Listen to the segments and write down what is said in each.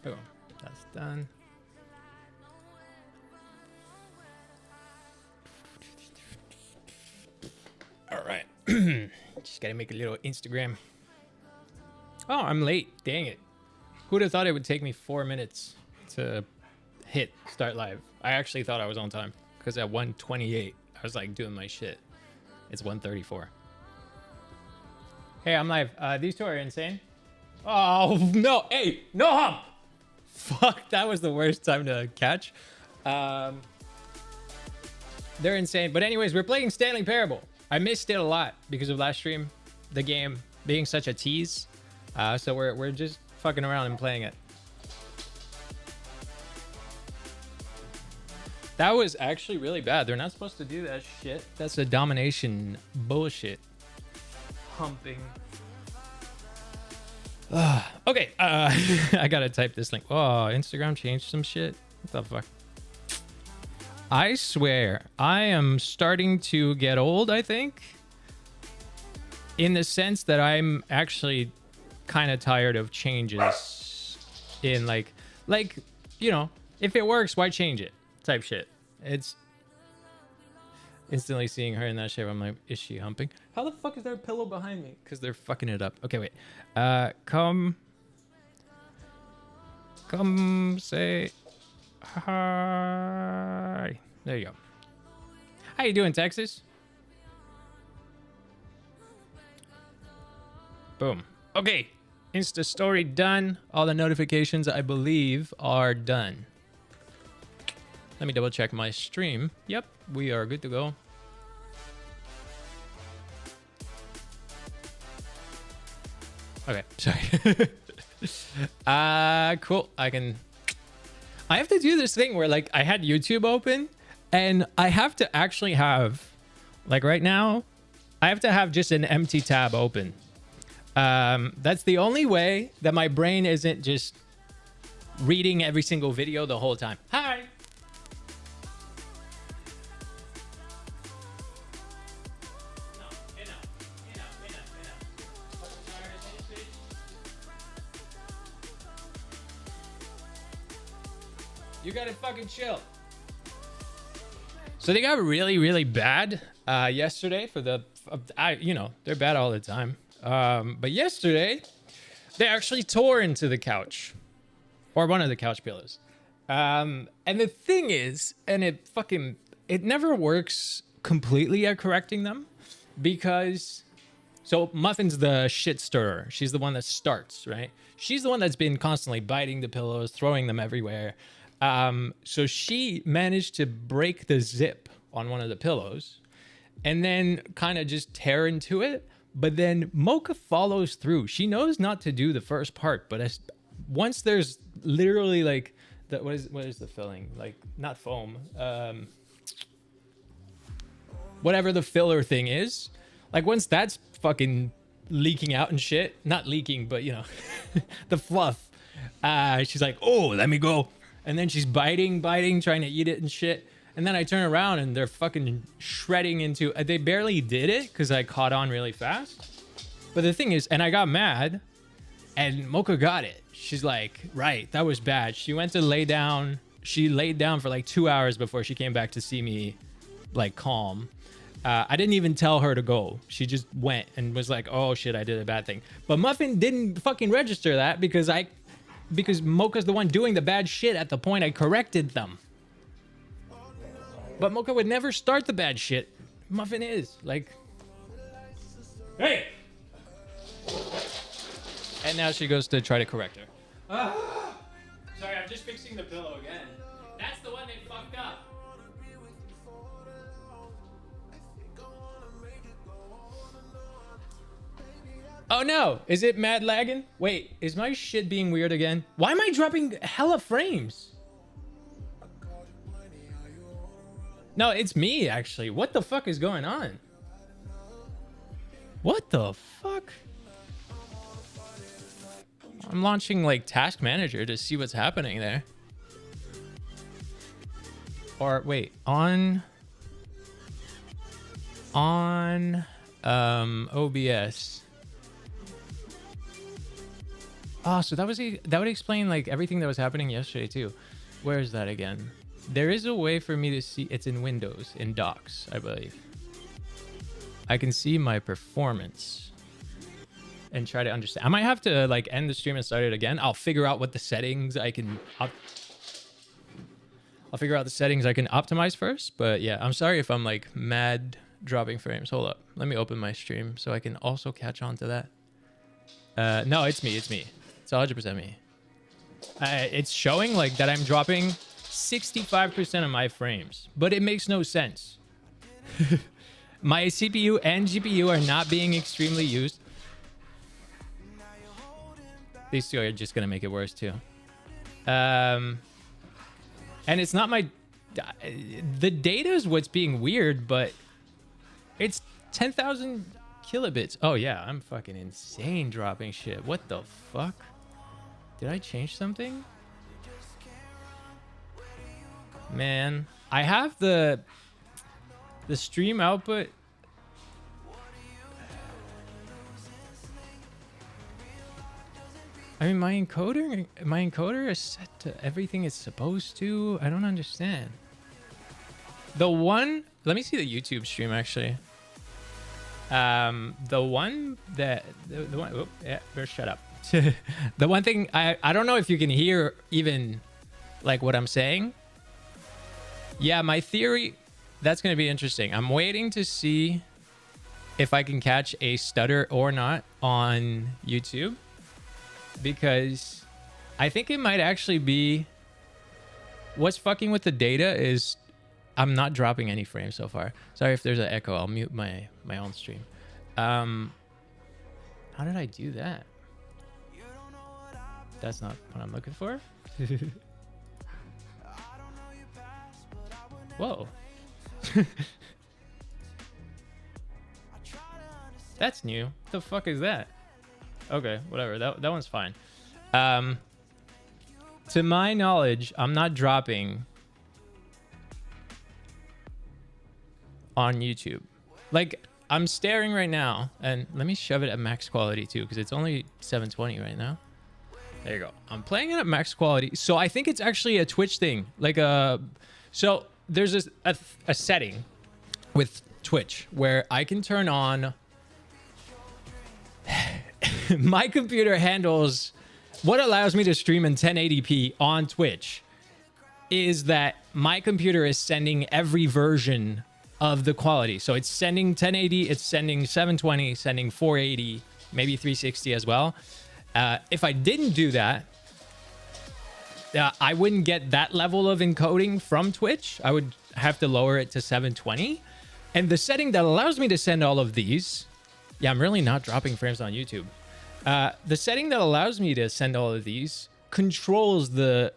Boom. That's done. All right. Just gotta make a little Instagram. Oh, I'm late. Dang it. Who'd have thought it would take me 4 minutes to hit start live? I actually thought I was on time because at 1:28 I was like doing my shit. It's 1:34. Hey, I'm live. These two are insane. Oh no! Hey, no hump. Fuck, that was the worst time to catch. They're insane. But anyways, we're playing Stanley Parable. I missed it a lot because of last stream, the game being such a tease. So we're just fucking around and playing it. That was actually really bad. They're not supposed to do that shit. That's a domination bullshit. Humping. Okay, I gotta type this link. Oh, Instagram changed some shit. What the fuck? I swear, I am starting to get old, I think. In the sense that I'm actually kind of tired of changes in like, you know, if it works, why change it? Type shit. It's instantly seeing her in that shape. I'm like, is she humping? How the fuck is there a pillow behind me? Because they're fucking it up. Okay, wait. Come say hi. There you go. How you doing, Texas? Boom. Okay. Insta story done. All the notifications, I believe, are done. Let me double check my stream. Yep, we are good to go. Okay, sorry. Cool. I have to do this thing where like I had YouTube open and I have to actually have, like right now, I have to have just an empty tab open. That's the only way that my brain isn't just reading every single video the whole time. Hi. You gotta fucking chill. So they got really, really bad yesterday for the, you know, they're bad all the time. But yesterday, they actually tore into the couch. Or one of the couch pillows. And the thing is, and it never works completely at correcting them. Because, so Muffin's the shit stirrer. She's the one that starts, right? She's the one that's been constantly biting the pillows, throwing them everywhere. So she managed to break the zip on one of the pillows and then kind of just tear into it. But then Mocha follows through. She knows not to do the first part, but once there's literally like what is the filling? Like not foam, whatever the filler thing is. Like once that's fucking leaking out and shit, not leaking, but you know, the fluff. She's like, oh, let me go. And then she's biting, trying to eat it and shit. And then I turn around and they're fucking shredding into... They barely did it because I caught on really fast. But the thing is, and I got mad, and Mocha got it. She's like, right, that was bad. She went to lay down. She laid down for like 2 hours before she came back to see me, like, calm. I didn't even tell her to go. She just went and was like, oh, shit, I did a bad thing. But Muffin didn't fucking register that because Mocha's the one doing the bad shit at the point I corrected them. But Mocha would never start the bad shit. Muffin is. Like... Hey! And now she goes to try to correct her. Sorry, I'm just fixing the pillow again. That's the one they fucked up. Oh no! Is it mad lagging? Wait, is my shit being weird again? Why am I dropping hella frames? No, it's me actually. What the fuck is going on? What the fuck? I'm launching like Task Manager to see what's happening there. Or wait, on OBS. Oh, so that would explain like everything that was happening yesterday too. Where is that again? There is a way for me to see. It's in Windows, in Docs, I believe. I can see my performance and try to understand. I might have to like end the stream and start it again. I'll figure out what the settings I can. I'll figure out the settings I can optimize first. But yeah, I'm sorry if I'm like mad dropping frames. Hold up. Let me open my stream so I can also catch on to that. No, it's me. It's me. It's 100% me. It's showing like that I'm dropping 65% of my frames, but it makes no sense. My CPU and GPU are not being extremely used. These two are just gonna make it worse too. And it's not my... The data is what's being weird, but it's 10,000 kilobits. Oh yeah, I'm fucking insane dropping shit. What the fuck? Did I change something? Man, I have the stream output. I mean, my encoder is set to everything it's supposed to. I don't understand. The one, let me see the YouTube stream actually. The one, oh, yeah, better shut up. The one thing, I don't know if you can hear even like what I'm saying. Yeah, my theory, that's going to be interesting. I'm waiting to see if I can catch a stutter or not on YouTube, because I think it might actually be what's fucking with the data is I'm not dropping any frames so far. Sorry if there's an echo. I'll mute my own stream. How did I do that? That's not what I'm looking for. Whoa. That's new. What the fuck is that? Okay, whatever. That one's fine. To my knowledge, I'm not dropping on YouTube. Like, I'm staring right now, and let me shove it at max quality too, because it's only 720 right now. There you go. I'm playing it at max quality. So I think it's actually a Twitch thing. Like so there's a setting with Twitch where I can turn on my computer handles what allows me to stream in 1080p on Twitch is that my computer is sending every version of the quality. So it's sending 1080, it's sending 720, sending 480, maybe 360 as well. If I didn't do that, I wouldn't get that level of encoding from Twitch. I would have to lower it to 720. And the setting that allows me to send all of these, yeah, I'm really not dropping frames on YouTube. The setting that allows me to send all of these controls the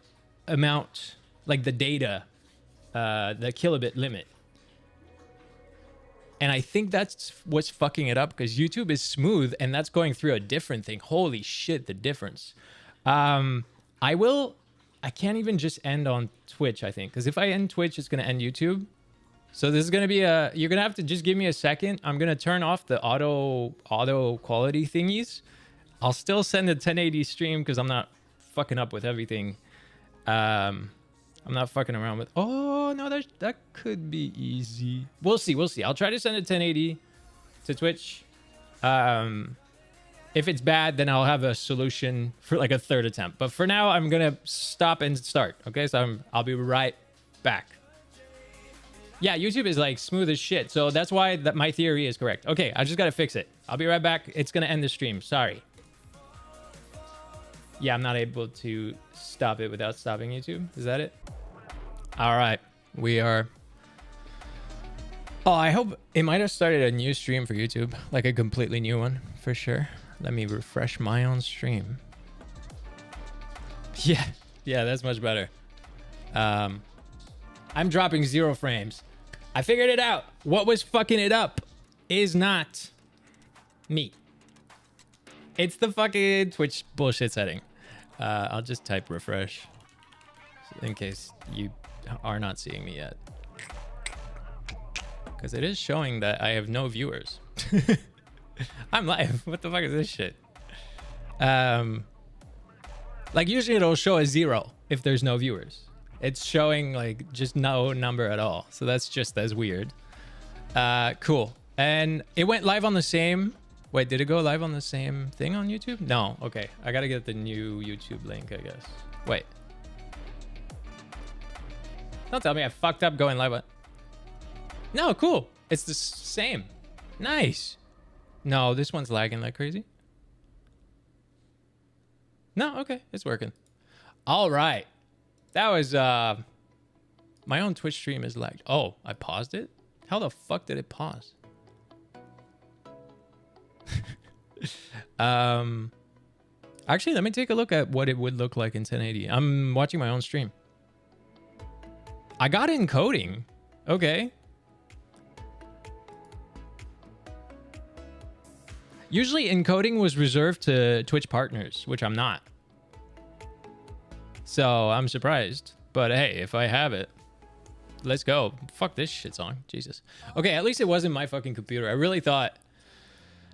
amount, like the data, the kilobit limit. And I think that's what's fucking it up, because YouTube is smooth and that's going through a different thing. Holy shit, the difference. I can't even just end on Twitch, I think, because if I end Twitch, it's going to end YouTube. So this is going to be you're going to have to just give me a second. I'm going to turn off the auto quality thingies. I'll still send a 1080 stream because I'm not fucking up with everything. I'm not fucking around with... Oh, no, that could be easy. We'll see. I'll try to send a 1080 to Twitch. If it's bad, then I'll have a solution for like a third attempt. But for now, I'm going to stop and start. Okay, so I'll be right back. Yeah, YouTube is like smooth as shit. So that's why my theory is correct. Okay, I just got to fix it. I'll be right back. It's going to end the stream. Sorry. Yeah, I'm not able to stop it without stopping YouTube. Is that it? All right. We are... Oh, I hope it might have started a new stream for YouTube. Like a completely new one, for sure. Let me refresh my own stream. Yeah, that's much better. I'm dropping 0 frames. I figured it out. What was fucking it up is not me. It's the fucking Twitch bullshit setting. I'll just type refresh in case you are not seeing me yet. Because it is showing that I have no viewers. I'm live. What the fuck is this shit? Like usually it'll show a 0 if there's no viewers. It's showing like just no number at all. So that's just as weird. Cool. And it went live on the same... Wait, did it go live on the same thing on YouTube? No. Okay. I gotta get the new YouTube link, I guess. Wait. Don't tell me I fucked up going live on... No, cool. It's the same. Nice. No, this one's lagging like crazy. No, okay. It's working. All right. That was... My own Twitch stream is lagged. Oh, I paused it? How the fuck did it pause? Actually, let me take a look at what it would look like in 1080. I'm watching my own stream. I got encoding. Okay. Usually encoding was reserved to Twitch partners, which I'm not. So I'm surprised. But hey, if I have it, let's go. Fuck this shit song. Jesus. Okay, at least it wasn't my fucking computer. I really thought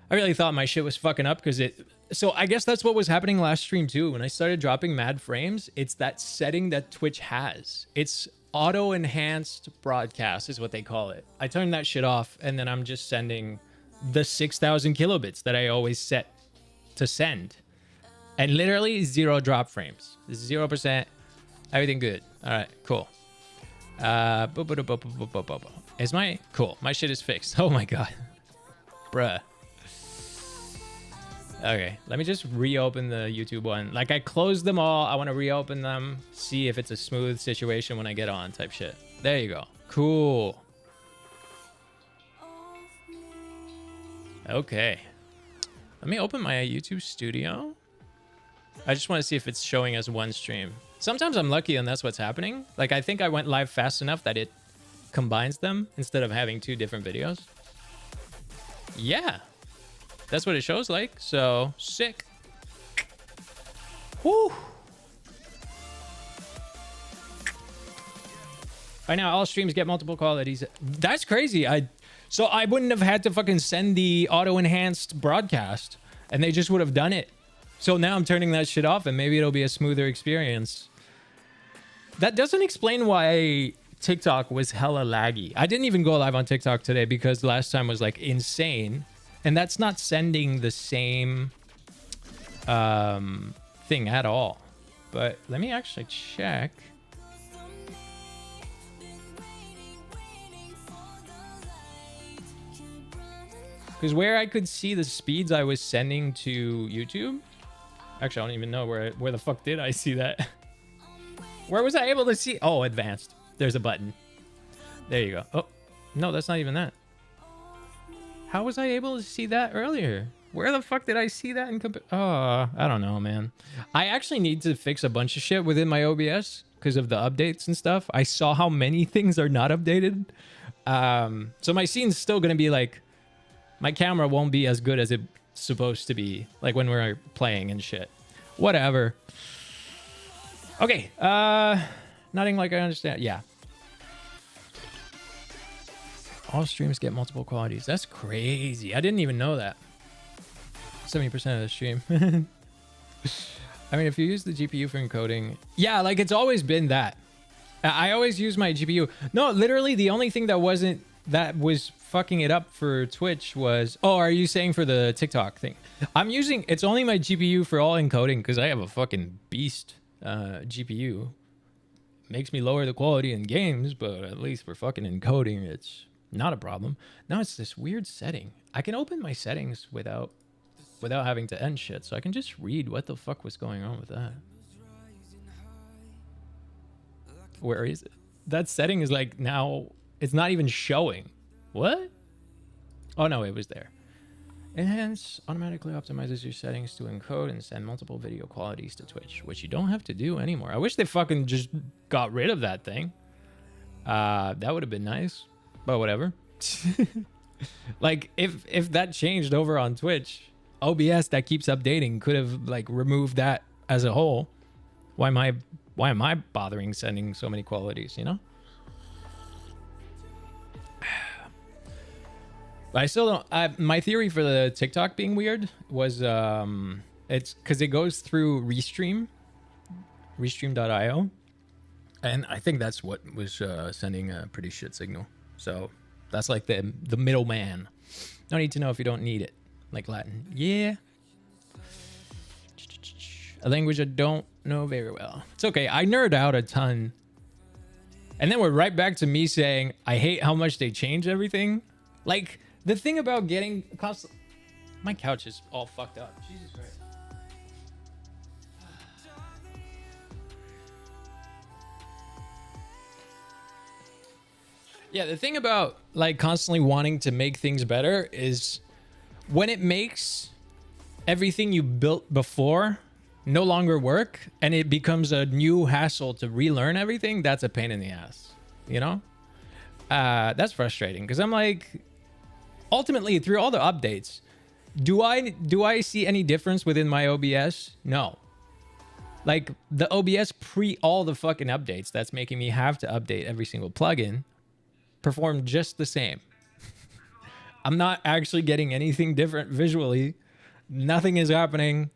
my shit was fucking up because it... So I guess that's what was happening last stream too. When I started dropping mad frames, it's that setting that Twitch has. It's auto-enhanced broadcast is what they call it. I turned that shit off and then I'm just sending the 6,000 kilobits that I always set to send. And literally 0 drop frames. 0%. Everything good. All right, cool. Is my... Cool. My shit is fixed. Oh my God. Bruh. Okay, let me just reopen the YouTube one. Like, I closed them all. I want to reopen them, see if it's a smooth situation when I get on type shit. There you go. Cool. Okay. Let me open my YouTube studio. I just want to see if it's showing as one stream. Sometimes I'm lucky and that's what's happening. Like, I think I went live fast enough that it combines them instead of having 2 different videos. Yeah. That's what it shows like, so sick. Woo! By now, all streams get multiple qualities. That's crazy. So I wouldn't have had to fucking send the auto-enhanced broadcast, and they just would have done it. So now I'm turning that shit off, and maybe it'll be a smoother experience. That doesn't explain why TikTok was hella laggy. I didn't even go live on TikTok today because last time was like insane. And that's not sending the same thing at all. But let me actually check. Because where I could see the speeds I was sending to YouTube. Actually, I don't even know where the fuck did I see that. Where was I able to see? Oh, advanced. There's a button. There you go. Oh, no, that's not even that. How was I able to see that earlier? Where the fuck did I see that in Oh, I don't know, man. I actually need to fix a bunch of shit within my OBS because of the updates and stuff. I saw how many things are not updated. So my scene's still going to be like... My camera won't be as good as it's supposed to be. Like when we're playing and shit. Whatever. Okay. Nothing like I understand. Yeah. All streams get multiple qualities. That's crazy. I didn't even know that. 70% of the stream. I mean, if you use the GPU for encoding... Yeah, like it's always been that. I always use my GPU. No, literally the only thing that was fucking it up for Twitch was... Oh, are you saying for the TikTok thing? I'm using... It's only my GPU for all encoding because I have a fucking beast GPU. Makes me lower the quality in games, but at least for fucking encoding, it's... Not a problem. Now it's this weird setting. I can open my settings without having to end shit, so I can just read what the fuck was going on with that. Where is it? That setting is like now, it's not even showing. What? Oh no, it was there. Enhance automatically optimizes your settings to encode and send multiple video qualities to Twitch, which you don't have to do anymore. I wish they fucking just got rid of that thing. That would have been nice. But whatever. Like if that changed over on Twitch, OBS that keeps updating could have like removed that as a whole. Why am I bothering sending so many qualities, you know? But I still don't... my theory for the TikTok being weird was it's because it goes through Restream Restream.io. And I think that's what was sending a pretty shit signal. So that's like the middleman. No need to know if you don't need it. Like Latin. Yeah. A language I don't know very well. It's okay. I nerd out a ton. And then we're right back to me saying, I hate how much they change everything. Like, the thing about getting... My couch is all fucked up. Jesus Christ. Yeah, the thing about like constantly wanting to make things better is when it makes everything you built before no longer work and it becomes a new hassle to relearn everything, that's a pain in the ass, you know? That's frustrating because I'm like, ultimately through all the updates, do I see any difference within my OBS? No. Like the OBS pre all the fucking updates that's making me have to update every single plugin perform just the same. I'm not actually getting anything different visually. Nothing is happening.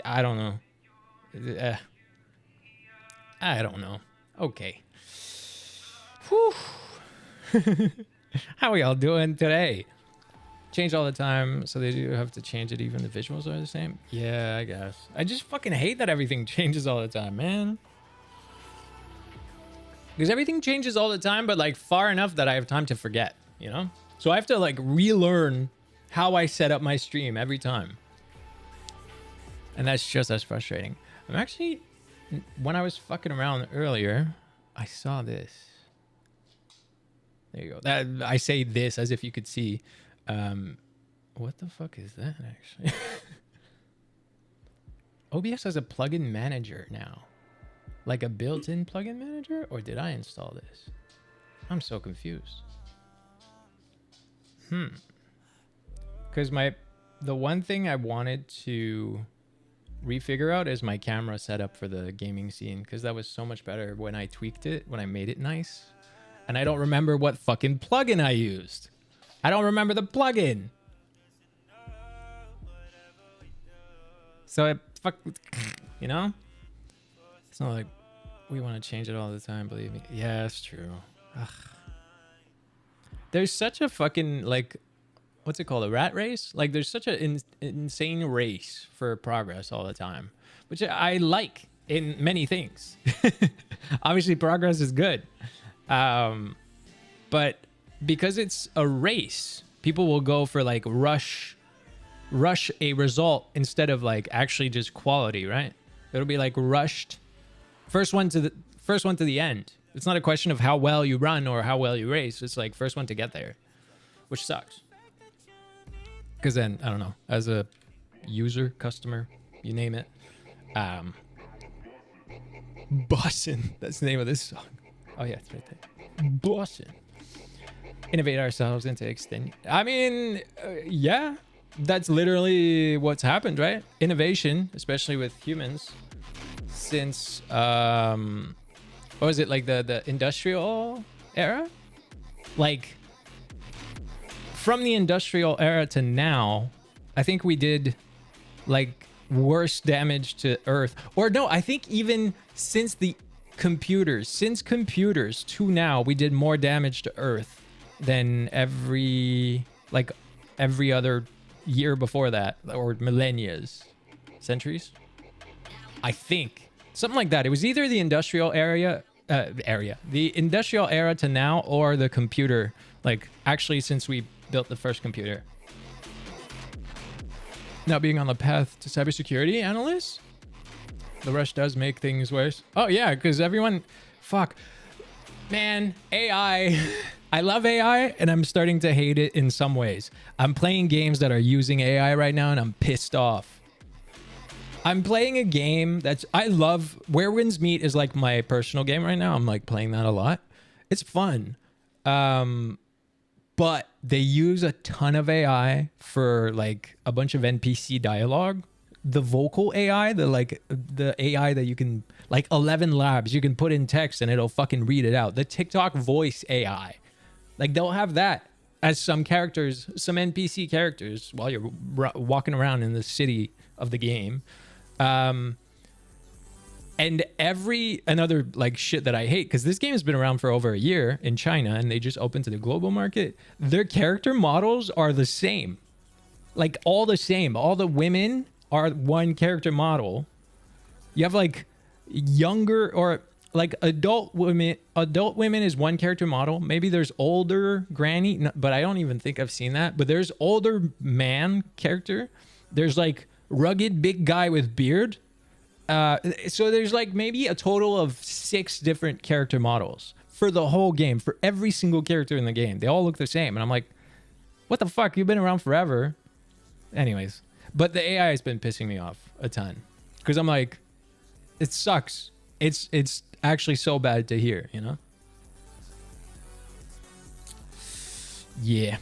I don't know. I don't know. Okay. Whew. How are y'all doing today? Change all the time, so they do have to change it even the visuals are the same? Yeah, I guess. I just fucking hate that everything changes all the time, man. Because everything changes all the time, but like far enough that I have time to forget, you know? So I have to like relearn how I set up my stream every time. And that's just as frustrating. I'm actually, when I was fucking around earlier, I saw this. There you go. I say this as if you could see. What the fuck is that actually? OBS has a plugin manager now. Like a built-in plugin manager? Or did I install this? I'm so confused. Because the one thing I wanted to refigure out is my camera setup for the gaming scene. Because that was so much better when I tweaked it, when I made it nice. And I don't remember what fucking plugin I used. I don't remember the plugin. So it fuck, you know? It's not like we want to change it all the time, believe me. Yeah, it's true. Ugh. There's such a fucking, like, what's it called? A rat race? Like, there's such an insane race for progress all the time, which I like in many things. Obviously, progress is good. But because it's a race, people will go for, like, rush a result instead of, like, actually just quality, right? It'll be, like, rushed. First one to the end. It's not a question of how well you run or how well you race. It's like first one to get there, which sucks. Because then, I don't know, as a user, customer, you name it. Bossin. That's the name of this song. Oh yeah, it's right there. Bossin. Innovate ourselves into extend. I mean, yeah, that's literally what's happened, right? Innovation, especially with humans. Since what was it, like the industrial era? Like from the industrial era to now, I think we did like worse damage to Earth. Or no, I think even since computers to now, we did more damage to Earth than every other year before that, or millennias, centuries. I think something like that. It was either the industrial the industrial era to now, or the computer. Like actually, since we built the first computer. Now being on the path to cybersecurity analyst, the rush does make things worse. Oh yeah, because everyone, fuck, man, AI. I love AI, and I'm starting to hate it in some ways. I'm playing games that are using AI right now, and I'm pissed off. I'm playing a game I love. Where Winds Meet is like my personal game right now. I'm like playing that a lot. It's fun. But they use a ton of AI for like a bunch of NPC dialogue. The vocal AI, the AI that you can, like 11 labs, you can put in text and it'll fucking read it out. The TikTok voice AI, like they'll have that as some characters, some NPC characters while you're walking around in the city of the game. And another like shit that I hate, because this game has been around for over a year in China and they just opened to the global market. Their character models are the same, like all the same. All the women are one character model. You have like younger or like adult women. Adult women is one character model. Maybe there's older granny, but I don't even think I've seen that. But there's older man character. There's like rugged big guy with beard. So there's like maybe a total of 6 different character models for the whole game, for every single character in the game. They all look the same. And I'm like, what the fuck? You've been around forever. Anyways, but the AI has been pissing me off a ton because I'm like, it sucks. It's actually so bad to hear, you know? Yeah.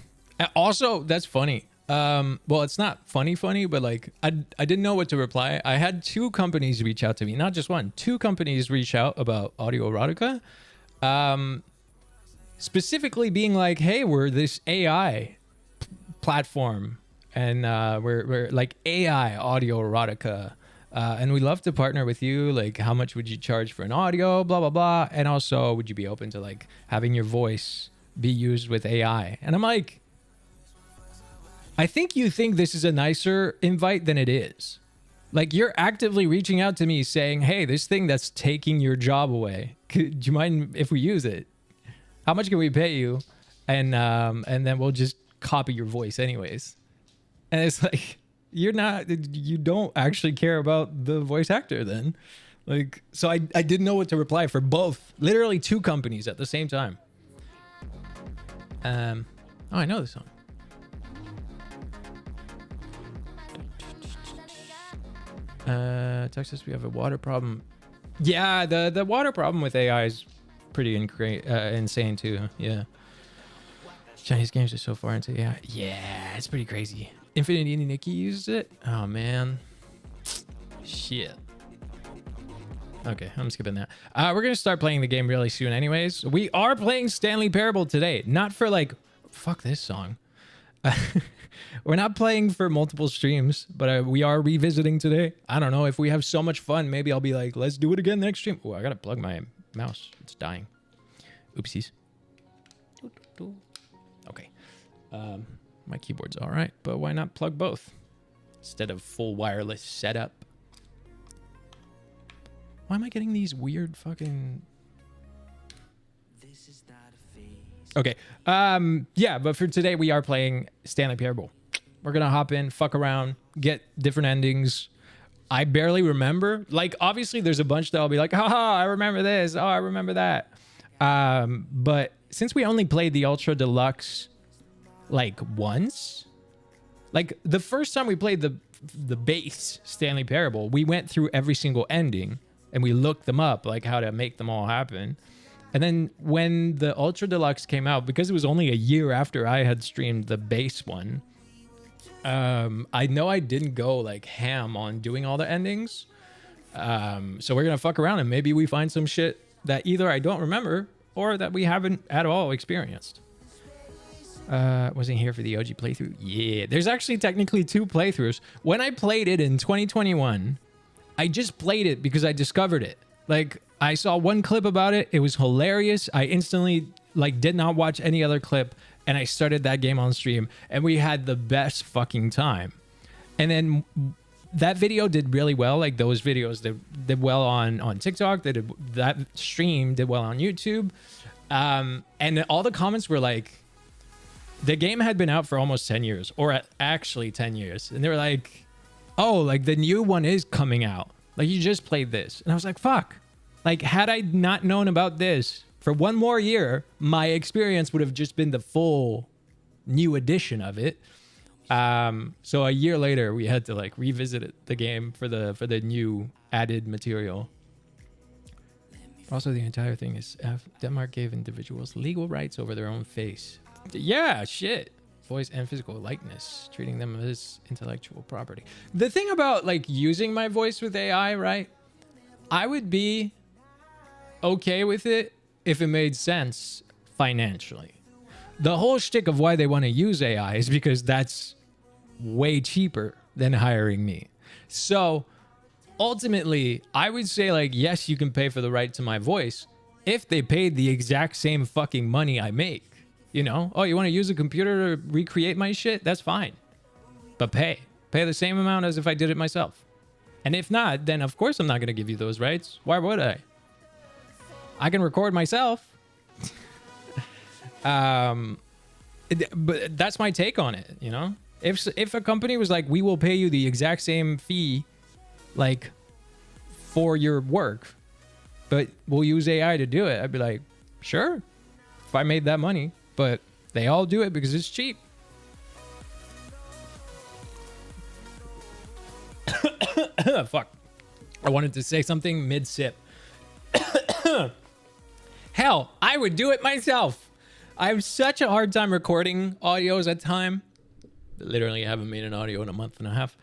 Also, that's funny. Well, it's not funny, but like I didn't know what to reply. I had 2 companies reach out to me, not just one, 2 companies reach out about audio erotica, specifically being like, hey, we're this AI platform and we're like AI audio erotica, and we'd love to partner with you. Like, how much would you charge for an audio, blah blah blah, and also would you be open to like having your voice be used with AI? And I'm like, I think you think this is a nicer invite than it is. Like, you're actively reaching out to me saying, hey, this thing that's taking your job away, do you mind if we use it? How much can we pay you? And then we'll just copy your voice anyways. And it's like, you don't actually care about the voice actor then. Like, so I didn't know what to reply for both, literally 2 companies at the same time. Oh, I know this song. Texas, we have a water problem. Yeah, the water problem with AI is pretty insane too. Yeah. Chinese games are so far into AI. Yeah, it's pretty crazy. Infinity Nikki used it. Oh man. Shit. Okay, I'm skipping that. We're gonna start playing the game really soon anyways. We are playing Stanley Parable today. Not for like, fuck this song. We're not playing for multiple streams, but we are revisiting today. I don't know, if we have so much fun, maybe I'll be like, let's do it again next stream. Oh, I gotta plug my mouse. It's dying. Oopsies. Okay. My keyboard's all right, but why not plug both instead of full wireless setup? Why am I getting these weird fucking... Okay. Yeah, but for today we are playing Stanley Parable. We're gonna hop in, fuck around, get different endings. I barely remember. Like, obviously there's a bunch that I'll be like, haha, I remember this. Oh, I remember that. But since we only played the Ultra Deluxe like once, like the first time we played the base Stanley Parable, we went through every single ending and we looked them up, like how to make them all happen. And then when the Ultra Deluxe came out, because it was only a year after I had streamed the base one, I know I didn't go like ham on doing all the endings. So we're gonna fuck around and maybe we find some shit that either I don't remember or that we haven't at all experienced. Wasn't here for the OG playthrough. Yeah, there's actually technically 2 playthroughs. When I played it in 2021, I just played it because I discovered it. Like, I saw one clip about it. It was hilarious. I instantly like did not watch any other clip, and I started that game on stream, and we had the best fucking time. And then that video did really well. Like, those videos did well on TikTok. That stream did well on YouTube. And all the comments were like, the game had been out for almost 10 years, or actually 10 years. And they were like, oh, like the new one is coming out. Like, you just played this. And I was like, fuck. Like, had I not known about this for one more year, my experience would have just been the full new edition of it. So a year later, we had to like revisit the game for the new added material. Also, the entire thing is Denmark gave individuals legal rights over their own face. Yeah, shit. Voice and physical likeness, treating them as intellectual property. The thing about like using my voice with AI, right? I would be okay with it if it made sense financially. The whole shtick of why they want to use AI is because that's way cheaper than hiring me. So ultimately, I would say like, yes, you can pay for the right to my voice if they paid the exact same fucking money I make. You know, oh, you want to use a computer to recreate my shit? That's fine. But pay the same amount as if I did it myself. And if not, then of course I'm not going to give you those rights. Why would I? I can record myself. But that's my take on it, you know? If a company was like, we will pay you the exact same fee, like, for your work, but we'll use AI to do it, I'd be like, sure, if I made that money. But they all do it because it's cheap. Fuck. I wanted to say something mid-sip. Hell, I would do it myself. I have such a hard time recording audios at time. Literally, I haven't made an audio in a month and a half.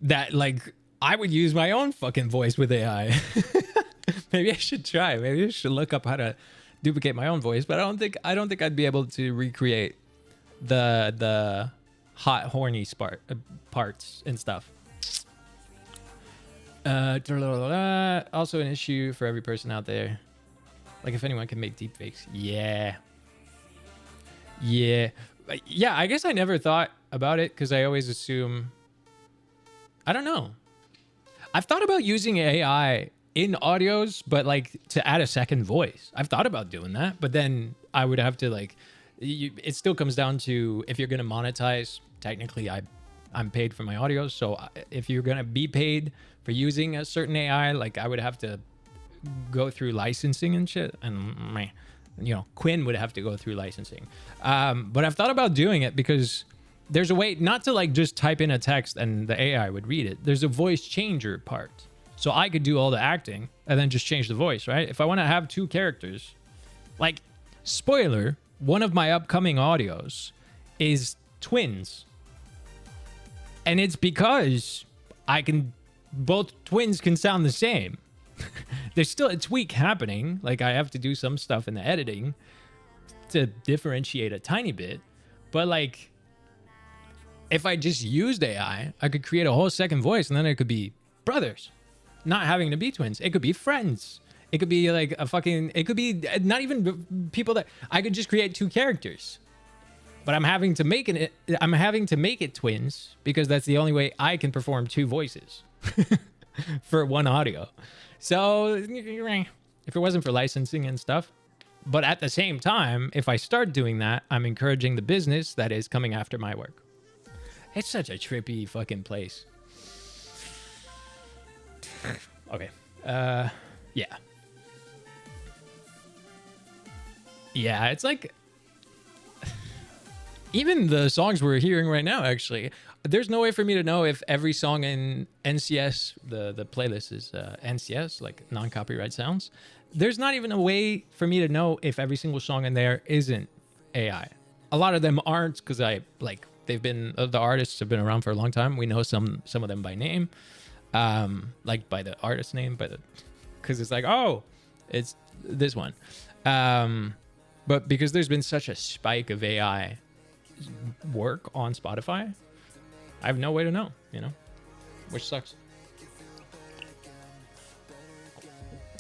That, like, I would use my own fucking voice with AI. Maybe I should try. Maybe I should look up how to duplicate my own voice. But I don't think I'd be able to recreate the hot, horny parts and stuff. Also an issue for every person out there. Like, if anyone can make deepfakes. Yeah, I guess I never thought about it because I always assume, I don't know. I've thought about using AI in audios, but like to add a second voice. I've thought about doing that, but then I would have to like, it still comes down to if you're going to monetize, technically I'm paid for my audios. So if you're going to be paid for using a certain AI, like I would have to go through licensing and shit. And, you know, Quinn would have to go through licensing. But I've thought about doing it because there's a way not to like just type in a text and the AI would read it. There's a voice changer part. So I could do all the acting and then just change the voice, right? If I want to have two characters, like, spoiler, one of my upcoming audios is twins. And it's because both twins can sound the same. There's still a tweak happening. Like, I have to do some stuff in the editing to differentiate a tiny bit. But like, if I just used AI, I could create a whole second voice and then it could be brothers. Not having to be twins. It could be friends. It could be like it could be not even people that I could just create two characters. But I'm having to make it twins because that's the only way I can perform two voices for one audio. So if it wasn't for licensing and stuff, but at the same time, if I start doing that, I'm encouraging the business that is coming after my work. It's such a trippy fucking place. Okay. Yeah. Yeah, it's like even the songs we're hearing right now, actually, there's no way for me to know if every song in NCS, the playlist is NCS, like non-copyright sounds. There's not even a way for me to know if every single song in there isn't AI. A lot of them aren't because the artists have been around for a long time. We know some of them by name. Like by the artist name, because it's like, oh, it's this one. But because there's been such a spike of AI work on Spotify, I have no way to know, you know, which sucks.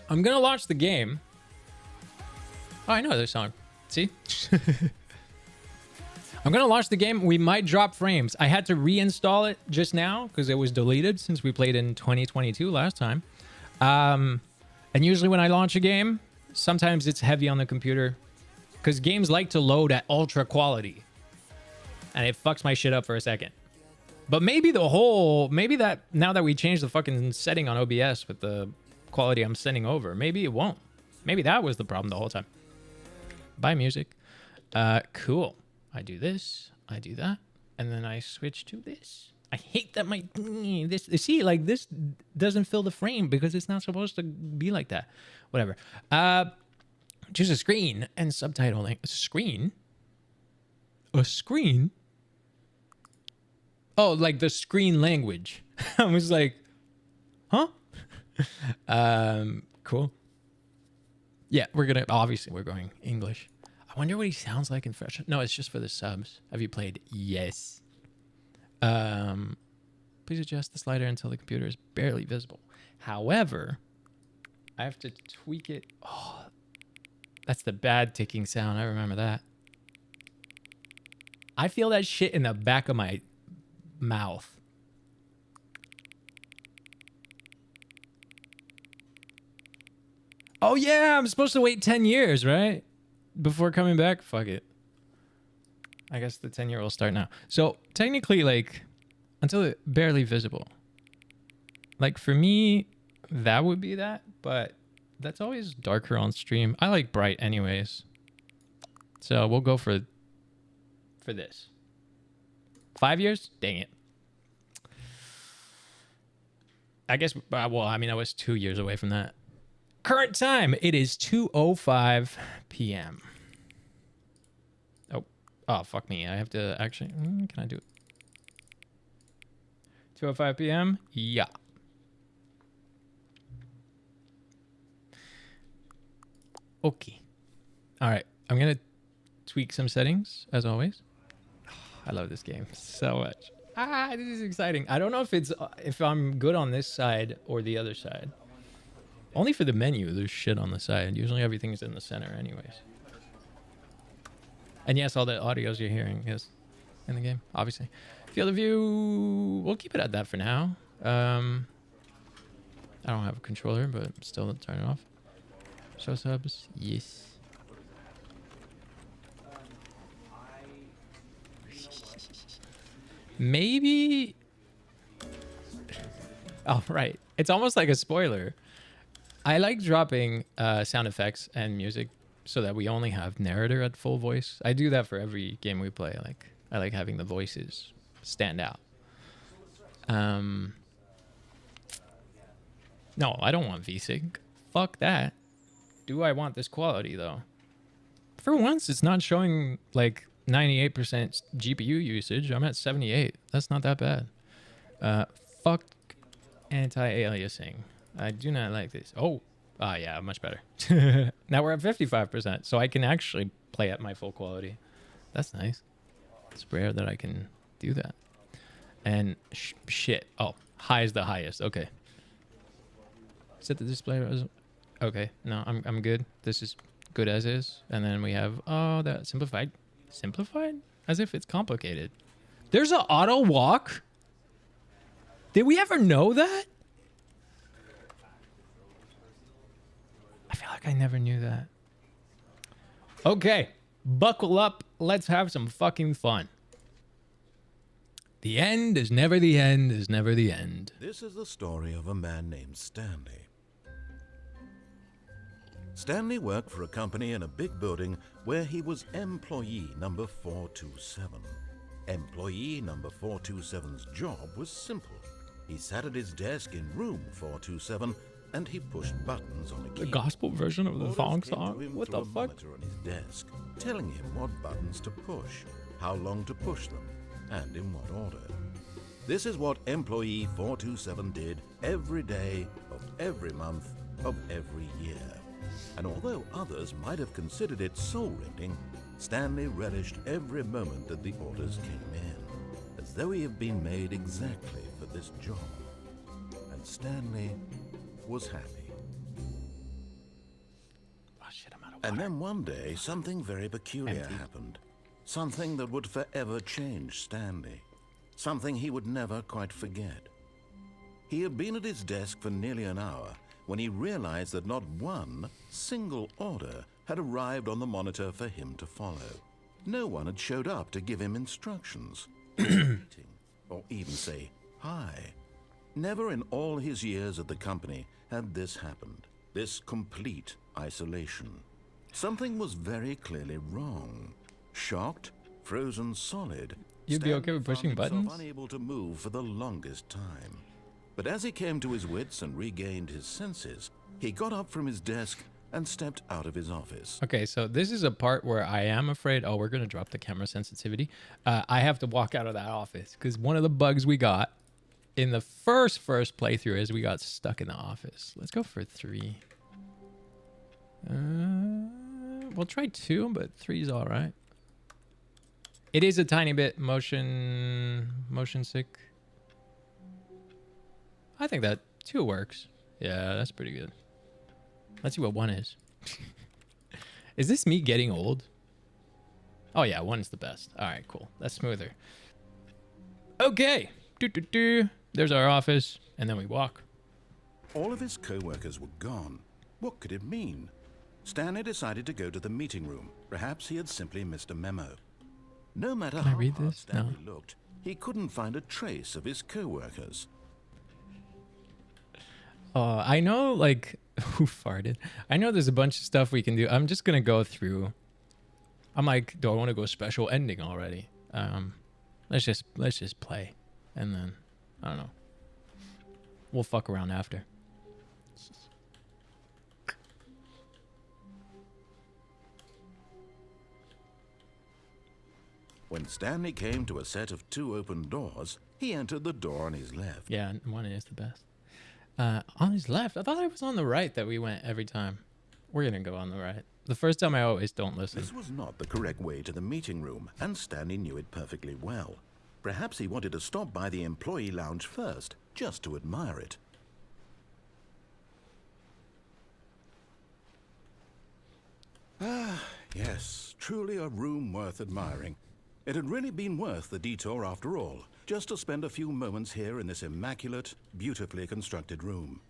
I'm gonna launch the game. Oh, I know this song. See? I'm going to launch the game. We might drop frames. I had to reinstall it just now because it was deleted since we played in 2022 last time. And usually when I launch a game, sometimes it's heavy on the computer because games like to load at ultra quality. And it fucks my shit up for a second. But maybe that now that we changed the fucking setting on OBS with the quality I'm sending over, maybe it won't. Maybe that was the problem the whole time. Buy music. Cool. I do this, I do that, and then I switch to this. I hate that this doesn't fill the frame because it's not supposed to be like that. Whatever. Just a screen and subtitling. A screen? Oh, like the screen language. I was like, huh? Cool. Yeah, we're going English. I wonder what he sounds like in French. No, it's just for the subs. Have you played? Yes. Please adjust the slider until the computer is barely visible. However, I have to tweak it. Oh, that's the bad ticking sound. I remember that. I feel that shit in the back of my mouth. Oh, yeah, I'm supposed to wait 10 years, right? Before coming back? Fuck it. I guess the 10-year will start now. So, technically, like, until it barely visible. Like, for me, that would be that, but that's always darker on stream. I like bright anyways. So, we'll go for this. 5 years? Dang it. I guess, well, I mean, I was 2 years away from that. Current time, it is 2:05 p.m. Oh, fuck me. I have to actually, can I do it? 2:05 p.m.? Yeah. Okay. All right. I'm going to tweak some settings, as always. I love this game so much. This is exciting. I don't know if I'm good on this side or the other side. Only for the menu, there's shit on the side. Usually everything's in the center anyways. And yes, all the audios you're hearing is in the game, obviously. Field of view, we'll keep it at that for now. I don't have a controller, but still turn it off. Show subs, yes. Maybe. Oh, right. It's almost like a spoiler. I like dropping sound effects and music so that we only have narrator at full voice. I do that for every game we play. Like, I like having the voices stand out. No, I don't want VSync. Fuck that. Do I want this quality though? For once, it's not showing like 98% GPU usage. I'm at 78. That's not that bad. Fuck anti-aliasing. I do not like this. Oh, yeah, much better. Now we're at 55%, so I can actually play at my full quality. That's nice. It's rare that I can do that. And shit. Oh, high is the highest. Okay. Set the display. Okay, no, I'm good. This is good as is. And then we have, that simplified. Simplified? As if it's complicated. There's an auto walk? Did we ever know that? I feel like I never knew that. Okay, buckle up. Let's have some fucking fun. The end is never the end is never the end. This is the story of a man named Stanley. Stanley worked for a company in a big building where he was employee number 427. Employee number 427's job was simple. He sat at his desk in room 427 and he pushed buttons on a keyboard. The gospel version of the thong song? What the fuck? Monitor on his desk, telling him what buttons to push, how long to push them, and in what order. This is what employee 427 did every day of every month of every year. And although others might have considered it soul-rending, Stanley relished every moment that the orders came in, as though he had been made exactly for this job. And Stanley was happy. Oh shit, I'm out of water. And then one day, something very peculiar happened. Something that would forever change Stanley. Something he would never quite forget. He had been at his desk for nearly an hour when he realized that not one single order had arrived on the monitor for him to follow. No one had showed up to give him instructions, or even say hi. Never in all his years at the company had this happened, this complete isolation. Something was very clearly wrong. Shocked, frozen solid, You'd be okay with pushing buttons? Unable to move for the longest time. But as he came to his wits and regained his senses, he got up from his desk and stepped out of his office. Okay, so this is a part where I am afraid, oh, we're going to drop the camera sensitivity. I have to walk out of that office because one of the bugs we got in the first playthrough is we got stuck in the office. Let's go for 3. We'll try 2, but 3 is all right. It is a tiny bit motion sick. I think that 2 works. Yeah, that's pretty good. Let's see what 1 is. Is this me getting old? Oh yeah, 1's the best. All right, cool. That's smoother. Okay. There's our office, and then we walk. All of his co-workers were gone. What could it mean? Stanley decided to go to the meeting room. Perhaps he had simply missed a memo. No matter how hard Stanley looked, he couldn't find a trace of his co-workers. I know, like, who farted? I know there's a bunch of stuff we can do. I'm just gonna go through. I'm like, do I want to go special ending already? Let's just play, and then I don't know. We'll fuck around after. When Stanley came to a set of 2 open doors, he entered the door on his left. Yeah, 1 is the best. On his left. I thought it was on the right that we went every time. We're gonna go on the right. The first time I always don't listen. This was not the correct way to the meeting room, and Stanley knew it perfectly well. Perhaps he wanted to stop by the employee lounge first, just to admire it. Ah, yes, truly a room worth admiring. It had really been worth the detour after all, just to spend a few moments here in this immaculate, beautifully constructed room.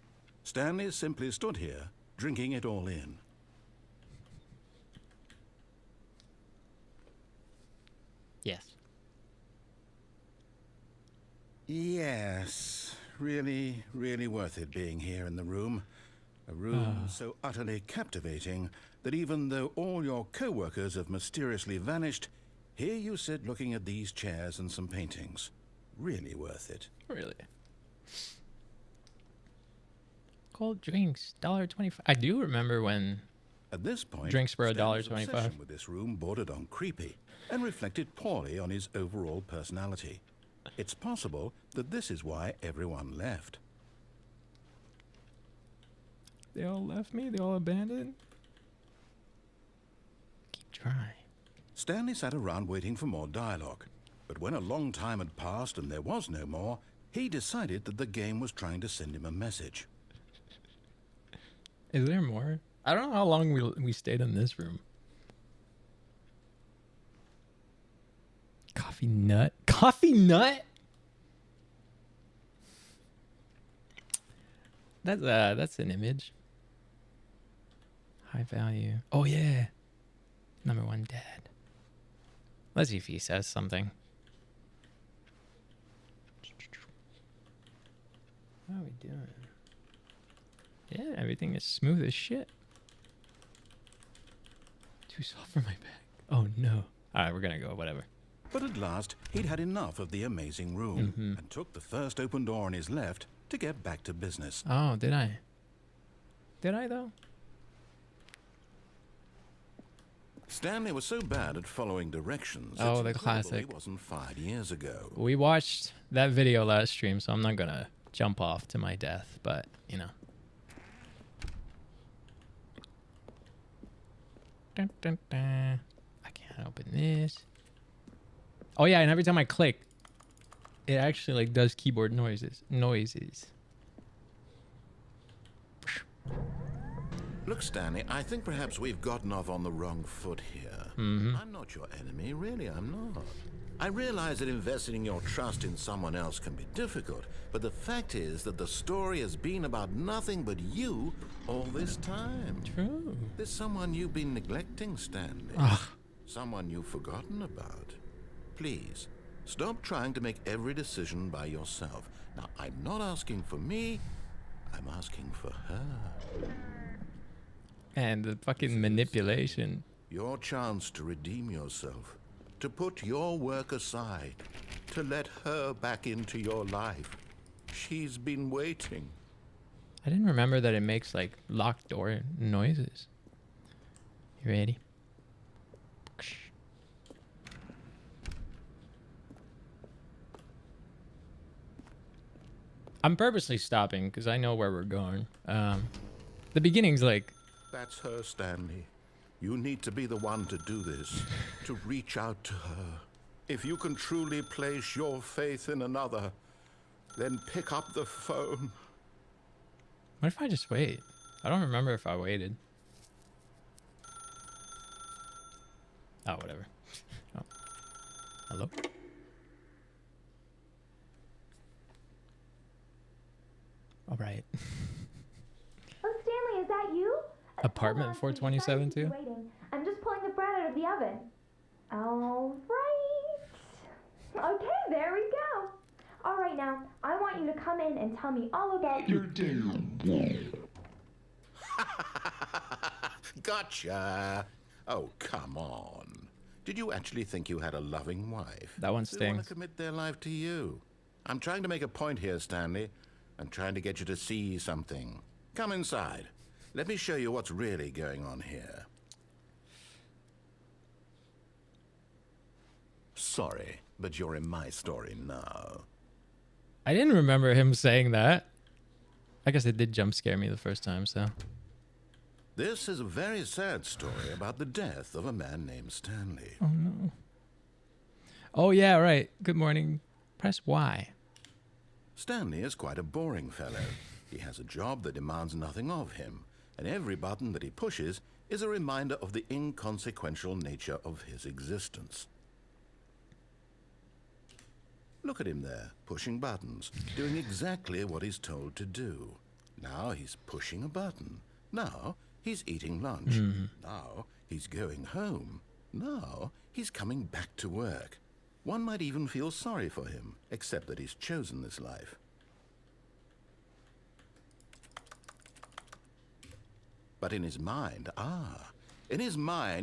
Stanley simply stood here, drinking it all in. Yes. Yes, really, really worth it being here in the room. A room so utterly captivating that even though all your co-workers have mysteriously vanished, here you sit looking at these chairs and some paintings. Really worth it. Really. Cold drinks, $1.25. I do remember when at this point, drinks were Stanley's $1.25. obsession with this room bordered on creepy and reflected poorly on his overall personality. It's possible that this is why everyone left. They all left me? They all abandoned? Keep trying. Stanley sat around waiting for more dialogue. But when a long time had passed and there was no more, he decided that the game was trying to send him a message. Is there more? I don't know how long we stayed in this room. Coffee nut? Coffee nut? That's an image. High value. Oh yeah. Number 1 dad. Let's see if he says something. How are we doing? Yeah, everything is smooth as shit. Too soft for my back. Oh no. Alright, we're gonna go, whatever. But at last, he'd had enough of the amazing room and took the first open door on his left to get back to business. Oh, did I? Did I though? Stanley was so bad at following directions. Oh, it the classic. wasn't 5 years ago. We watched that video last stream, so I'm not gonna jump off to my death, but you know. Dun, dun, dun. I can't open this. Oh yeah, and every time I click, it actually like does keyboard noises. Look, Stanley, I think perhaps we've gotten off on the wrong foot here. I'm not your enemy, really, I'm not. I realize that investing your trust in someone else can be difficult, but the fact is that the story has been about nothing but you all this time. True. There's someone you've been neglecting, Stanley. Ugh. Someone you've forgotten about. Please, stop trying to make every decision by yourself. Now, I'm not asking for me, I'm asking for her. And the fucking manipulation. Your chance to redeem yourself, to put your work aside, to let her back into your life. She's been waiting. I didn't remember that it makes like locked door noises. You ready? I'm purposely stopping because I know where we're going. The beginning's like... That's her, Stanley. You need to be the one to do this, to reach out to her. If you can truly place your faith in another, then pick up the phone. What if I just wait? I don't remember if I waited. Oh, whatever. Oh. Hello? All right. Oh, Stanley, is that you? Apartment 427 too? Waiting. I'm just pulling the bread out of the oven. All right. Okay, there we go. All right, now, I want you to come in and tell me all about your day. Gotcha. Oh, come on. Did you actually think you had a loving wife? That one They want stings. to commit their life to you. I'm trying to make a point here, Stanley. I'm trying to get you to see something. Come inside. Let me show you what's really going on here. Sorry, but you're in my story now. I didn't remember him saying that. I guess it did jump scare me the first time, so. This is a very sad story about the death of a man named Stanley. Oh, no. Oh, yeah, right. Good morning. Press Y. Stanley is quite a boring fellow. He has a job that demands nothing of him, and every button that he pushes is a reminder of the inconsequential nature of his existence. Look at him there, pushing buttons, doing exactly what he's told to do. Now he's pushing a button. Now he's eating lunch. Now he's going home. Now he's coming back to work. One might even feel sorry for him, except that he's chosen this life. But in his mind,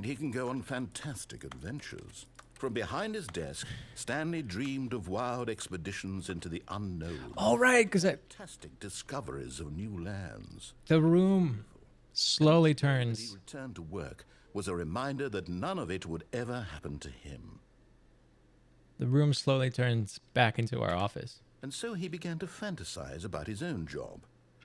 he can go on fantastic adventures. From behind his desk, Stanley dreamed of wild expeditions into the unknown. All right, because Fantastic discoveries of new lands. the room slowly He turns. returned to work was a reminder that none of it would ever happen to him. The room slowly turns back into our office. And so he began to fantasize about his own job.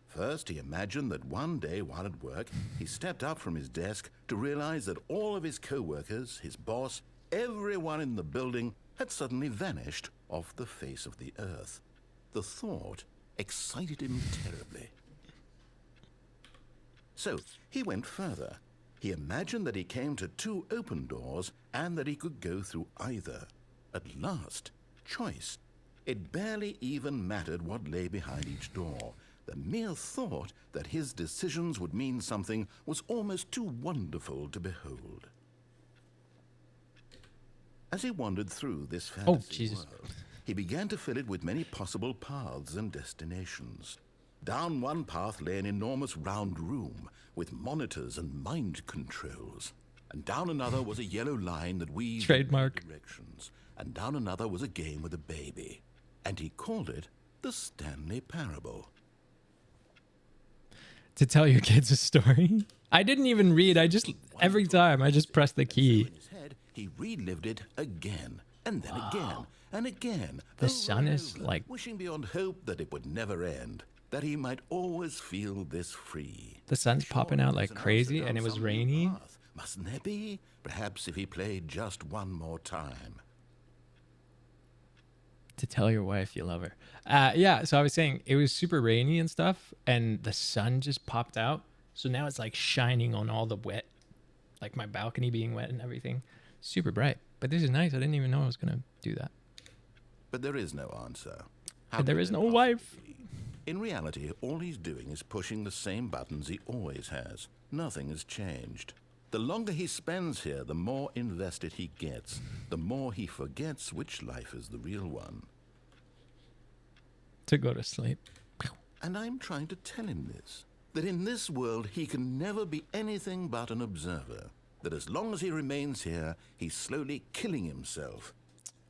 First, he imagined that one day while at work, he stepped up from his desk to realize that all of his co-workers, his boss, everyone in the building had suddenly vanished off the face of the earth. The thought excited him terribly. So he went further. He imagined that he came to two open doors and that he could go through either. At last, choice. It barely even mattered what lay behind each door. The mere thought that his decisions would mean something was almost too wonderful to behold. As he wandered through this fantasy world, he began to fill it with many possible paths and destinations. Down one path lay an enormous round room with monitors and mind controls. And down another was a yellow line that weaved Trademark. in many directions. And down another was a game with a baby. And he called it the Stanley Parable. To tell your kids a story? I didn't even read. Every time I just pressed the key. In his head, he relived it again, and then again, and again. The over sun and is over, like... wishing beyond hope that it would never end, that he might always feel this free. The sun's popping out like There's an crazy, answer and it down was some new rainy. path. Mustn't there be? Perhaps if he played just one more time. To tell your wife you love her. Yeah, so I was saying it was super rainy and stuff, and the sun just popped out. So now it's like shining on all the wet, like my balcony being wet and everything. Super bright. But this is nice. I didn't even know I was going to do that. But there is no answer. And there could is there no possibly wife. be? In reality, all he's doing is pushing the same buttons he always has. Nothing has changed. The longer he spends here, the more invested he gets, the more he forgets which life is the real one. To go to sleep. And I'm trying to tell him this, that in this world he can never be anything but an observer, that as long as he remains here, he's slowly killing himself.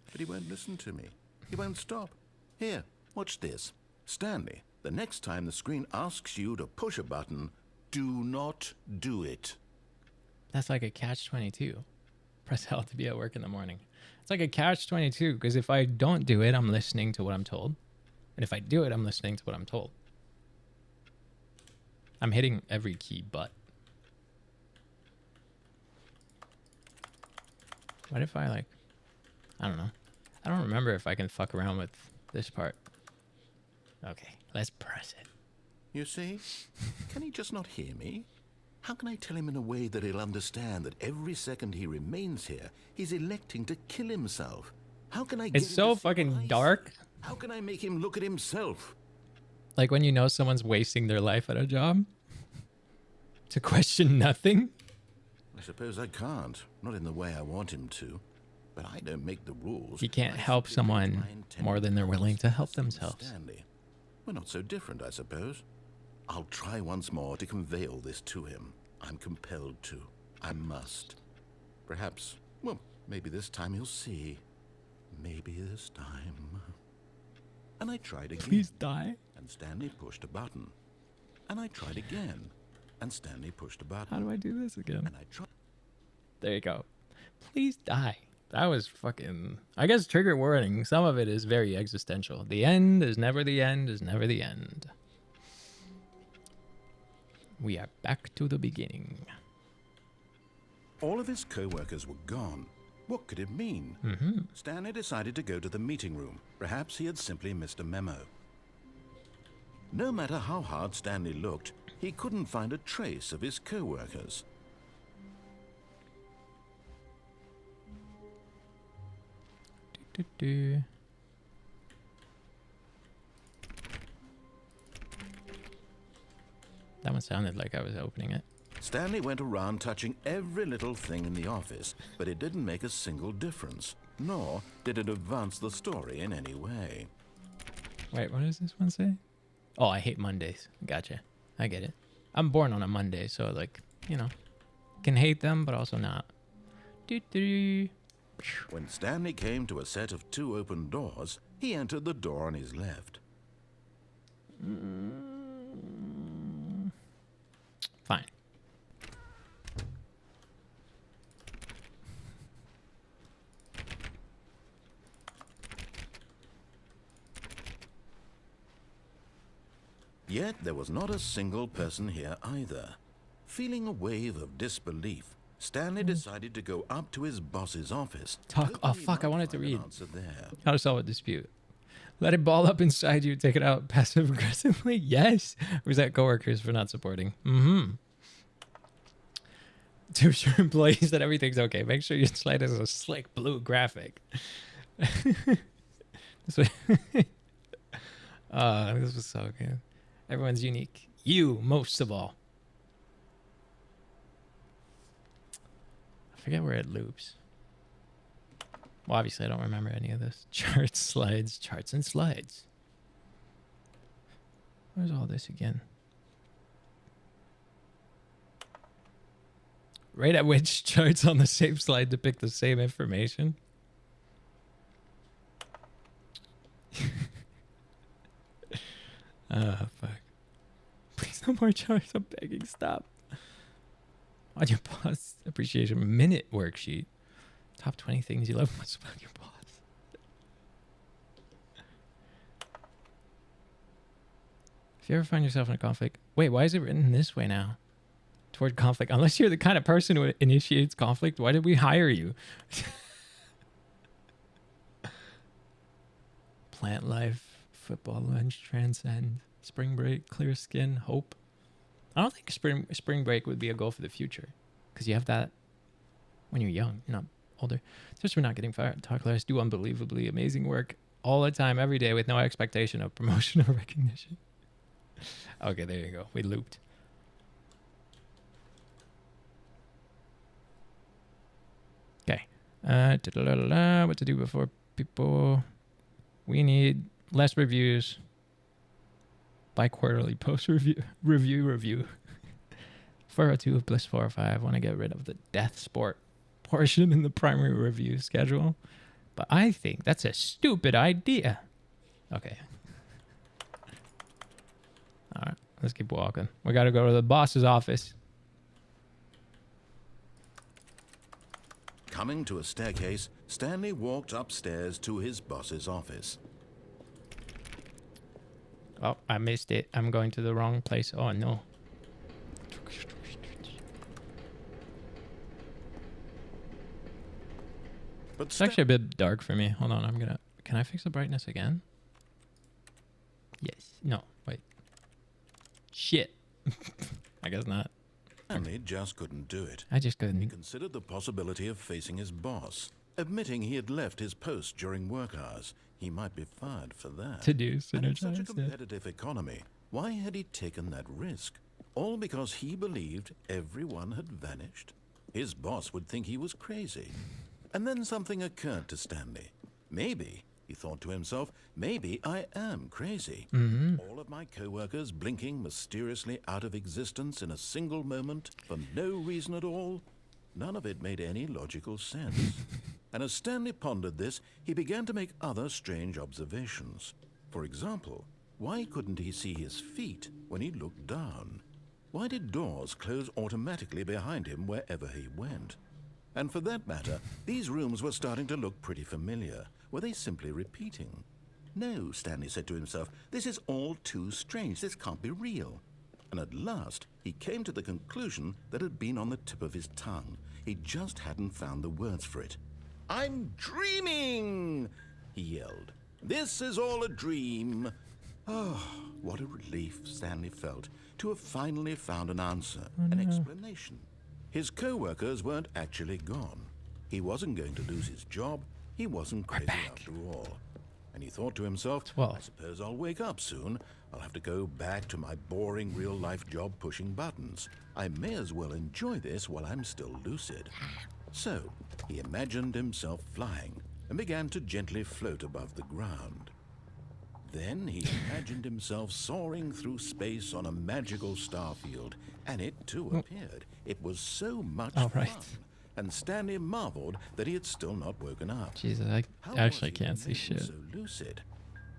But he won't listen to me. He won't stop. Here, watch this. Stanley, the next time the screen asks you to push a button, do not do it. That's like a catch-22. Press L to be at work in the morning. It's like a catch-22 because if I don't do it, I'm listening to what I'm told. And if I do it, I'm listening to what I'm told. I'm hitting every key but. What if I I don't know. I don't remember if I can fuck around with this part. Okay, let's press it. You see? Can he just not hear me? How can I tell him in a way that he'll understand that every second he remains here, he's electing to kill himself? How can I get It's him so to see what I fucking see? dark. How can I make him look at himself? Like when you know someone's wasting their life at a job to question nothing. I suppose I can't. Not in the way I want him to. But I don't make the rules. You can't I help simply make someone my intended more than they're willing to help promise to themselves. Stanley. We're not so different, I suppose. I'll try once more to convey all this to him. I'm compelled to. I must. Perhaps, well, maybe this time he'll see. Maybe this time. And I tried again. Please die. And Stanley pushed a button. And I tried again. And Stanley pushed a button. How do I do this again? And I tried. There you go. Please die. That was fucking... I guess trigger warning. Some of it is very existential. The end is never the end is never the end. We are back to the beginning. All of his co-workers were gone. What could it mean? Stanley decided to go to the meeting room. Perhaps he had simply missed a memo. No matter how hard Stanley looked, he couldn't find a trace of his co-workers. That one sounded like I was opening it. Stanley went around touching every little thing in the office, but it didn't make a single difference, nor did it advance the story in any way. Wait, what does this one say? Oh, I hate Mondays. Gotcha. I get it. I'm born on a Monday, so like, you know, can hate them, but also not. When Stanley came to a set of 2 open doors, he entered the door on his left. Fine. Yet there was not a single person here either. Feeling a wave of disbelief, Stanley decided to go up to his boss's office. Talk. Oh, hoping he fuck, I might wanted to find an read. answer there. How to solve a dispute. Let it ball up inside you, take it out passive aggressively. Yes. Or is that coworkers for not supporting? To assure employees that everything's okay, make sure your slide has a slick blue graphic. This was so good. Everyone's unique. You, most of all. I forget where it loops. Well, obviously, I don't remember any of this. Charts, slides, charts, and slides. Where's all this again? Right at which charts on the same slide depict the same information? Fuck. Please no more charts. I'm begging. Stop. On your boss appreciation minute worksheet. Top 20 things you love most about your boss. If you ever find yourself in a conflict... Wait, why is it written this way now? Toward conflict. Unless you're the kind of person who initiates conflict, why did we hire you? Plant life, football lunch, transcend, spring break, clear skin, hope. I don't think spring break would be a goal for the future, because you have that when you're young, you're not older. Just for not getting fired. Talk less, do unbelievably amazing work all the time, every day, with no expectation of promotion or recognition. Okay, there you go. We looped. Okay. What to do before people? We need less reviews. Bi-quarterly post review. 402 of Bliss 405. Want to get rid of the death sport portion in the primary review schedule. But I think that's a stupid idea. Okay. All right. Let's keep walking. We got to go to the boss's office. Coming to a staircase, Stanley walked upstairs to his boss's office. Oh, I missed it. I'm going to the wrong place. Oh, no. But It's actually a bit dark for me. Hold on, can I fix the brightness again? Yes. No, wait. Shit. I guess not. Stanley just couldn't do it. I just He couldn't. considered the possibility of facing his boss, admitting he had left his post during work hours. He might be fired for that. To do And in such a synergize. Yeah. competitive economy, why had he taken that risk? All because he believed everyone had vanished? His boss would think he was crazy. And then something occurred to Stanley. Maybe, he thought to himself, maybe I am crazy. All of my co-workers blinking mysteriously out of existence in a single moment for no reason at all. None of it made any logical sense. And as Stanley pondered this, he began to make other strange observations. For example, why couldn't he see his feet when he looked down? Why did doors close automatically behind him wherever he went? And for that matter, these rooms were starting to look pretty familiar. Were they simply repeating? No, Stanley said to himself, this is all too strange. This can't be real. And at last, he came to the conclusion that had been on the tip of his tongue. He just hadn't found the words for it. I'm dreaming, he yelled. This is all a dream. Oh, what a relief Stanley felt to have finally found an answer, an explanation. His co-workers weren't actually gone. He wasn't going to lose his job. He wasn't crazy after all. And he thought to himself, I suppose I'll wake up soon. I'll have to go back to my boring real-life job pushing buttons. I may as well enjoy this while I'm still lucid. So, he imagined himself flying and began to gently float above the ground. Then he imagined himself soaring through space on a magical starfield, and it too appeared. It was so much fun, and Stanley marveled that he had still not woken up. Jesus, I actually can't see shit. So lucid.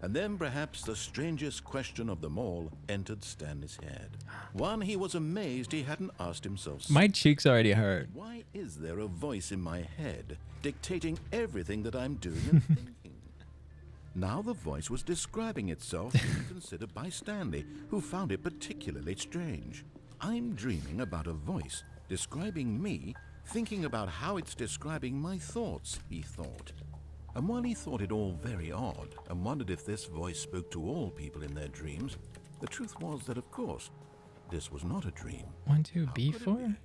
And then perhaps the strangest question of them all entered Stanley's head. One he was amazed he hadn't asked himself. My cheeks already hurt. Why is there a voice in my head dictating everything that I'm doing and thinking? Now the voice was describing itself, being considered by Stanley, who found it particularly strange. I'm dreaming about a voice describing me, thinking about how it's describing my thoughts, he thought. And while he thought it all very odd and wondered if this voice spoke to all people in their dreams, the truth was that, of course, this was not a dream. 1, 2, B4?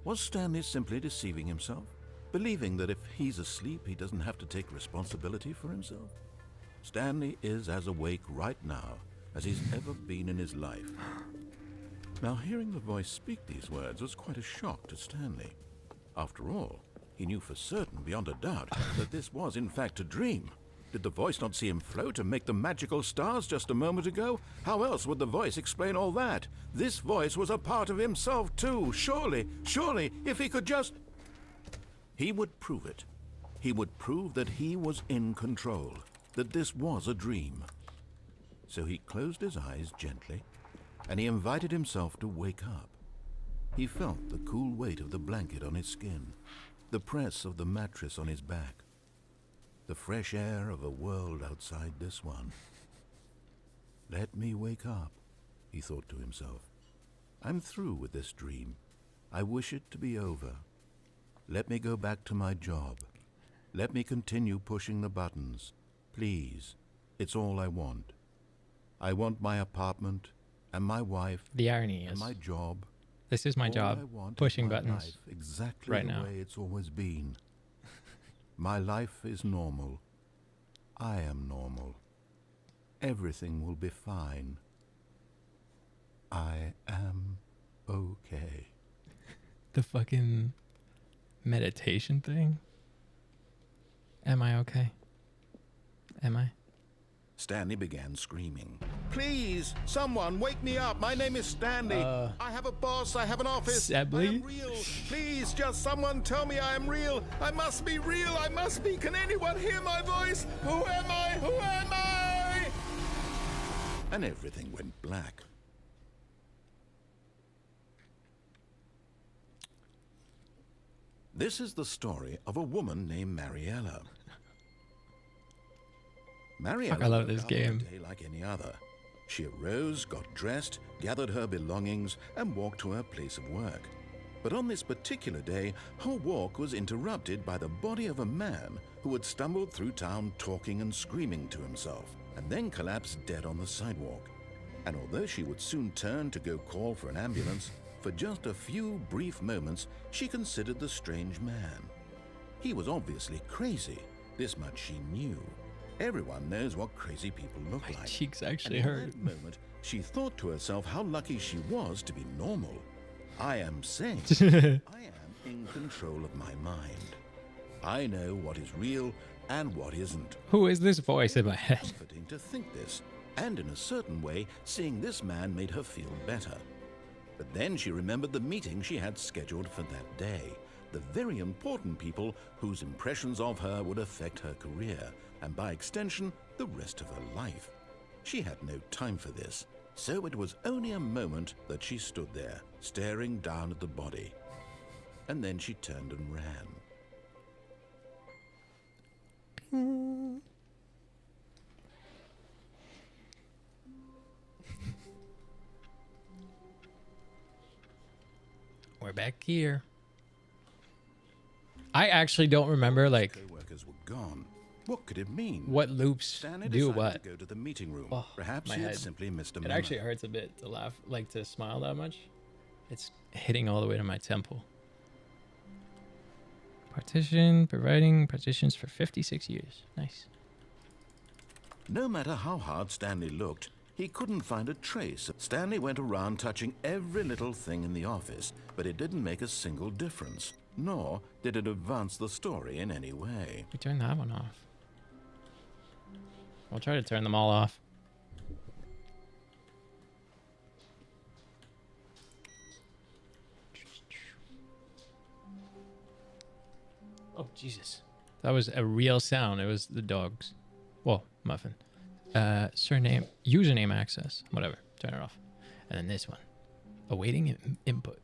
Was Stanley simply deceiving himself, believing that if he's asleep, he doesn't have to take responsibility for himself? Stanley is as awake right now as he's ever been in his life. Now, hearing the voice speak these words was quite a shock to Stanley. After all, he knew for certain, beyond a doubt, that this was in fact a dream. Did the voice not see him float and make the magical stars just a moment ago? How else would the voice explain all that? This voice was a part of himself too. Surely, if he could just... He would prove it. He would prove that he was in control, that this was a dream. So he closed his eyes gently, and he invited himself to wake up. He felt the cool weight of the blanket on his skin, the press of the mattress on his back, the fresh air of a world outside this one. Let me wake up, he thought to himself. I'm through with this dream. I wish it to be over. Let me go back to my job. Let me continue pushing the buttons. Please, it's all I want. I want my apartment and my wife. The irony is, and my job. This is my job, pushing buttons exactly right the now. way it's always been. My life is normal. I am normal. Everything will be fine. I am okay. The fucking meditation thing? Am I okay? Am I? Stanley began screaming. Please, someone, wake me up. My name is Stanley. I have a boss. I have an office. I am real. Please, just someone tell me I am real. I must be real. I must be. Can anyone hear my voice? Who am I? Who am I? And everything went black. This is the story of a woman named Mariella. Mariella I love this game. Day like any other. She arose, got dressed, gathered her belongings, and walked to her place of work. But on this particular day, her walk was interrupted by the body of a man who had stumbled through town talking and screaming to himself. and then collapsed dead on the sidewalk. And although she would soon turn to go call for an ambulance, for just a few brief moments she considered the strange man. He was obviously crazy, this much she knew. Everyone knows what crazy people look like. Cheeks actually And hurt. in that moment, she thought to herself how lucky she was to be normal. I am sane. I am in control of my mind. I know what is real and what isn't. Who is this voice in my head? Comforting to think this, and in a certain way, seeing this man made her feel better. But then she remembered the meeting she had scheduled for that day, the very important people whose impressions of her would affect her career, and by extension, the rest of her life. She had no time for this, so it was only a moment that she stood there, staring down at the body. And then she turned and ran. We're back here. I actually don't remember like Co-workers were gone. What could it mean? what loops Stanley do decided what. to go to the meeting room. Oh, Perhaps my he had head. simply missed a It memo. actually hurts a bit to laugh, like to smile that much. It's hitting all the way to my temple. Partition, providing partitions for 56 years. Nice. No matter how hard Stanley looked, he couldn't find a trace. Stanley went around touching every little thing in the office, but it didn't make a single difference, nor did it advance the story in any way. We turned that one off. I'll try to turn them all off. Oh, Jesus. That was a real sound. It was the dogs. Whoa, muffin. Surname, username access. Whatever. Turn it off. And then this one. Awaiting input.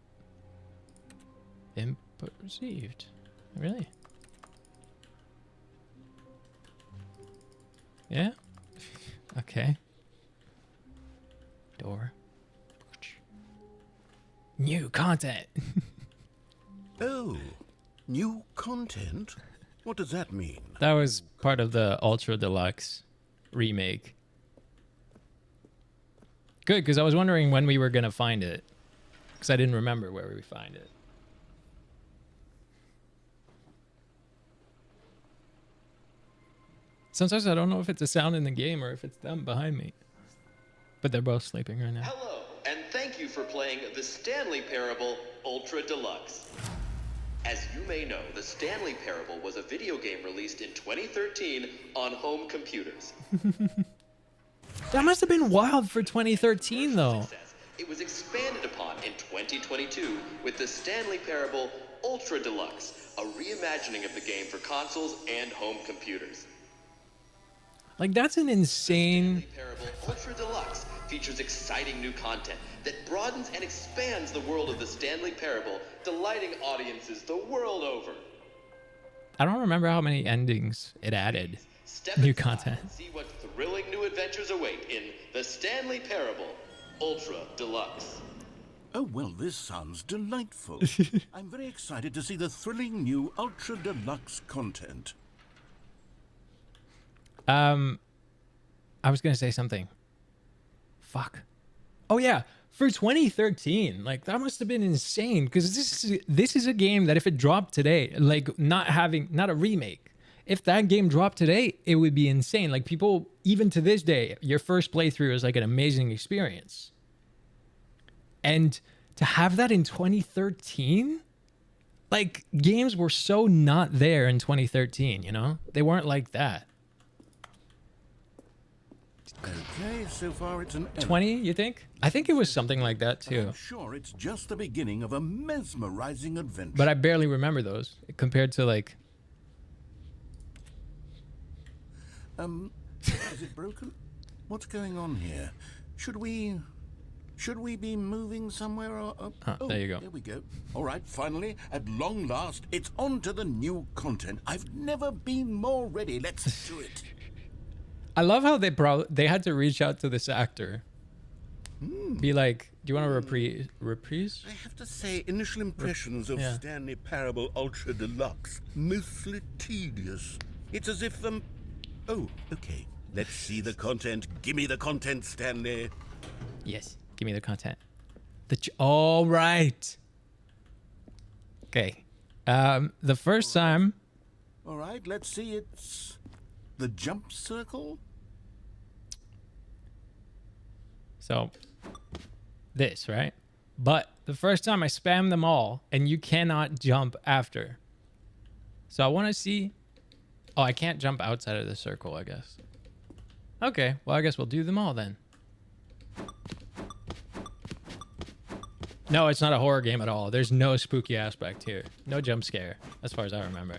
Input received. Really? Yeah? Okay. Door. New content. Oh, new content? What does that mean? That was part of the Ultra Deluxe remake. Good, because I was wondering when we were going to find it. Because I didn't remember where we find it. Sometimes I don't know if it's a sound in the game or if it's them behind me. But they're both sleeping right now. Hello, and thank you for playing the Stanley Parable Ultra Deluxe. As you may know, the Stanley Parable was a video game released in 2013 on home computers. That must have been wild for 2013, though. Success, it was expanded upon in 2022 with the Stanley Parable Ultra Deluxe, a reimagining of the game for consoles and home computers. Like, that's an insane... Stanley Parable Ultra Deluxe features exciting new content that broadens and expands the world of the Stanley Parable, delighting audiences the world over. I don't remember how many endings it added. Step New inside content. and see what thrilling new adventures await in the Stanley Parable Ultra Deluxe. Oh, well, this sounds delightful. I'm very excited to see the thrilling new Ultra Deluxe content. I was gonna say something. Fuck. Oh yeah, for 2013, like that must have been insane because this is a game that if it dropped today, like not a remake, if that game dropped today, it would be insane. Like people, even to this day, your first playthrough is like an amazing experience. And to have that in 2013, like games were so not there in 2013, you know? They weren't like that. Okay, so far it's an 20, you think? I think it was something like that too. I'm sure it's just the beginning of a mesmerizing adventure. But I barely remember those compared to like... Is it broken? What's going on here? Should we be moving somewhere or... Oh, there you go. There we go. All right, finally, at long last, it's on to the new content. I've never been more ready. Let's do it. I love how they had to reach out to this actor. Be like, do you want to reprise? I have to say, initial impressions of Yeah. Stanley Parable Ultra Deluxe, mostly tedious. It's as if, oh, okay. Let's see the content. Give me the content, Stanley. Yes, give me the content. All right. Okay. The first time. All right, let's see. It's the jump circle. So, this, right? But the first time I spammed them all, and you cannot jump after. So I want to see. Oh, I can't jump outside of the circle, I guess. Okay, well, I guess we'll do them all then. No, it's not a horror game at all. There's no spooky aspect here. No jump scare, as far as I remember.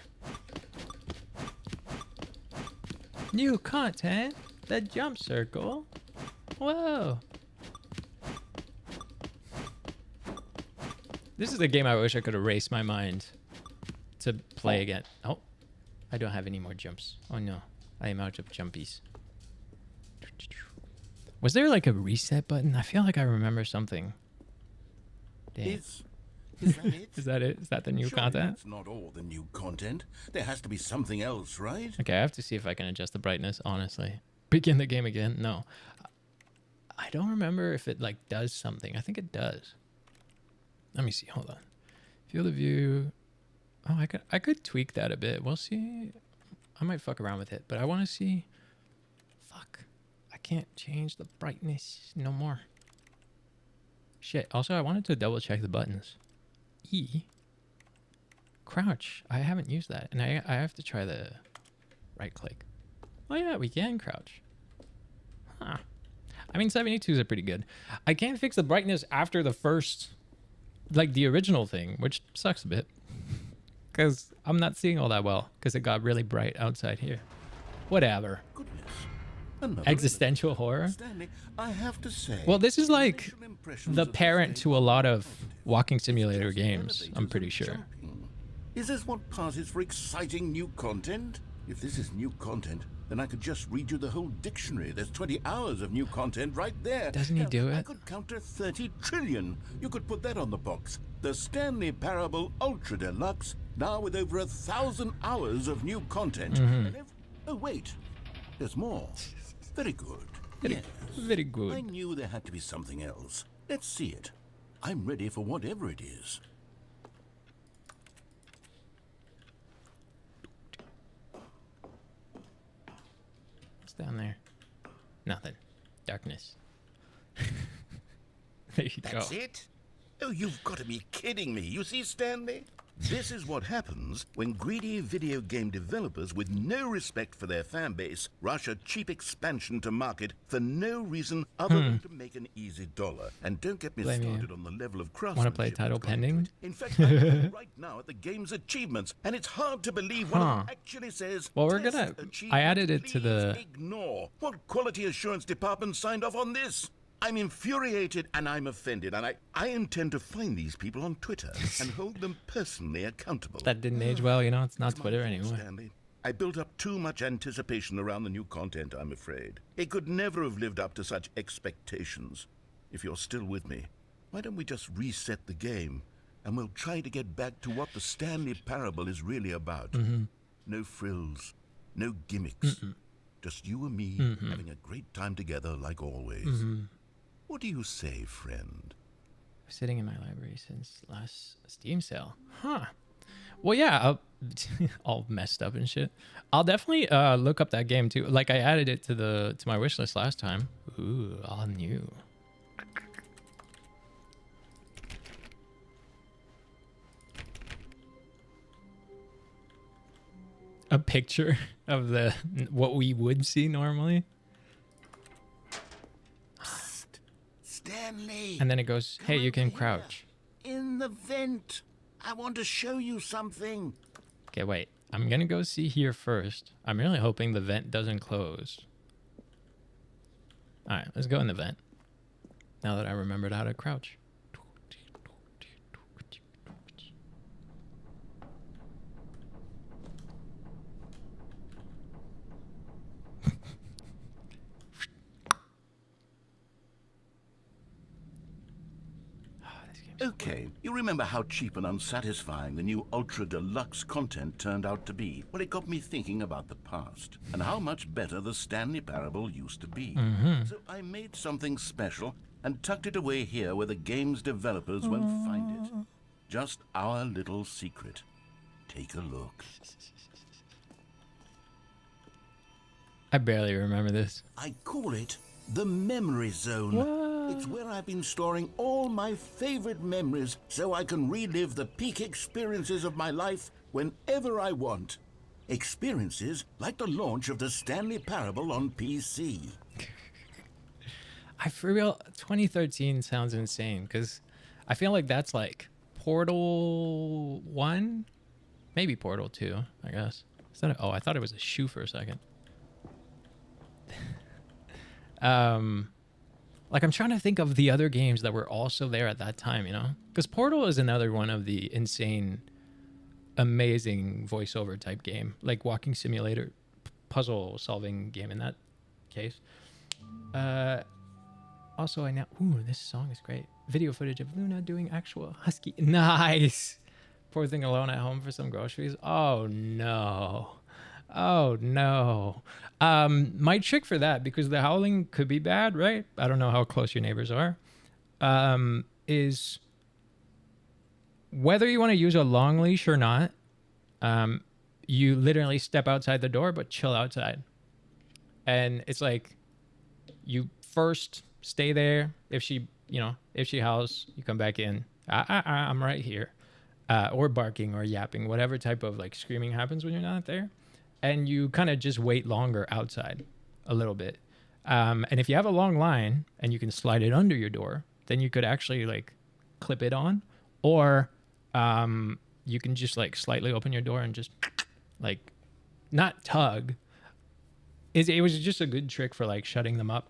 New content, the jump circle. Whoa. This is the game I wish I could erase my mind to play again. Oh, I don't have any more jumps. Oh no, I am out of jumpies. Was there like a reset button? I feel like I remember something. Damn. Is that it? Is that it? Is that the new Surely content? That's not all the new content. There has to be something else, right? Okay, I have to see if I can adjust the brightness, honestly. Begin the game again? No. I don't remember if it like does something. I think it does. Let me see. Hold on. Field of view. Oh, I could tweak that a bit. We'll see. I might fuck around with it, but I want to see. Fuck. I can't change the brightness no more. Shit. Also, I wanted to double check the buttons. E. Crouch. I haven't used that, and I have to try the right click. Oh yeah, we can crouch. Huh. I mean, 72s are pretty good. I can't fix the brightness after the first, like the original thing, which sucks a bit. Because I'm not seeing all that well, because it got really bright outside here. Whatever. Goodness. Another Existential horror? Stanley, I have to say. Well, this is like initial impressions the of this parent game to a lot of positive. walking simulator Just the games, I'm elevators pretty and sure. jumping. Is this what passes for exciting new content? If this is new content, then I could just read you the whole dictionary. There's 20 hours of new content right there. Doesn't he do I it? could counter 30 trillion. You could put that on the box. The Stanley Parable Ultra Deluxe, now with over 1,000 hours of new content. Mm-hmm. And oh, wait. There's more. Very good. Yes. Very I good. knew there had to be something else. Let's see it. I'm ready for whatever it is. What's down there? Nothing. Darkness. There you go. That's it? Oh, you've got to be kidding me. You see, Stanley? This is what happens when greedy video game developers with no respect for their fan base rush a cheap expansion to market for no reason other than to make an easy dollar. And don't get me Blame you. started on the level of craftsmanship. Wanna play title that's gone into pending? it. In fact, I'm looking right now at the game's achievements, and it's hard to believe one of them actually says. Well, we're "Test gonna- I achievement, added it to please the- Ignore. What quality assurance department signed off on this? I'm infuriated and I'm offended, and I intend to find these people on Twitter and hold them personally accountable. That didn't age well, you know, it's not It's my Twitter fault, anymore. Stanley. I built up too much anticipation around the new content, I'm afraid. It could never have lived up to such expectations. If you're still with me, why don't we just reset the game, and we'll try to get back to what the Stanley Parable is really about. No frills, no gimmicks. Just you and me having a great time together like always. What do you say, friend? Sitting in my library since last Steam sale. Huh. Well, yeah, all messed up and shit. I'll definitely look up that game too. Like I added it to my wish list last time. Ooh, all new. A picture of the what we would see normally. Stanley! And then it goes, hey, Come you can over here. crouch. In the vent. I want to show you something. Okay, wait. I'm gonna go see here first. I'm really hoping the vent doesn't close. Alright, let's go in the vent. Now that I remembered how to crouch. Okay, you remember how cheap and unsatisfying the new Ultra Deluxe content turned out to be? Well, it got me thinking about the past and how much better the Stanley Parable used to be. So I made something special and tucked it away here where the game's developers won't find it. Just our little secret. Take a look. I barely remember this. I call it the Memory Zone. What? It's where I've been storing all my favorite memories so I can relive the peak experiences of my life whenever I want. Experiences like the launch of the Stanley Parable on PC. For real, 2013 sounds insane because I feel like that's like Portal 1, maybe Portal 2, I guess. Oh, I thought it was a shoe for a second. Like I'm trying to think of the other games that were also there at that time, you know? Because Portal is another one of the insane, amazing voiceover type game, like walking simulator, puzzle solving game in that case. Also, ooh, this song is great. Video footage of Luna doing actual husky. Nice. Poor thing alone at home for some groceries. Oh no. Oh no. My trick for that, because the howling could be bad, right? I don't know how close your neighbors are. Is whether you want to use a long leash or not, you literally step outside the door, but chill outside. And it's like you first stay there. If she howls, you come back in. I'm right here. Or barking or yapping, whatever type of like screaming happens when you're not there. And you kind of just wait longer outside a little bit. And if you have a long line and you can slide it under your door, then you could actually like clip it on. Or you can just like slightly open your door and just like not tug. It was just a good trick for like shutting them up,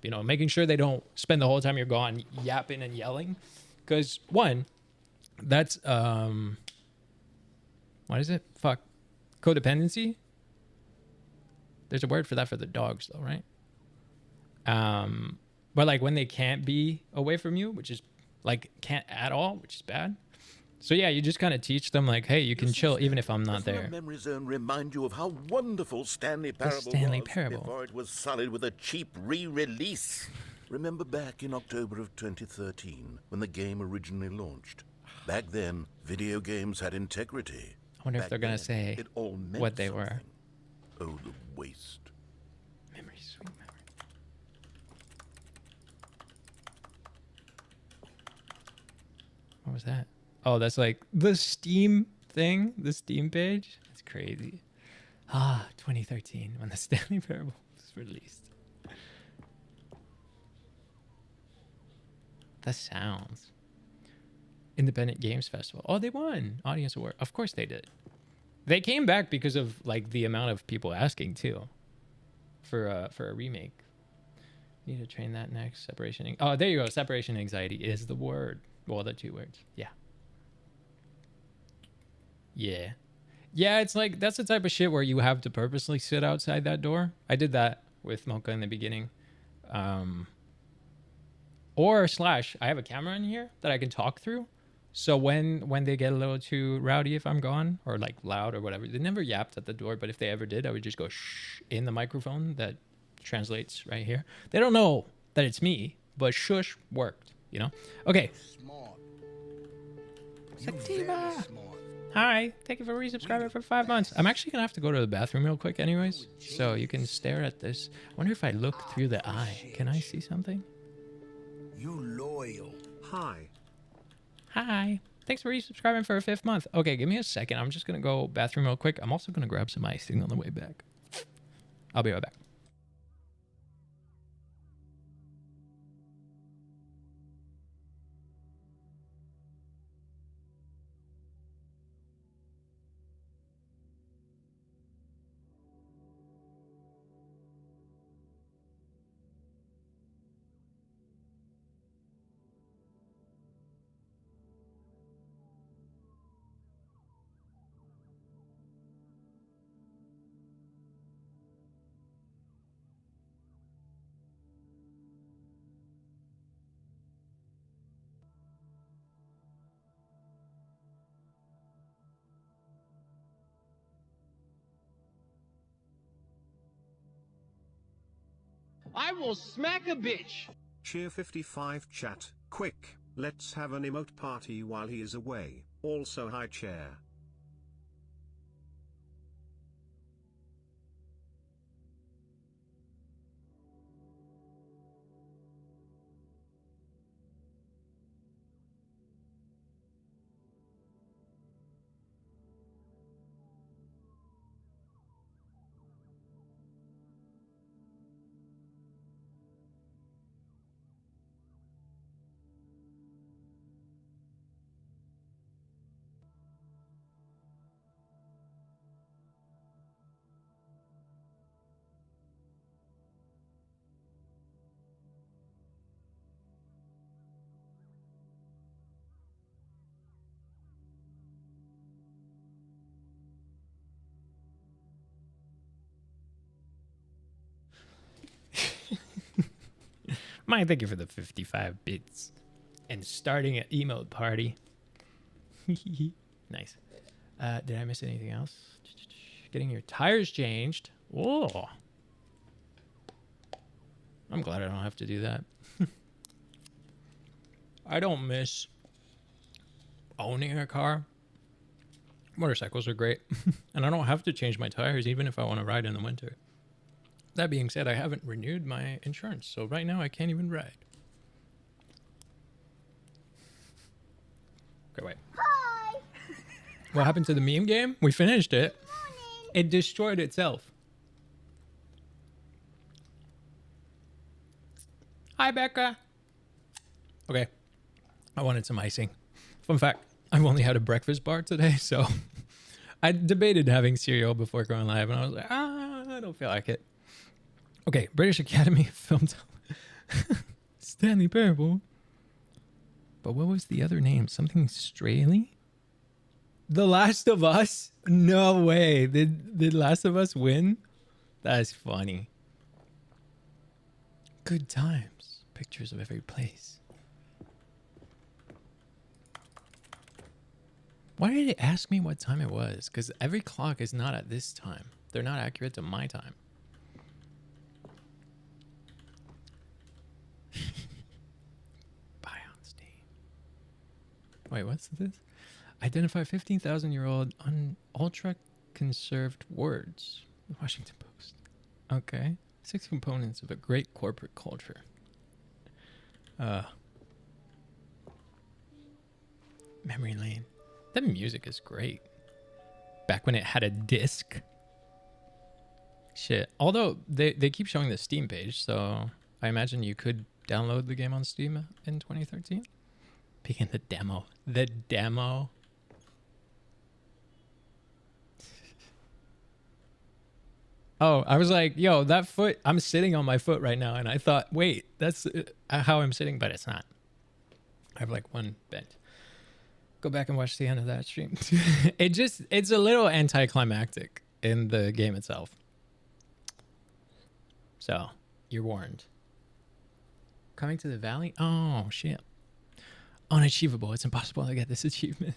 you know, making sure they don't spend the whole time you're gone yapping and yelling. Because one, that's, what is it? Fuck. Codependency. There's a word for that for the dogs though, right? But like when they can't be away from you, which is like can't at all, which is bad. So yeah, you just kind of teach them like, hey, you can chill even if I'm not there. Memory Zone remind you of how wonderful Stanley Parable was before it was sullied with a cheap re-release. Remember back in October of 2013 when the game originally launched? Back then, video games had integrity. I wonder if they're gonna say what they were. Oh, the waste. Memory, sweet memory. What was that? Oh, that's like the Steam thing, the Steam page. That's crazy. 2013 when the Stanley Parable was released. The sounds. Independent Games Festival. Oh, they won Audience Award. Of course they did. They came back because of like the amount of people asking too for a remake. Need to train that next. Separation. Oh, there you go. Separation anxiety is the word. Well, the two words. Yeah. Yeah. Yeah, it's like that's the type of shit where you have to purposely sit outside that door. I did that with Mocha in the beginning. Or slash, I have a camera in here that I can talk through. So when they get a little too rowdy, if I'm gone, or like loud or whatever, they never yapped at the door, but if they ever did, I would just go shh in the microphone that translates right here. They don't know that it's me, but shush worked, you know? Okay. Smart. Sativa. Hi, thank you for resubscribing for 5 months. I'm actually gonna have to go to the bathroom real quick anyways, so you can stare at this. I wonder if I look through the eye. Can I see something? You loyal. Hi. Hi. Thanks for resubscribing for a 5th month. Okay, give me a second. I'm just going to go bathroom real quick. I'm also going to grab some icing on the way back. I'll be right back. I will smack a bitch. Cheer 55 chat, quick, let's have an emote party while he is away. Also hi chair. Mike, thank you for the 55 bits. And starting an emote party. Nice. Did I miss anything else? Getting your tires changed. Whoa. I'm glad I don't have to do that. I don't miss owning a car. Motorcycles are great. And I don't have to change my tires even if I want to ride in the winter. That being said, I haven't renewed my insurance, so right now I can't even ride. Okay, wait. Hi. What happened to the meme game? We finished it. It destroyed itself. Hi, Becca. Okay. I wanted some icing. Fun fact, I've only had a breakfast bar today, so I debated having cereal before going live, and I was like, I don't feel like it. Okay, British Academy Film Stanley Parable. But what was the other name? Something Straley? The Last of Us? No way. Did Last of Us win? That's funny. Good times. Pictures of every place. Why did it ask me what time it was? Because every clock is not at this time. They're not accurate to my time. Buy on Steam. Wait, what's this? Identify 15,000-year-old ultra conserved words. Washington Post. Okay. 6 components of a great corporate culture. Memory lane. That music is great. Back when it had a disc. Shit. Although they keep showing the Steam page, so I imagine you could download the game on Steam in 2013. Picking the demo. The demo. Oh, I was like, yo, that foot, I'm sitting on my foot right now. And I thought, wait, that's how I'm sitting, but it's not. I have like one bent. Go back and watch the end of that stream. It's a little anticlimactic in the game itself. So, you're warned. Coming to the valley? Oh, shit. Unachievable. It's impossible to get this achievement.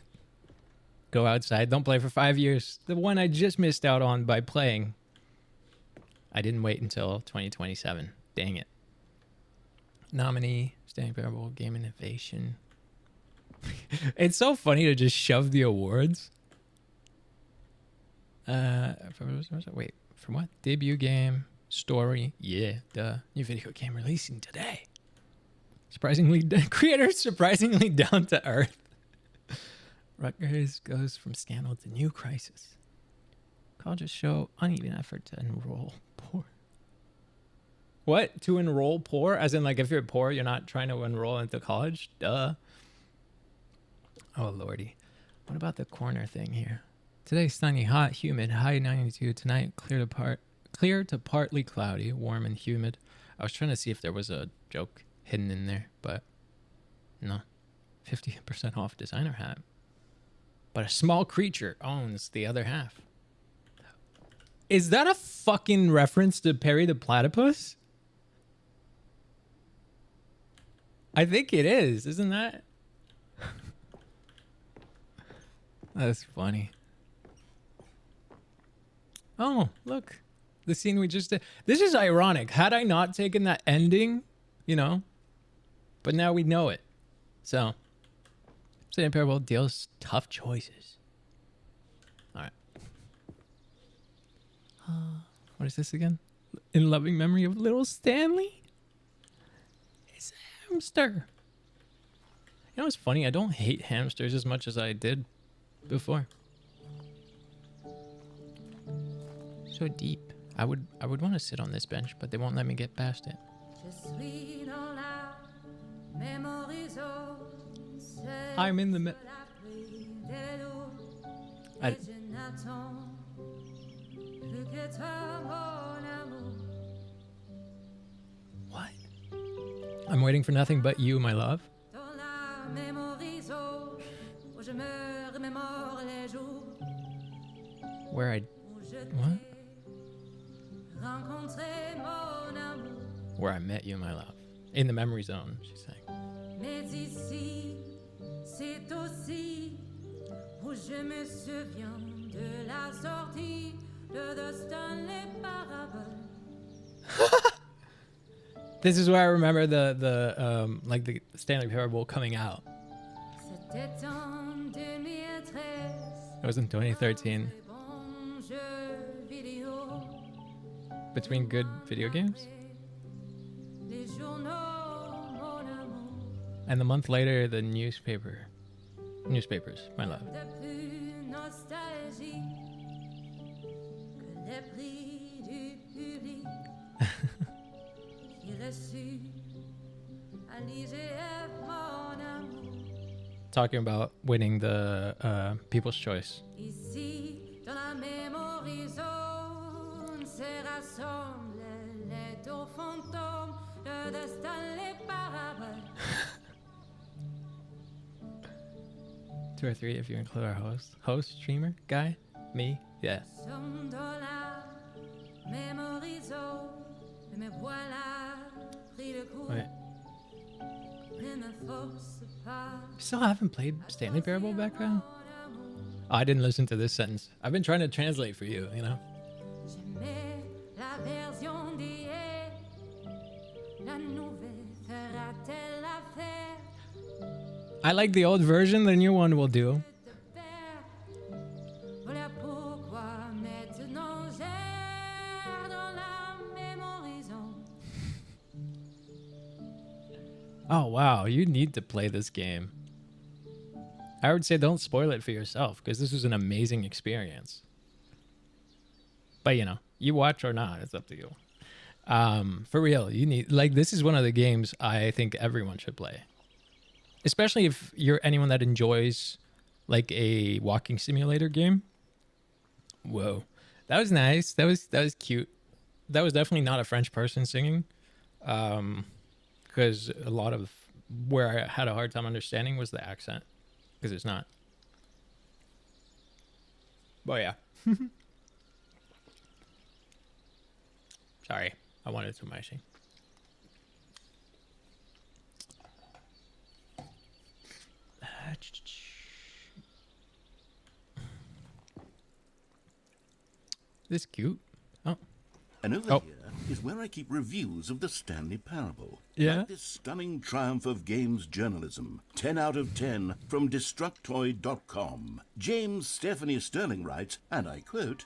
Go outside. Don't play for 5 years. The one I just missed out on by playing. I didn't wait until 2027. Dang it. Nominee, Stanley Parable, Game Innovation. It's so funny to just shove the awards. Wait, from what? Debut game, story, yeah, duh. New video game releasing today. Surprisingly, creator surprisingly down to earth. Rutgers goes from scandal to new crisis. Colleges show uneven effort to enroll poor. What? To enroll poor? As in, like, if you're poor, you're not trying to enroll into college? Duh. Oh, lordy. What about the corner thing here? Today, sunny, hot, humid, high 92. Tonight, clear to partly cloudy, warm and humid. I was trying to see if there was a joke hidden in there, but no. 50% off designer hat. But a small creature owns the other half. Is that a fucking reference to Perry the Platypus? I think it is, isn't that? That's funny. Oh, look. The scene we just did. This is ironic. Had I not taken that ending, you know, but now we know it. So, Stanley Parable deals tough choices. All right. What is this again? In loving memory of little Stanley? It's a hamster. You know what's funny? I don't hate hamsters as much as I did before. So deep. I would want to sit on this bench, but they won't let me get past it. I'm in the What? I'm waiting for nothing but you, my love. Where I... What? Where I met you, my love. In the memory zone, she's saying. Mais ici, c'est aussi où je me souviens de la sortie de Stanley Parable. This is where I remember the like the Stanley Parable coming out. It was in 2013. Between good video games? And the month later, the newspapers, my love. Talking about winning the People's Choice. Two or three if you include our host, streamer, guy, me, yeah. Wait. Still haven't played Stanley Parable back then? Oh, I didn't listen to this sentence. I've been trying to translate for you, you know? I like the old version, the new one will do. Oh wow, you need to play this game. I would say don't spoil it for yourself, because this is an amazing experience. But you know, you watch or not, it's up to you. For real, you need, like, this is one of the games I think everyone should play. Especially if you're anyone that enjoys like a walking simulator game. Whoa. That was nice. That was cute. That was definitely not a French person singing. Because a lot of where I had a hard time understanding was the accent. Because it's not. But yeah. Sorry. I wanted some icing. This cute. Oh. And over here is where I keep reviews of the Stanley Parable. Yeah. Like this stunning triumph of games journalism. 10 out of 10 from Destructoid.com. James Stephanie Sterling writes, and I quote,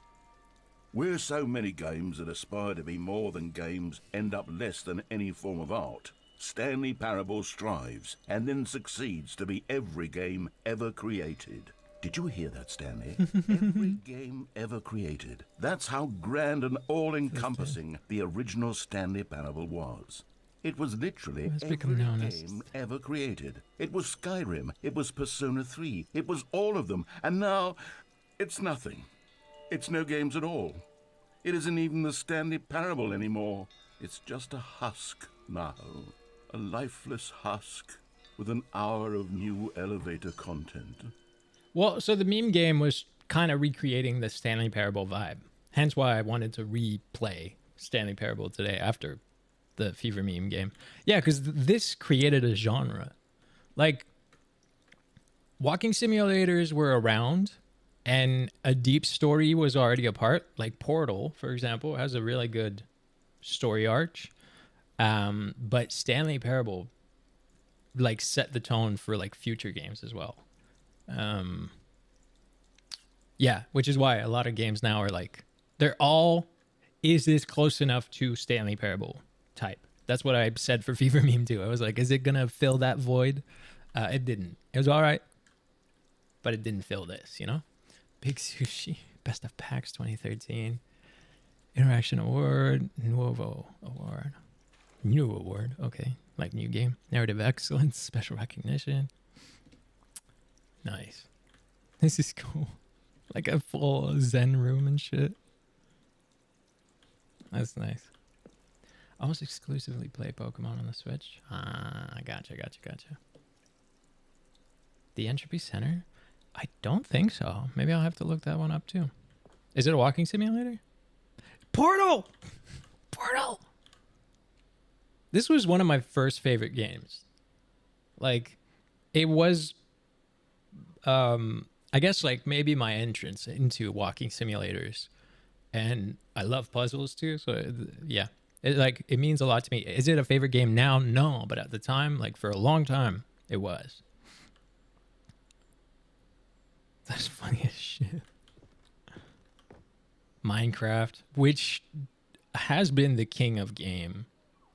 "Where so many games that aspire to be more than games end up less than any form of art, Stanley Parable strives and then succeeds to be every game ever created." Did you hear that, Stanley? Every game ever created. That's how grand and all-encompassing the original Stanley Parable was. It was literally every game ever created. It was Skyrim. It was Persona 3. It was all of them. And now, it's nothing. It's no games at all. It isn't even the Stanley Parable anymore. It's just a husk now. A lifeless husk with an hour of new elevator content. Well, so the meme game was kind of recreating the Stanley Parable vibe. Hence why I wanted to replay Stanley Parable today after the Fever meme game. Yeah, because this created a genre. Like, walking simulators were around, and a deep story was already a part. Like Portal, for example, has a really good story arch. But Stanley Parable like set the tone for like future games as well. Yeah, which is why a lot of games now are like, they're all, is this close enough to Stanley Parable type? That's what I said for Fever Meme too. I was like, is it gonna fill that void? It didn't. It was all right, but it didn't fill this, you know? Big Sushi, Best of PAX 2013, Interaction Award, Nuevo Award. New award, okay. Like new game. Narrative excellence, special recognition. Nice. This is cool. Like a full Zen room and shit. That's nice. Almost exclusively play Pokemon on the Switch. Ah, gotcha. The Entropy Center? I don't think so. Maybe I'll have to look that one up too. Is it a walking simulator? Portal! Portal! This was one of my first favorite games. Like, it was, I guess, like, maybe my entrance into walking simulators. And I love puzzles, too. So, yeah. It means a lot to me. Is it a favorite game now? No. But at the time, like, for a long time, it was. That's funny as shit. Minecraft, which has been the king of game.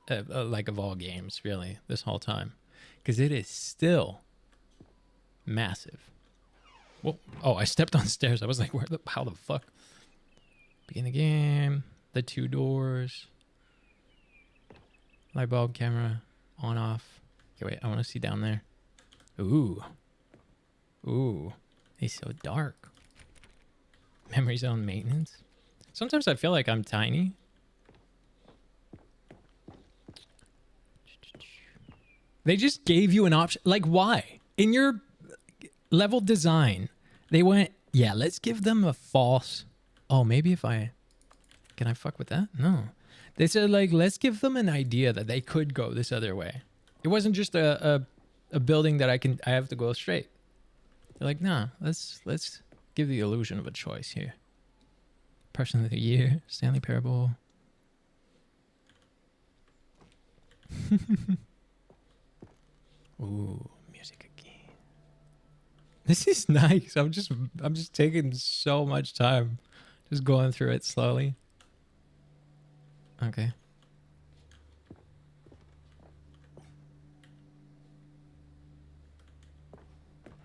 Like of all games, really, this whole time, because it is still massive. Whoa. Oh, I stepped on stairs. I was like, how the fuck? Begin the game. The 2 doors. Light bulb, camera, on, off. Okay, wait, I want to see down there. Ooh. It's so dark. Memory zone maintenance. Sometimes I feel like I'm tiny. They just gave you an option. Like, why? In your level design, they went, yeah, let's give them a false. Oh, maybe if I... Can I fuck with that? No. They said, like, let's give them an idea that they could go this other way. It wasn't just a building that I have to go straight. They're like, nah, let's give the illusion of a choice here. Person of the Year, Stanley Parable. Ooh, music again. This is nice. I'm just taking so much time. Just going through it slowly. Okay.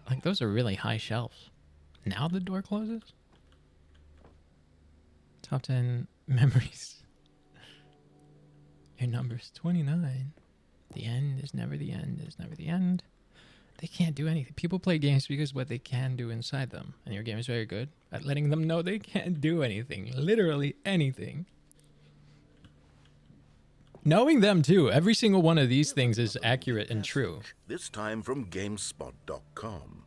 Like, those are really high shelves. Now the door closes? Top 10 memories. Your number's 29. The end is never the end is never the end. They can't do anything. People play games because what they can do inside them. And your game is very good at letting them know they can't do anything. Literally anything. Knowing them too. Every single one of these things is accurate and true. This time from GameSpot.com.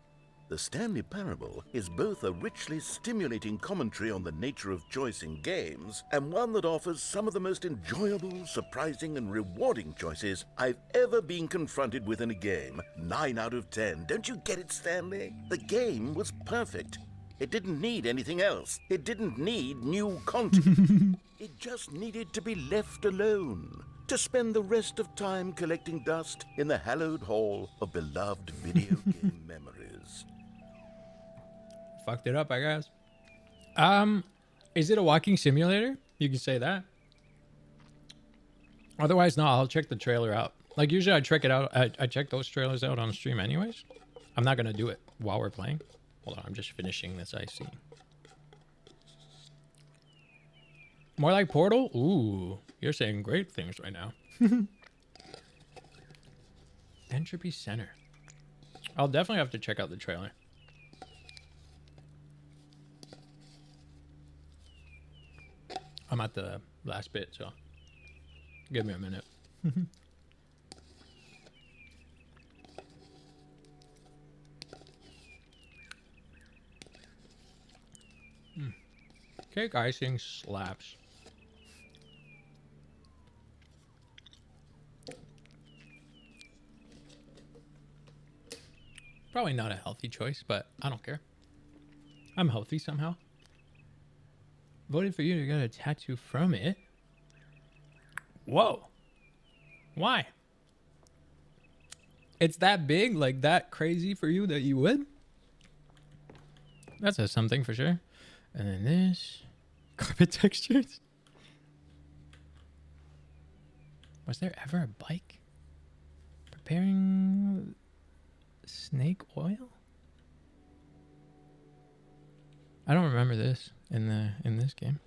The Stanley Parable is both a richly stimulating commentary on the nature of choice in games and one that offers some of the most enjoyable, surprising, and rewarding choices I've ever been confronted with in a game. 9 out of 10. Don't you get it, Stanley? The game was perfect. It didn't need anything else. It didn't need new content. It just needed to be left alone. To spend the rest of time collecting dust in the hallowed hall of beloved video game memories. Fucked it up, I guess. Is it a walking simulator? You can say that. Otherwise, no, I'll check the trailer out. Like, usually I check it out. I check those trailers out on stream anyways. I'm not going to do it while we're playing. Hold on, I'm just finishing this IC. More like Portal? Ooh, you're saying great things right now. Entropy Center. I'll definitely have to check out the trailer. I'm at the last bit, so give me a minute. Cake icing slaps. Probably not a healthy choice, but I don't care. I'm healthy somehow. Voted for you to get a tattoo from it. Whoa. Why? It's that big, like that crazy for you that you would? That says something for sure. And then this. Carpet textures. Was there ever a bike? Preparing snake oil? I don't remember this in this game.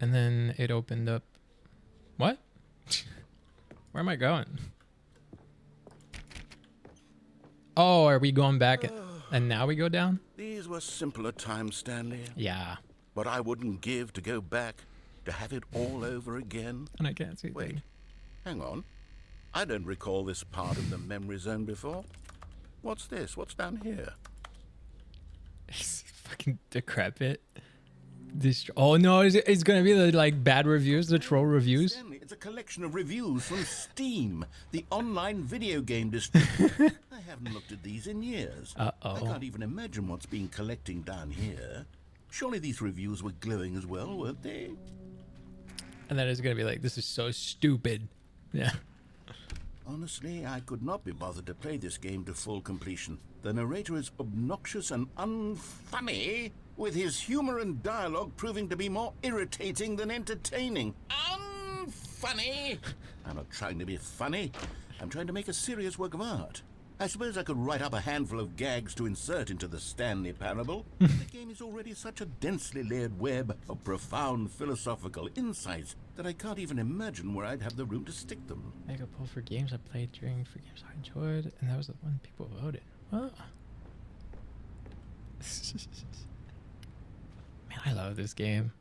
And then it opened up. What? Where am I going? Oh, are we going back and now we go down? These were simpler times, Stanley. Yeah. But I wouldn't give to go back, to have it all over again. And I can't see Wait, things. hang on. I don't recall this part of the memory zone before. What's this? What's down here? It's fucking decrepit. Oh no, it's gonna be the like bad reviews, the troll reviews. Stanley, it's a collection of reviews from Steam, the online video game distributor. I haven't looked at these in years. Uh-oh. I can't even imagine what's been collecting down here. Surely these reviews were glowing as well, weren't they? And then it's gonna be like, this is so stupid. Yeah. Honestly, I could not be bothered to play this game to full completion. The narrator is obnoxious and unfunny, with his humor and dialogue proving to be more irritating than entertaining. Unfunny! I'm not trying to be funny. I'm trying to make a serious work of art. I suppose I could write up a handful of gags to insert into the Stanley Parable. But the game is already such a densely layered web of profound philosophical insights that I can't even imagine where I'd have the room to stick them. Make a poll for games I played during for games I enjoyed, and that was the one people voted. Oh. Man, I love this game.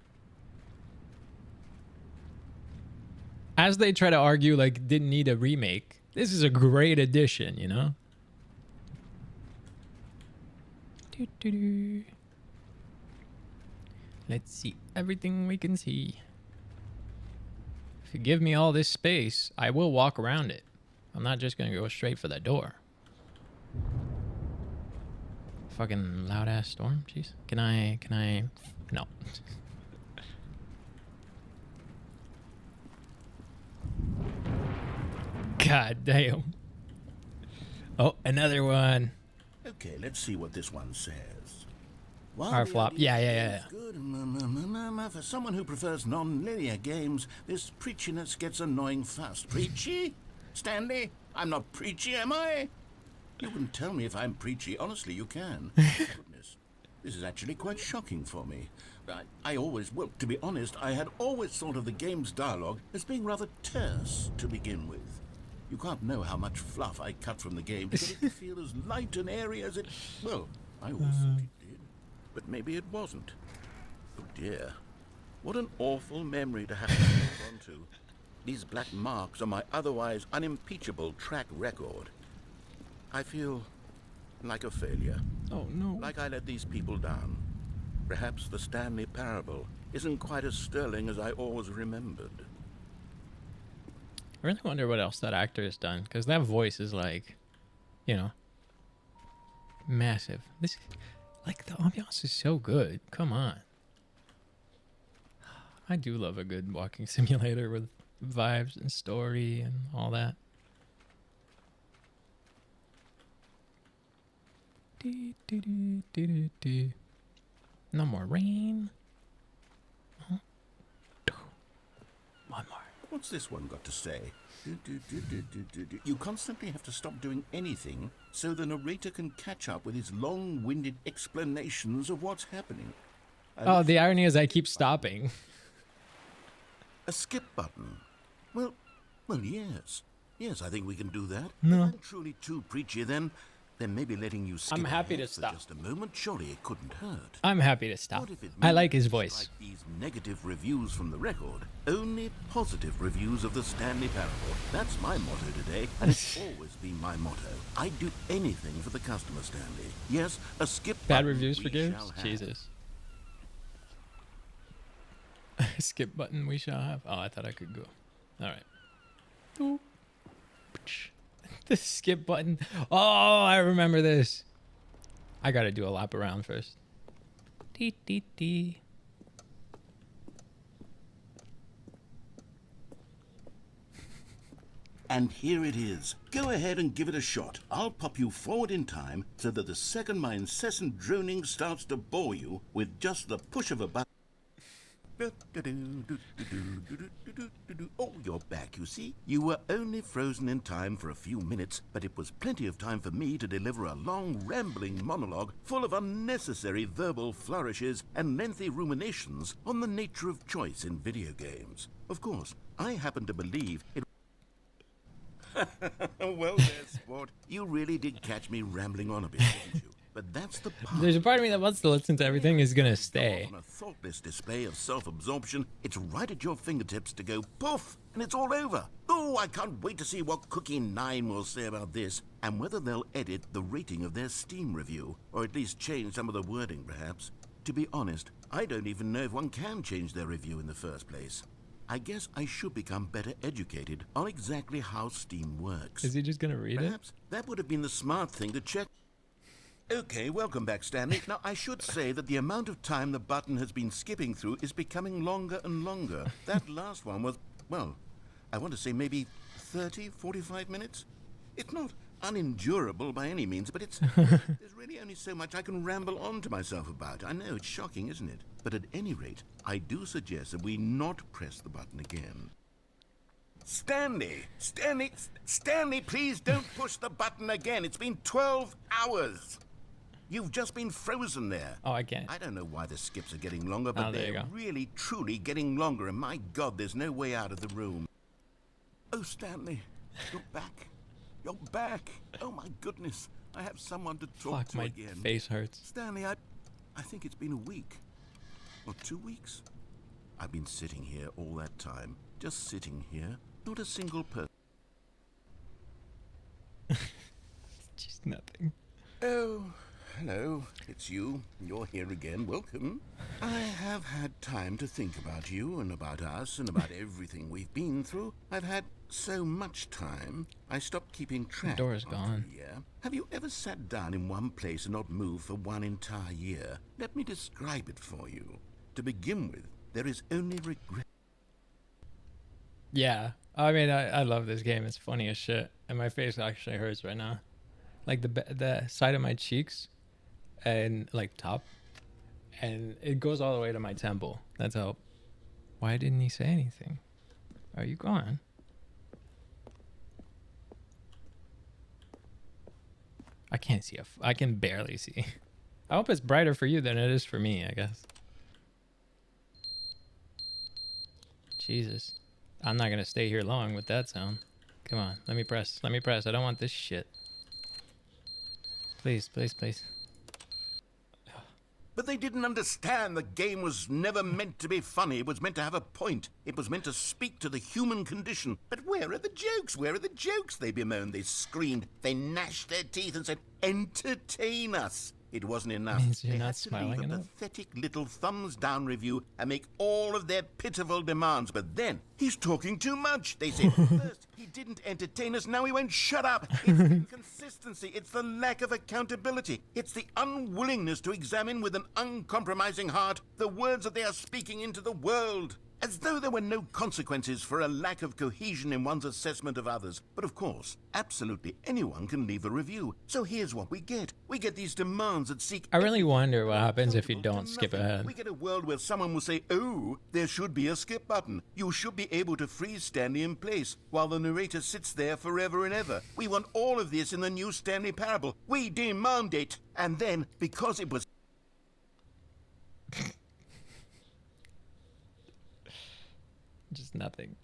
As they try to argue like didn't need a remake, this is a great addition, you know? Let's see everything we can see. If you give me all this space, I will walk around it. I'm not just gonna go straight for the door. Fucking loud ass storm, jeez. Can I? No. God damn. Oh, another one. Okay, let's see what this one says. Our flop. Yeah. Good. For someone who prefers non-linear games, this preachiness gets annoying fast. Preachy? Stanley, I'm not preachy, am I? You can tell me if I'm preachy. Honestly, you can. Goodness. This is actually quite shocking for me. Well, to be honest, I had always thought of the game's dialogue as being rather terse to begin with. You can't know how much fluff I cut from the game to get it to feel as light and airy as it... Well, I always thought it did. But maybe it wasn't. Oh dear. What an awful memory to have to hold on to. These black marks are my otherwise unimpeachable track record. I feel like a failure. Oh no. Like I let these people down. Perhaps the Stanley Parable isn't quite as sterling as I always remembered. I really wonder what else that actor has done, because that voice is like, you know, massive. This, like, the ambiance is so good. Come on. I do love a good walking simulator with vibes and story and all that. No more rain. Oh. One more. What's this one got to say? You constantly have to stop doing anything so the narrator can catch up with his long-winded explanations of what's happening. Oh, the irony is I keep stopping. A skip button. Well, yes. Yes, I think we can do that. No. If I'm truly too preachy, then maybe letting you skip I'm happy to ahead for stop. just a moment, surely it couldn't hurt. I'm happy to stop. What if it I like means, his voice. like these negative reviews from the record, only positive reviews of the Stanley Parable. That's my motto today, and it's always been my motto. I'd do anything for the customer, Stanley. Yes, a skip Bad button reviews for we games? shall have. Jesus. Skip button we shall have. Oh, I thought I could go. All right. The skip button. Oh, I remember this. I gotta do a lap around first. Dee, dee, dee. And here it is. Go ahead and give it a shot. I'll pop you forward in time so that the second my incessant droning starts to bore you with just the push of a button. Oh, you're back, you see. You were only frozen in time for a few minutes, but it was plenty of time for me to deliver a long, rambling monologue full of unnecessary verbal flourishes and lengthy ruminations on the nature of choice in video games. Of course, I happen to believe it... Well there, sport. You really did catch me rambling on a bit, didn't you? But that's the part. There's a part of me that wants to listen to everything is gonna stay. On a thoughtless display of self-absorption, it's right at your fingertips to go poof, and it's all over. Oh, I can't wait to see what Cookie 9 will say about this, and whether they'll edit the rating of their Steam review, or at least change some of the wording, perhaps. To be honest, I don't even know if one can change their review in the first place. I guess I should become better educated on exactly how Steam works. Is he just gonna read it? Perhaps that would have been the smart thing to check. Okay, welcome back, Stanley. Now, I should say that the amount of time the button has been skipping through is becoming longer and longer. That last one was, well, I want to say maybe 30, 45 minutes? It's not unendurable by any means, but there's really only so much I can ramble on to myself about. I know, it's shocking, isn't it? But at any rate, I do suggest that we not press the button again. Stanley, please don't push the button again. It's been 12 hours. You've just been frozen there. Oh, I can't. I don't know why the skips are getting longer, but there you they're go. really, truly getting longer, and my God, there's no way out of the room. Oh, Stanley, you're back. You're back. Oh, my goodness. I have someone to talk Fuck, to my again. face hurts. Stanley, I think it's been a week. Or 2 weeks. I've been sitting here all that time. Just sitting here. Not a single person. Just nothing. Oh, hello. It's you. You're here again. Welcome. I have had time to think about you and about us and about everything we've been through. I've had so much time, I stopped keeping track. The door's after gone. a year. Have you ever sat down in one place and not moved for one entire year? Let me describe it for you. To begin with, there is only regret. Yeah. I mean, I love this game. It's funny as shit. And my face actually hurts right now. Like the side of my cheeks and like top. And it goes all the way to my temple. That's how. Why didn't he say anything? Are you gone? I can't see. I can barely see. I hope it's brighter for you than it is for me, I guess. Jesus. I'm not going to stay here long with that sound. Come on. Let me press. Let me press. I don't want this shit. Please, please, please. But they didn't understand the game was never meant to be funny. It was meant to have a point. It was meant to speak to the human condition. But where are the jokes? Where are the jokes? They bemoaned. They screamed. They gnashed their teeth and said, entertain us. It wasn't enough. Means you're They not had to smiling leave a enough. pathetic little thumbs down review and make all of their pitiful demands. But then, he's talking too much. They said, first, he didn't entertain us. Now he won't shut up. It's the inconsistency. It's the lack of accountability. It's the unwillingness to examine with an uncompromising heart the words that they are speaking into the world. As though there were no consequences for a lack of cohesion in one's assessment of others. But of course, absolutely anyone can leave a review. So here's what we get. We get these demands that seek... I really wonder what happens if you accountable don't to skip nothing. ahead. We get a world where someone will say, oh, there should be a skip button. You should be able to freeze Stanley in place while the narrator sits there forever and ever. We want all of this in the new Stanley Parable. We demand it. And then, because it was... Just nothing.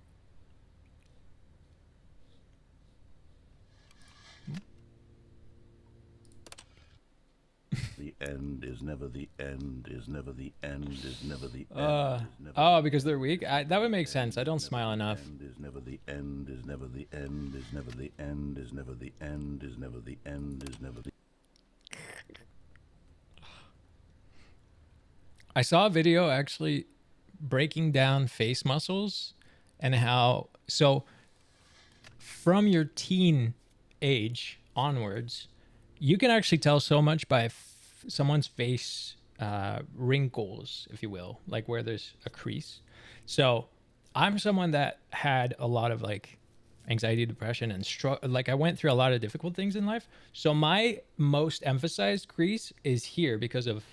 The end is never the end, is never the end, is never the end. Oh, because they're weak? That would make sense. I don't smile enough. Is never the end, is never the end, is never the end, is never the end, is never the end, is never the... I saw a video actually breaking down face muscles and how, so from your teen age onwards, you can actually tell so much by someone's face wrinkles, if you will, like where there's a crease. So I'm someone that had a lot of like anxiety, depression, and like I went through a lot of difficult things in life. So my most emphasized crease is here because of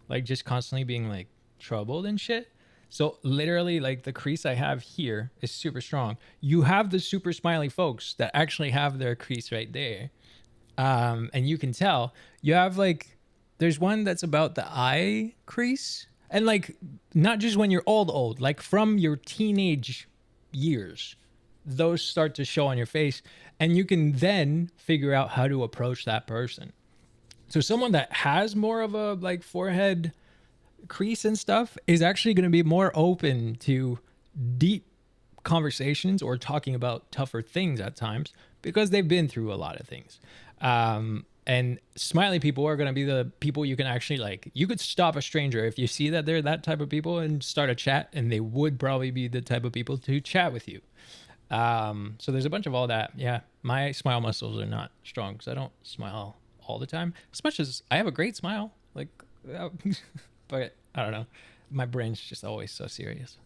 like just constantly being like troubled and shit. So literally like the crease I have here is super strong. You have the super smiley folks that actually have their crease right there. And you can tell you have like, there's one that's about the eye crease, and like not just when you're old, like from your teenage years, those start to show on your face, and you can then figure out how to approach that person. So someone that has more of a like forehead crease and stuff is actually going to be more open to deep conversations or talking about tougher things at times because they've been through a lot of things. And smiley people are going to be the people you can actually like, you could stop a stranger if you see that they're that type of people and start a chat, and they would probably be the type of people to chat with you. So there's a bunch of all that. Yeah. My smile muscles are not strong because I don't smile all the time, as much as I have a great smile, like, but I don't know. My brain's just always so serious.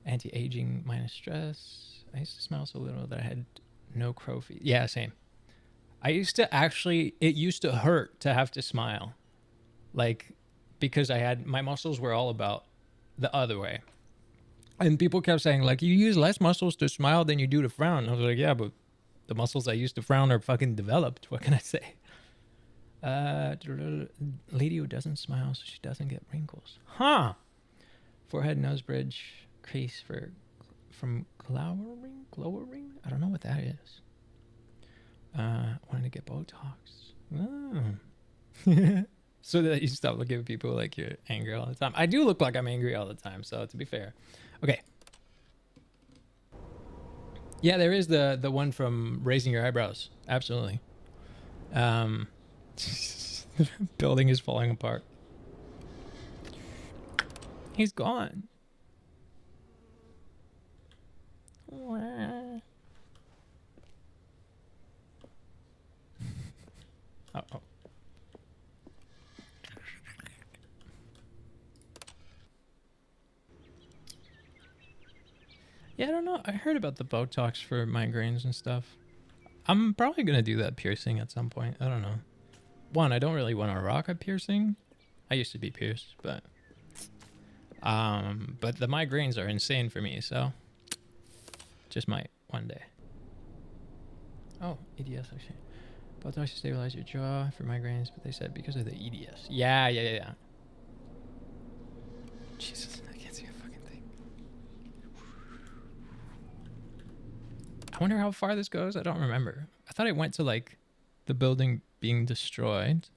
Anti-aging minus stress. I used to smile so little that I had no crow feet. Yeah, same. I used to actually, it used to hurt to have to smile. Like, because my muscles were all about the other way. And people kept saying, like, you use less muscles to smile than you do to frown. I was like, yeah, but the muscles I used to frown are fucking developed. What can I say? Lady who doesn't smile, so she doesn't get wrinkles. Huh. Forehead, nose bridge, crease from glowering? I don't know what that is. Wanted to get Botox. Oh. So that you stop looking at people like you're angry all the time. I do look like I'm angry all the time, so to be fair. Okay. Yeah, there is the one from raising your eyebrows. Absolutely. Building is falling apart. He's gone. Oh. Yeah, I don't know. I heard about the Botox for migraines and stuff. I'm probably going to do that piercing at some point. I don't know. One, I don't really want to rock a piercing. I used to be pierced, but the migraines are insane for me, so just might one day. Oh, EDS actually. Botox to stabilize your jaw for migraines, but they said because of the EDS. Yeah. Jesus, I can't see a fucking thing. I wonder how far this goes. I don't remember. I thought it went to like the building being destroyed.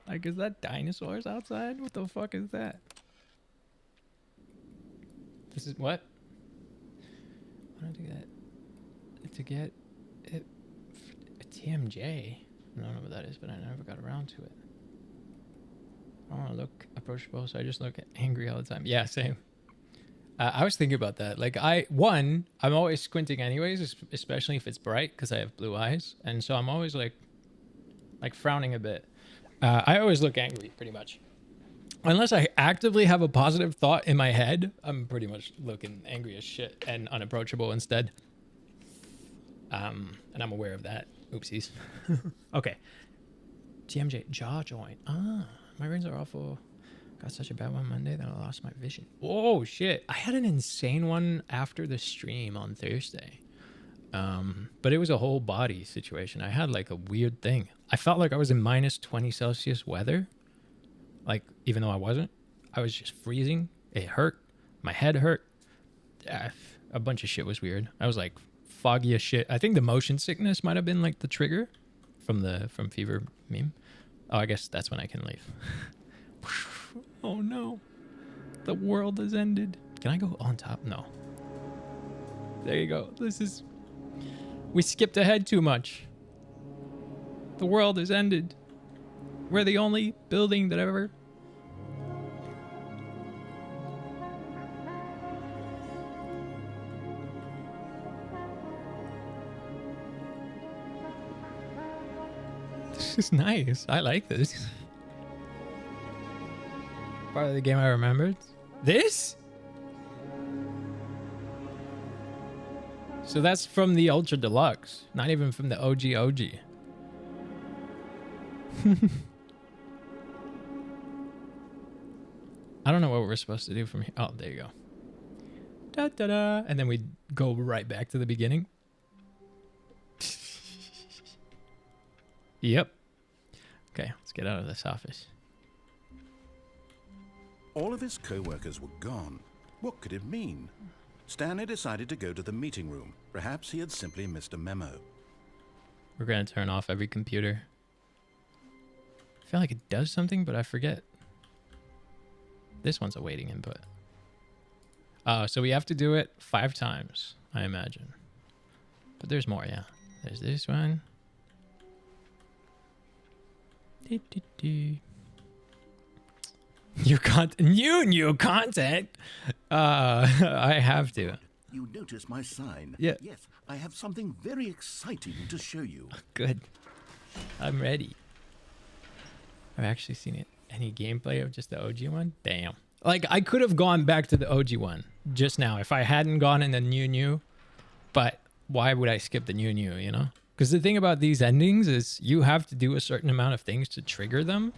Like, is that dinosaurs outside? What the fuck is that? This is what? I want to do that. To get it, a TMJ. I don't know what that is, but I never got around to it. I don't want to look approachable, so I just look angry all the time. Yeah, same. I was thinking about that. Like, I'm always squinting anyways, especially if it's bright, because I have blue eyes. And so I'm always like frowning a bit. I always look angry, pretty much. Unless I actively have a positive thought in my head, I'm pretty much looking angry as shit and unapproachable instead. And I'm aware of that. Oopsies. Okay. TMJ, jaw joint. Migraines are awful. Got such a bad one Monday that I lost my vision. Oh, shit. I had an insane one after the stream on Thursday. But it was a whole body situation. I had like a weird thing. I felt like I was in minus 20 Celsius weather. Like, even though I wasn't. I was just freezing. It hurt. My head hurt. A bunch of shit was weird. I was like foggy as shit. I think the motion sickness might have been like the trigger from Fever meme. Oh, I guess that's when I can leave. Oh no. The world has ended. Can I go on top? No. There you go. We skipped ahead too much. The world has ended. We're the only building that ever... This is nice. I like this. Part of the game I remembered. This? So that's from the Ultra Deluxe, not even from the OG. I don't know what we're supposed to do from here. Oh, there you go. Da, da, da. And then we go right back to the beginning. Yep. Okay, let's get out of this office. All of his co-workers were gone. What could it mean? Stanley decided to go to the meeting room. Perhaps he had simply missed a memo. We're going to turn off every computer. I feel like it does something, but I forget. This one's awaiting input. Oh, so we have to do it 5 times, I imagine. But there's more, yeah. There's this one. New content. I have to. You notice my sign? Yeah. Yes, I have something very exciting to show you. Good. I'm ready. I've actually seen it. Any gameplay of just the OG one? Damn. Like, I could have gone back to the OG one just now if I hadn't gone in the new. But why would I skip the new, you know? Because the thing about these endings is you have to do a certain amount of things to trigger them.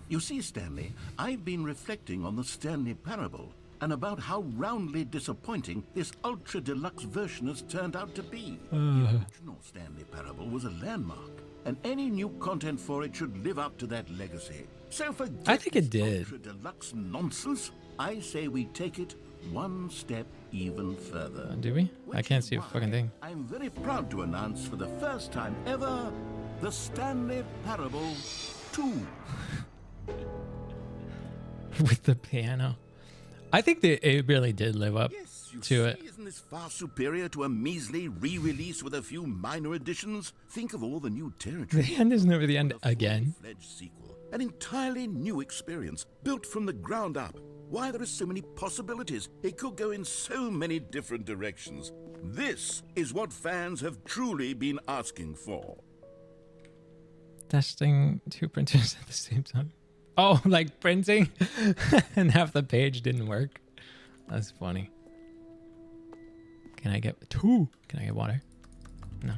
You see, Stanley, I've been reflecting on the Stanley Parable and about how roundly disappointing this Ultra Deluxe version has turned out to be. The original Stanley Parable was a landmark, and any new content for it should live up to that legacy. So forget I think it did. Ultra Deluxe nonsense. I say we take it one step even further. Do we? I Which can't is see a why fucking thing. I'm very proud to announce for the first time ever, the Stanley Parable 2. With the piano. I think that it really did live up Yes, you to see, it. isn't this far superior to a measly re-release with a few minor additions? Think of all the new territory. The end is never the end A again. fully-fledged sequel, an entirely new experience, built from the ground up. Why, there are so many possibilities. It could go in so many different directions. This is what fans have truly been asking for. Testing 2 printers at the same time. Oh, like printing and half the page didn't work. That's funny. Can I get 2? Can I get water? No.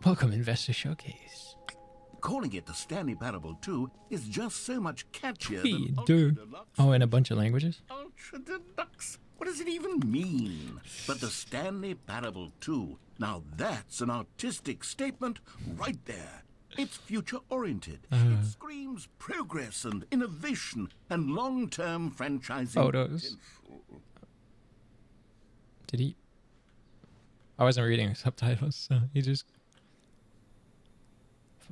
Welcome, Investor Showcase. Calling it the Stanley Parable 2 is just so much catchier Hey, than Ultra dude. Deluxe. Oh, in a bunch of languages? Ultra Deluxe? What does it even mean? But the Stanley Parable 2, now that's an artistic statement right there. It's future-oriented. It screams progress and innovation and long-term franchising Photos. potential. Did he? I wasn't reading subtitles, so he just.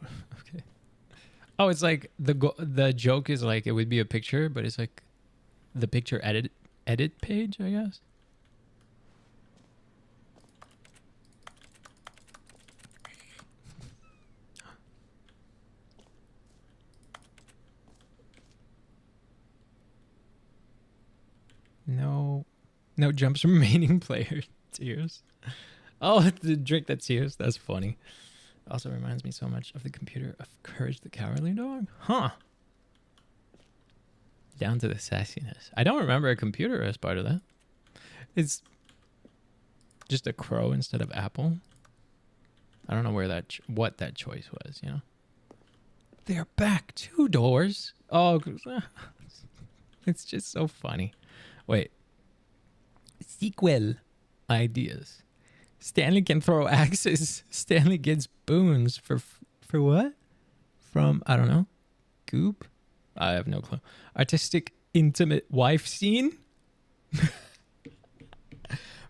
Okay. Oh, it's like the joke is like it would be a picture, but it's like the picture edit page, I guess. No jumps remaining player tears. Oh, the drink that tears. That's funny. Also reminds me so much of the computer of Courage the Cowardly Dog. Huh. Down to the sassiness. I don't remember a computer as part of that. It's just a crow instead of apple. I don't know where what that choice was, you know. They're back. 2 doors. Oh, it's just so funny. Wait. Sequel ideas. Stanley can throw axes. Stanley gets boons for what? From, I don't know. Goop? I have no clue. Artistic intimate wife scene?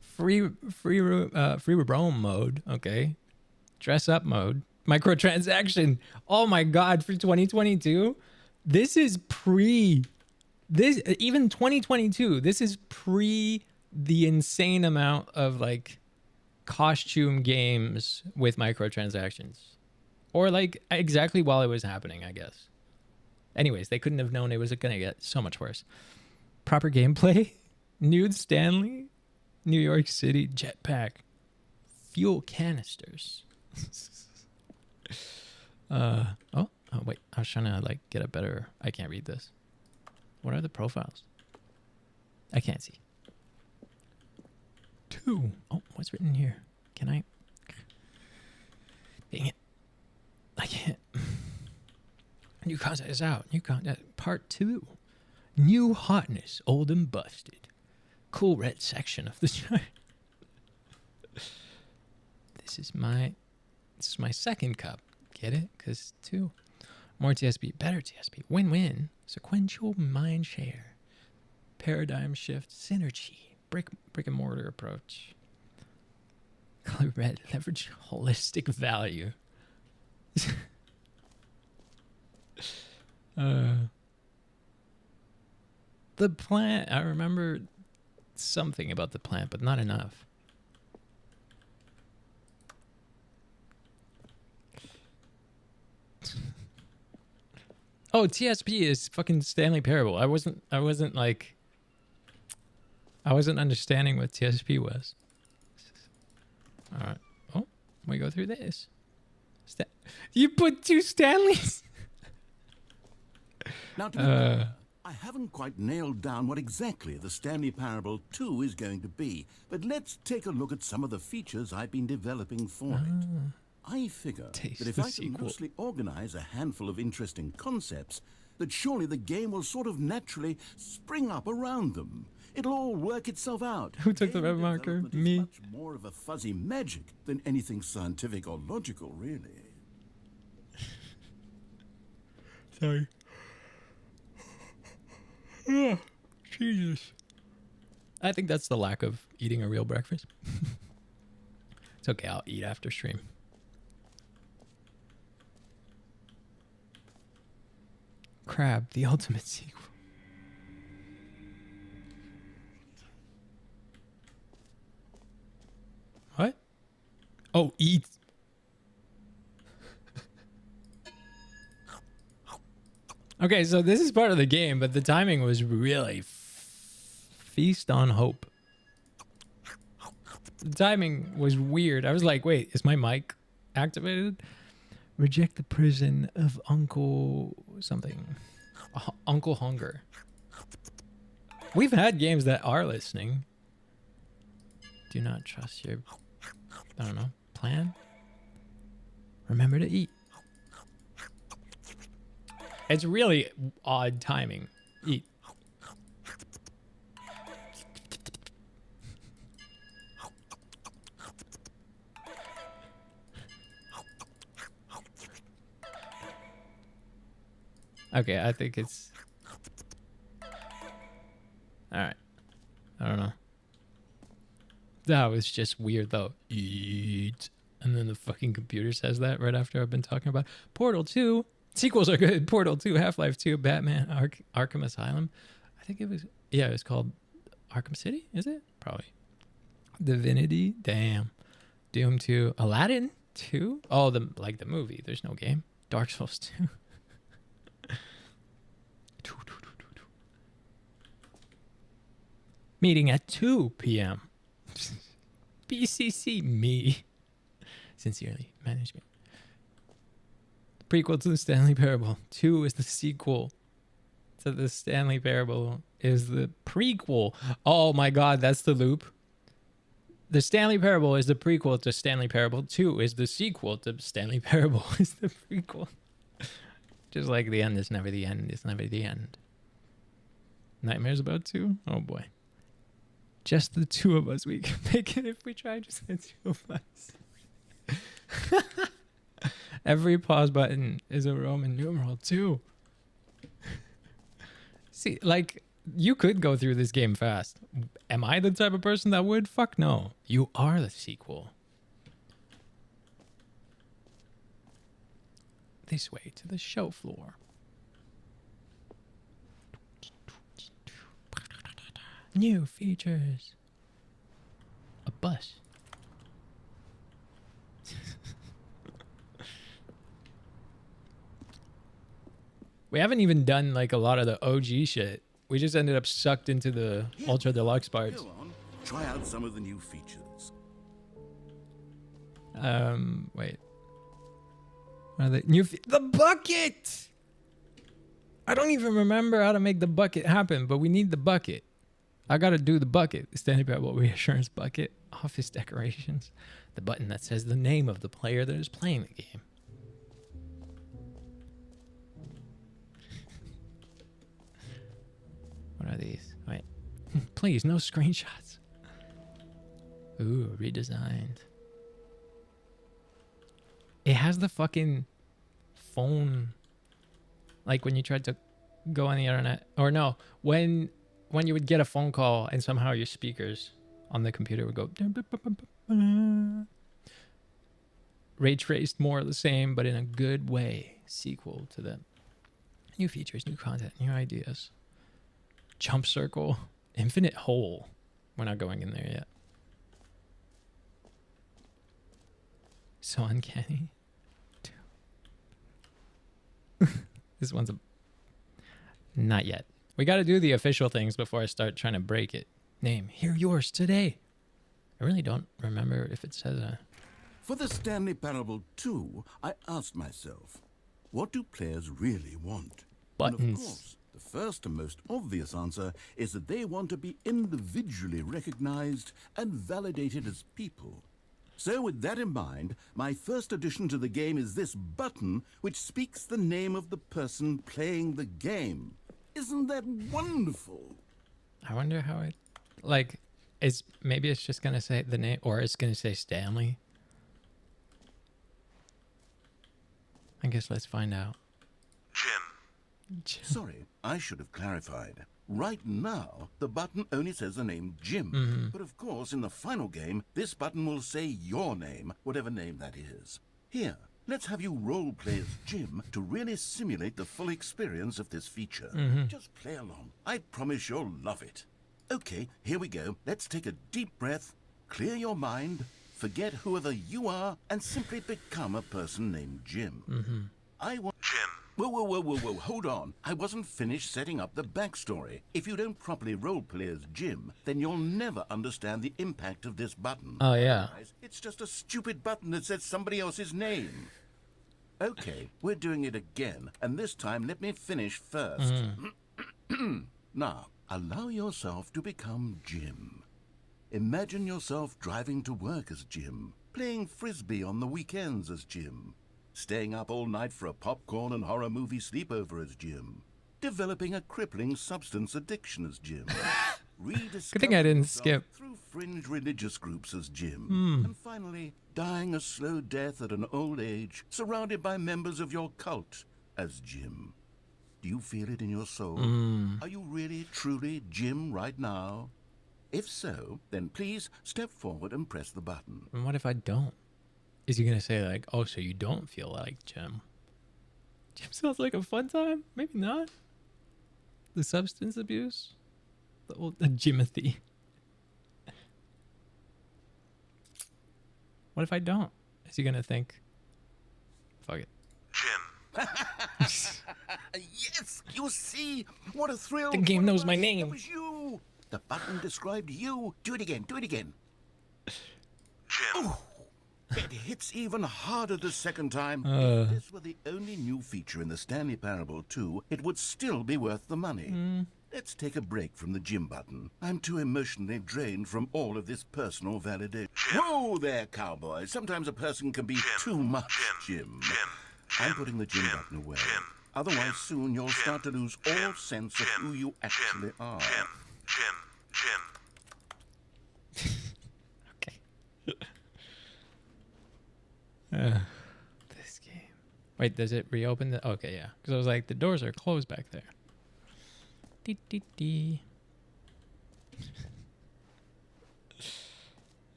free roam mode. Okay. Dress up mode. Microtransaction. Oh my god, for 2022? This is even 2022. This is pre the insane amount of like costume games with microtransactions, or like exactly while it was happening, I guess. Anyways, they couldn't have known it was gonna get so much worse. Proper gameplay, nude Stanley, New York City jetpack, fuel canisters. Oh, wait. I was trying to like get a better. I can't read this. What are the profiles? I can't see. 2. Oh, what's written here? Can I? Dang it. I can't. New concept is out. New concept. Part 2. New hotness. Old and busted. Cool red section of the chart. This is my second cup. Get it? Because 2. More TSP. Better TSP. Win-win. Sequential mind share. Paradigm shift. Synergy. Brick and mortar approach. Color red. Leverage holistic value. The plant. I remember something about the plant, but not enough. Oh, TSP is fucking Stanley Parable. I wasn't understanding what TSP was. All right. Oh, we go through this. You put 2 Stanleys? Now, to be clear, I haven't quite nailed down what exactly the Stanley Parable 2 is going to be, but let's take a look at some of the features I've been developing for it. I figure that if I can loosely organize a handful of interesting concepts, that surely the game will sort of naturally spring up around them. It'll all work itself out. Who took the red marker? Me. Much more of a fuzzy magic than anything scientific or logical, really. Sorry. Oh, Jesus. I think that's the lack of eating a real breakfast. It's okay, I'll eat after stream. Crab, the ultimate sequel. What? Oh, eat. Okay, so this is part of the game, but the timing was really feast on hope. The timing was weird. I was like, wait, is my mic activated? Reject the prison of Uncle something. Uncle Hunger. We've had games that are listening. Do not trust your, I don't know, plan. Remember to eat. It's really odd timing. Eat. Okay, I think it's... Alright. I don't know. That was just weird, though. Eat. And then the fucking computer says that right after I've been talking about Portal 2. Sequels are good. Portal 2, Half-Life 2, Batman, Arkham Asylum. I think it was... Yeah, it was called Arkham City, is it? Probably. Divinity? Damn. Doom 2. Aladdin 2? Oh, the movie. There's no game. Dark Souls 2. Meeting at 2 p.m. BCC me. Sincerely, management. The prequel to the Stanley Parable. 2 is the sequel to the Stanley Parable. Is the prequel. Oh my god, that's the loop. The Stanley Parable is the prequel to Stanley Parable. 2 is the sequel to Stanley Parable. Is the prequel. Just like the end is never the end. It's never the end. Nightmares about 2? Oh boy. Just the 2 of us. We can make it if we try. Just the 2 of us. Every pause button is a Roman numeral 2. See, like, you could go through this game fast. Am I the type of person that would? Fuck no. You are the sequel. This way to the show floor. New features. A bus. We haven't even done like a lot of the OG shit. We just ended up sucked into the Ultra Deluxe parts. Go on, try out some of the new features. Wait. What are the new the bucket? I don't even remember how to make the bucket happen, but we need the bucket. I gotta do the bucket. Stanley Parable reassurance bucket. Office decorations. The button that says the name of the player that is playing the game. What are these? Wait. Please, no screenshots. Ooh, redesigned. It has the fucking phone. Like when you tried to go on the internet. Or no, when you would get a phone call and somehow your speakers on the computer would go. Ray traced more of the same, but in a good way. Sequel to the new features, new content, new ideas. Jump circle. Infinite hole. We're not going in there yet. So uncanny. This one's a... Not yet. We got to do the official things before I start trying to break it. Name. Hear yours today. I really don't remember if it says a... For the Stanley Parable 2, I asked myself, what do players really want? Buttons. And of course, the first and most obvious answer is that they want to be individually recognized and validated as people. So with that in mind, my first addition to the game is this button which speaks the name of the person playing the game. Isn't that wonderful? I wonder how it... Like, maybe it's just going to say the name, or it's going to say Stanley. I guess let's find out. Jim. Sorry, I should have clarified. Right now, the button only says the name Jim. But of course, in the final game, this button will say your name, whatever name that is. Here, let's have you role-play as Jim to really simulate the full experience of this feature. Just play along. I promise you'll love it. Okay, here we go. Let's take a deep breath, clear your mind, forget whoever you are, and simply become a person named Jim. I want... Jim. Whoa, hold on. I wasn't finished setting up the backstory. If you don't properly roleplay as Jim, then you'll never understand the impact of this button. Oh, yeah. Otherwise, it's just a stupid button that says somebody else's name. Okay, we're doing it again, and this time let me finish first. Now, allow yourself to become Jim. Imagine yourself driving to work as Jim, playing frisbee on the weekends as Jim, staying up all night for a popcorn and horror movie sleepover as Jim, developing a crippling substance addiction as Jim, Good thing I didn't skip. Through fringe religious groups as Jim, and finally dying a slow death at an old age, surrounded by members of your cult as Jim. Do you feel it in your soul? Are you really, truly Jim right now? If so, then please step forward and press the button. And what if I don't? Is he going to say, like, oh, so you don't feel like Jim? Jim sounds like a fun time? Maybe not. The substance abuse? The old Jimothy. What if I don't? Is he going to think, fuck it? Jim. Yes, you see? What a thrill. The game knows my That name. was you. The button described you. Do it again, do it again. Jim. Ooh. It hits even harder the second time. If this were the only new feature in the Stanley Parable 2, it would still be worth the money. Let's take a break from the Jim button. I'm too emotionally drained from all of this personal validation. Whoa there, cowboy. Sometimes a person can be too much, Jim. I'm putting the Jim button away. Otherwise, soon you'll start to lose all sense of who you actually are. Okay. This game. Wait, does it reopen the... Okay, yeah. Because I was like, the doors are closed back there. Dee, dee, dee.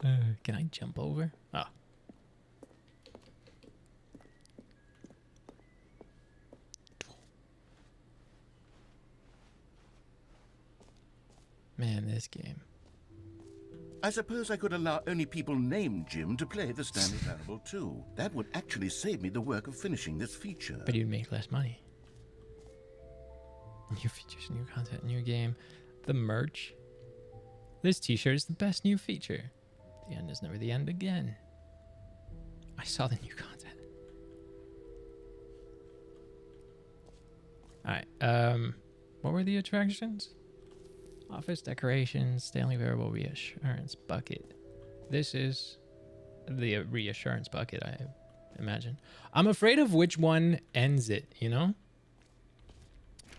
Can I jump over? Oh. Man, this game. I suppose I could allow only people named Jim to play the Stanley Parable 2. That would actually save me the work of finishing this feature. But you'd make less money. New features, new content, new game. The merch. This t-shirt is the best new feature. The end is never the end again. I saw the new content. All right. What were the attractions? Office decorations, Stanley Parable reassurance bucket. This is the reassurance bucket, I imagine. I'm afraid of which one ends it, you know?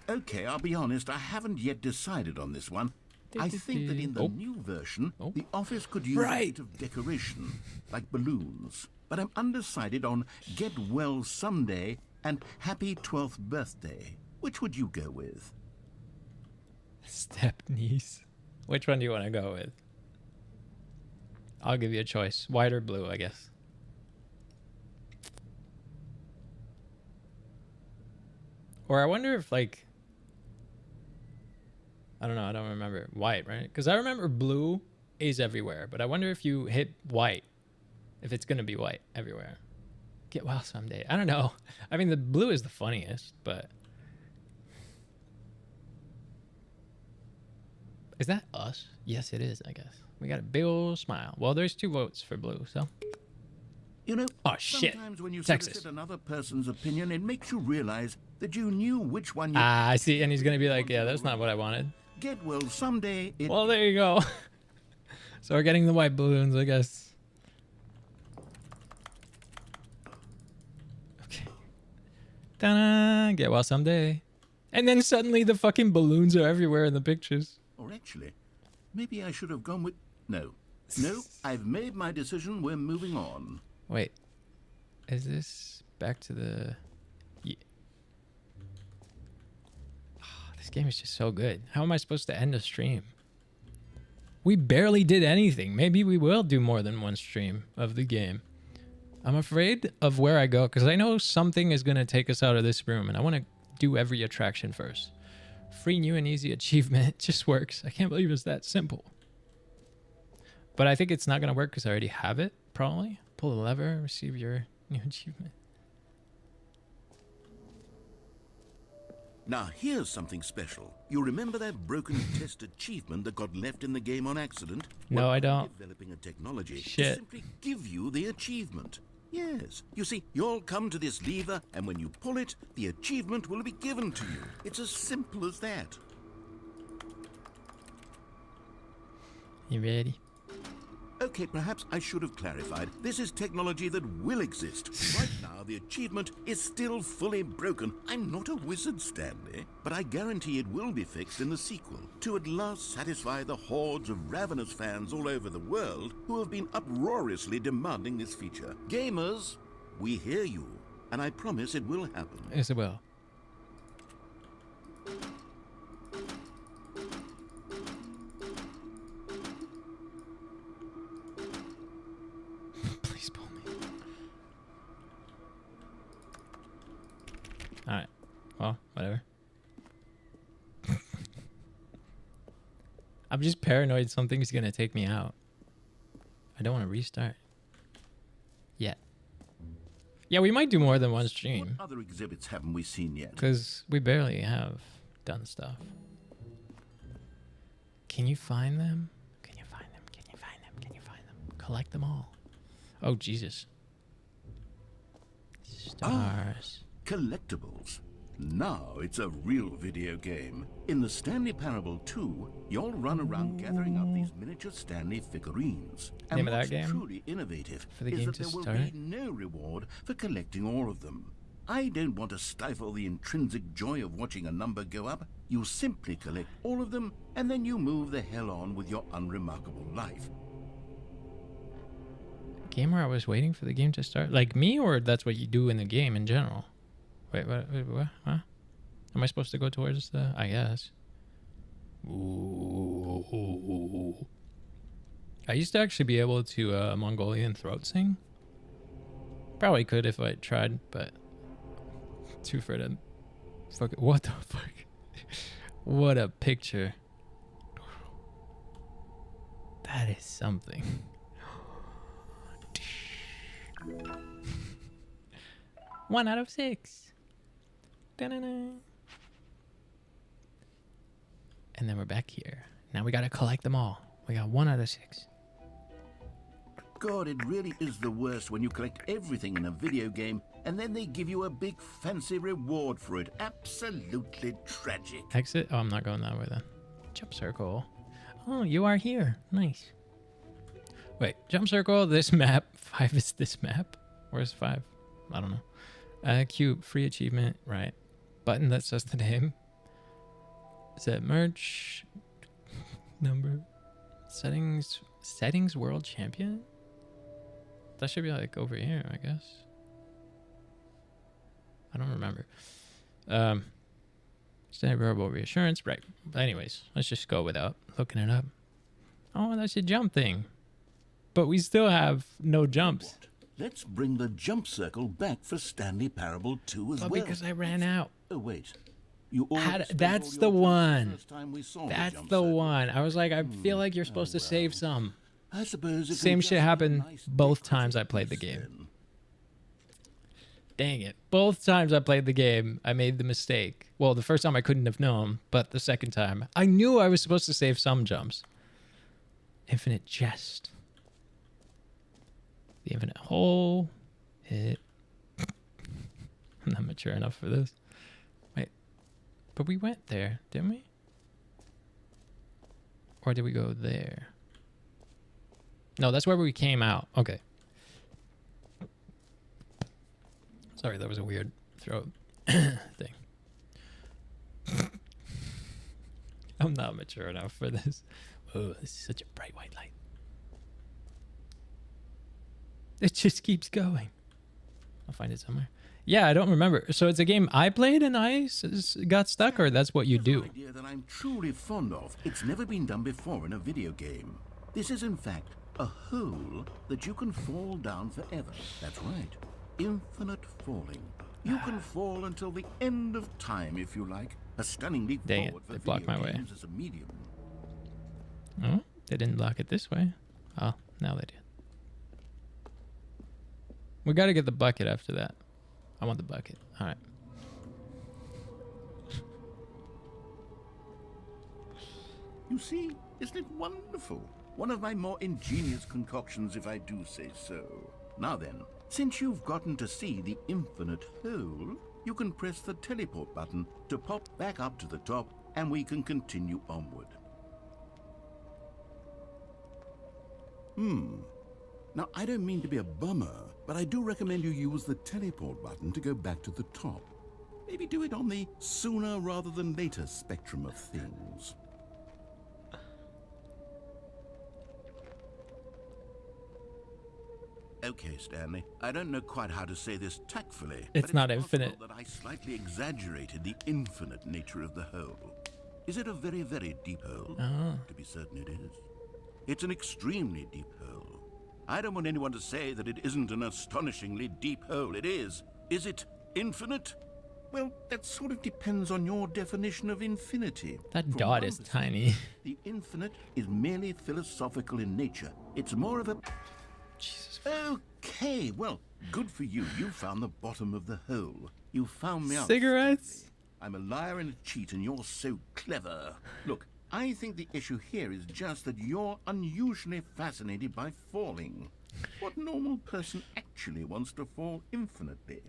Okay, I'll be honest, I haven't yet decided on this one. I think that in the new version, the office could use a bit of decoration, like balloons. But I'm undecided on Get Well Someday and Happy 12th Birthday. Which would you go with? Step niece. Which one do you want to go with? I'll give you a choice. White or blue, I guess. Or I wonder if, like... I don't know. I don't remember. White, right? Because I remember blue is everywhere. But I wonder if you hit white, if it's going to be white everywhere. Get well someday. I don't know. I mean, the blue is the funniest, but... Is that us? Yes, it is, I guess. We got a big old smile. Well, there's 2 votes for blue, so... You know, oh, shit. Sometimes when you Texas. solicit another person's opinion, it makes you realize that you knew which one you... Ah, I see. And he's going to be like, yeah, that's not what I wanted. Get well someday. Well, there you go. So we're getting the white balloons, I guess. Okay. Ta-da! Get well someday. And then suddenly the fucking balloons are everywhere in the pictures. Or actually, maybe I should have gone with... No. No, I've made my decision. We're moving on. Wait. Is this back to the... Yeah. Oh, this game is just so good. How am I supposed to end a stream? We barely did anything. Maybe we will do more than one stream of the game. I'm afraid of where I go because I know something is going to take us out of this room and I want to do every attraction first. Free new and easy achievement. It just works. I can't believe it's that simple. But I think it's not going to work because I already have it, probably. Pull the lever, receive your new achievement. Now, here's something special. You remember that broken test achievement that got left in the game on accident? No, I don't. I'm developing a technology to Shit. simply give you the achievement. Yes. You see, you'll come to this lever, and when you pull it, the achievement will be given to you. It's as simple as that. You ready? Okay, perhaps I should have clarified. This is technology that will exist. Right now, the achievement is still fully broken. I'm not a wizard, Stanley, but I guarantee it will be fixed in the sequel to at last satisfy the hordes of ravenous fans all over the world who have been uproariously demanding this feature. Gamers, we hear you, and I promise it will happen. Yes, it will. Please pull me. Alright. Well, whatever. I'm just paranoid something's gonna take me out. I don't want to restart. Yet. Yeah, we might do more than one stream. What other exhibits haven't we seen yet? Because we barely have done stuff. Can you find them? Can you find them? Can you find them? Can you find them? Collect them all. Oh, Jesus. Stars. Collectibles. Now it's a real video game. In the Stanley Parable 2, you'll run around gathering up these miniature Stanley figurines. And Name of that what's game? truly innovative For the is game that to there will start? be no reward for collecting all of them. I don't want to stifle the intrinsic joy of watching a number go up. You simply collect all of them, and then you move the hell on with your unremarkable life. Game where I was waiting for the game to start? Like me, or that's what you do in the game in general? Wait, what? Huh? Am I supposed to go towards the... I guess. Ooh. I used to actually be able to Mongolian throat sing. Probably could if I tried, but... Too afraid to... Fuck it. What the fuck? What a picture. That is something. 1 out of 6. Da-na-na. And then we're back here. Now we gotta collect them all. We got 1 out of 6. God, it really is the worst when you collect everything in a video game and then they give you a big fancy reward for it. Absolutely tragic. Exit? Oh, I'm not going that way then. Jump circle. Oh, you are here. Nice. Wait, jump circle, this map. 5 is this map? Where's 5? I don't know. Cube, free achievement. Right. Button that says the name. Is that merch? Number. Settings world champion? That should be like over here, I guess. I don't remember. Stanley Parable reassurance. Right. Anyways, let's just go without looking it up. Oh, that's a jump thing. But we still have no jumps. Let's bring the jump circle back for Stanley Parable 2 as well. Because I ran out. Oh, wait. You That's the one. That's the one. I was like, I feel like you're supposed to save some. I suppose Same shit happened both times I played the game. Dang it. Both times I played the game, I made the mistake. Well, the first time I couldn't have known, but the second time, I knew I was supposed to save some jumps. Infinite chest. The infinite hole. Hit. I'm not mature enough for this. Wait. But we went there, didn't we? Or did we go there? No, that's where we came out. Okay. Sorry, that was a weird throat thing. I'm not mature enough for this. Oh, this is such a bright white light. It just keeps going. I'll find it somewhere. Yeah, I don't remember. So it's a game I played and I got stuck, or that's what you do? An idea that I'm truly fond of. It's never been done before in a video game. This is, in fact, a hole that you can fall down forever. That's right. Infinite falling. You can fall until the end of time, if you like. A stunning leap forward for video games as a medium. Oh, they didn't block it this way. Oh, now they did. We got to get the bucket after that. I want the bucket. All right. You see, isn't it wonderful? One of my more ingenious concoctions, if I do say so. Now then, since you've gotten to see the infinite hole, you can press the teleport button to pop back up to the top, and we can continue onward. Now, I don't mean to be a bummer, but I do recommend you use the teleport button to go back to the top. Maybe do it on the sooner rather than later spectrum of things. Okay, Stanley, I don't know quite how to say this tactfully. It's not infinite. That I slightly exaggerated the infinite nature of the hole. Is it a very, very deep hole? To be certain it is. It's an extremely deep hole. I don't want anyone to say that it isn't an astonishingly deep hole. It is. Is it infinite? Well, that sort of depends on your definition of infinity. That dot is tiny. The infinite is merely philosophical in nature. It's more of a... Jesus. Okay, well, good for you. You found the bottom of the hole. You found me out. Cigarettes? I'm a liar and a cheat, and you're so clever. Look, I think the issue here is just that you're unusually fascinated by falling. What normal person actually wants to fall infinitely?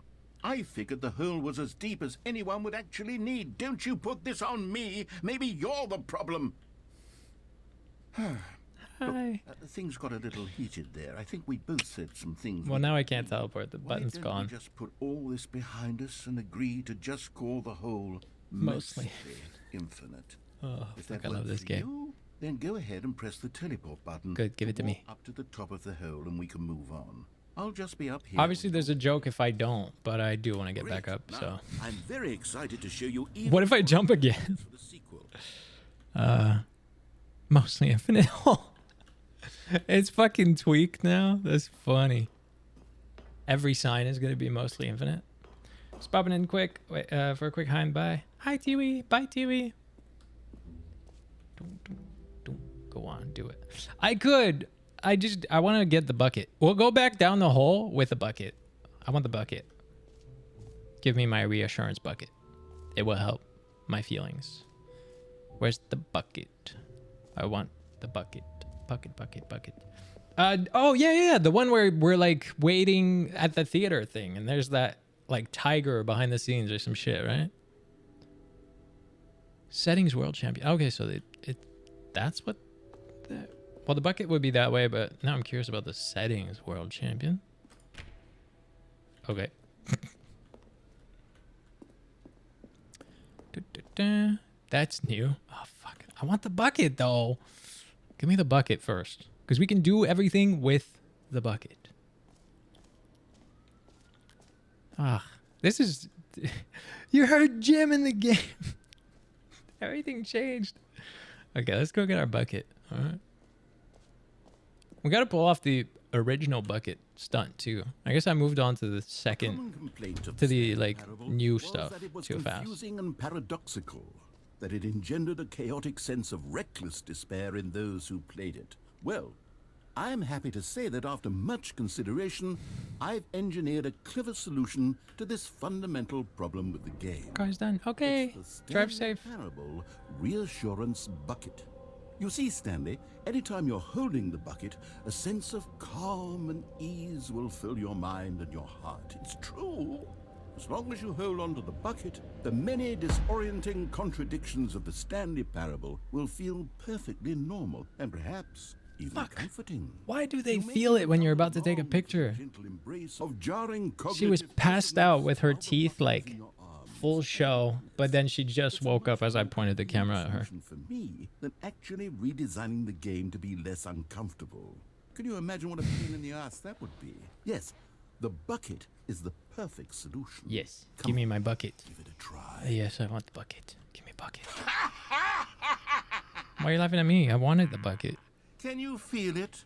I figured the hole was as deep as anyone would actually need. Don't you put this on me. Maybe you're the problem. Hi. Look, things got a little heated there. I think we both said some things. Well, now I can't teleport. The button's Why don't gone. we just put all this behind us and agree to just call the hole Mostly infinite. Oh, If fuck, that I love works this for game. you, then go ahead and press the teleport button. Good, give it to walk me. Up to the top of the hole, and we can move on. I'll just be up here. Obviously, there's a joke if I don't, but I do want to get back up. Now, So, I'm very excited to show you. Even what if I more jump again? for the sequel. Mostly infinite. It's fucking tweaked now. That's funny. Every sign is gonna be mostly infinite. Just popping in quick. Wait, for a quick hi and bye. Hi, Tiwi. Bye, Tiwi. Go on, do it. I could. I want to get the bucket. We'll go back down the hole with the bucket. I want the bucket. Give me my reassurance bucket. It will help my feelings. Where's the bucket? I want the bucket. Bucket. Oh yeah, the one where we're like waiting at the theater thing, and there's that like tiger behind the scenes or some shit, right? Settings world champion. Okay, so that's what. Well, the bucket would be that way, but now I'm curious about the settings world champion. Okay. That's new. Oh fuck! I want the bucket though. Give me the bucket first, because we can do everything with the bucket. Ah, this is. You heard Jim in the game. Everything changed. Okay, let's go get our bucket. All right. We got to pull off the original bucket stunt too. I guess I moved on to the second, to the like new stuff too fast. Confusing and paradoxical, that it engendered a chaotic sense of reckless despair in those who played it. Well, I'm happy to say that after much consideration, I've engineered a clever solution to this fundamental problem with the game. Car's done. Okay, It's the drive Stanley safe. Parable Reassurance Bucket. You see, Stanley, anytime you're holding the bucket, a sense of calm and ease will fill your mind and your heart. It's true. As long as you hold on to the bucket, the many disorienting contradictions of the Stanley Parable will feel perfectly normal and perhaps even comforting. Why do they You may feel it when you're come about to take a along with picture? gentle embrace of jarring She was cognitive passed out dissonance with her while the teeth bucket is like in your arms. full show, but then she just woke up as I pointed the camera at her. Solution for me than actually redesigning the game to be less uncomfortable. Can you imagine what a pain in the ass that would be? Yes, the bucket is the perfect solution. Yes, Come give me on, my bucket. give it a try. Yes, I want the bucket. Give me bucket. Why are you laughing at me? I wanted the bucket. Can you feel it?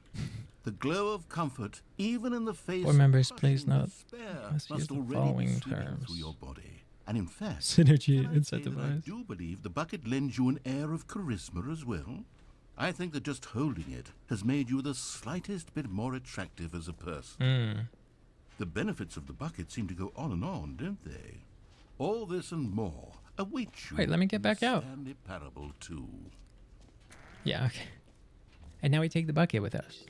The glow of comfort, even in the face Board members, of please crushing note, despair, must use the already be following slipping terms. through your body. And in fact, Synergy can I say that I incentivized. do believe the bucket lends you an air of charisma as well. I think that just holding it has made you the slightest bit more attractive as a person. The benefits of the bucket seem to go on and on, don't they? All this and more await you. Wait, let me get in back out. Stanley Parable 2. Yeah, okay. And now we take the bucket with us.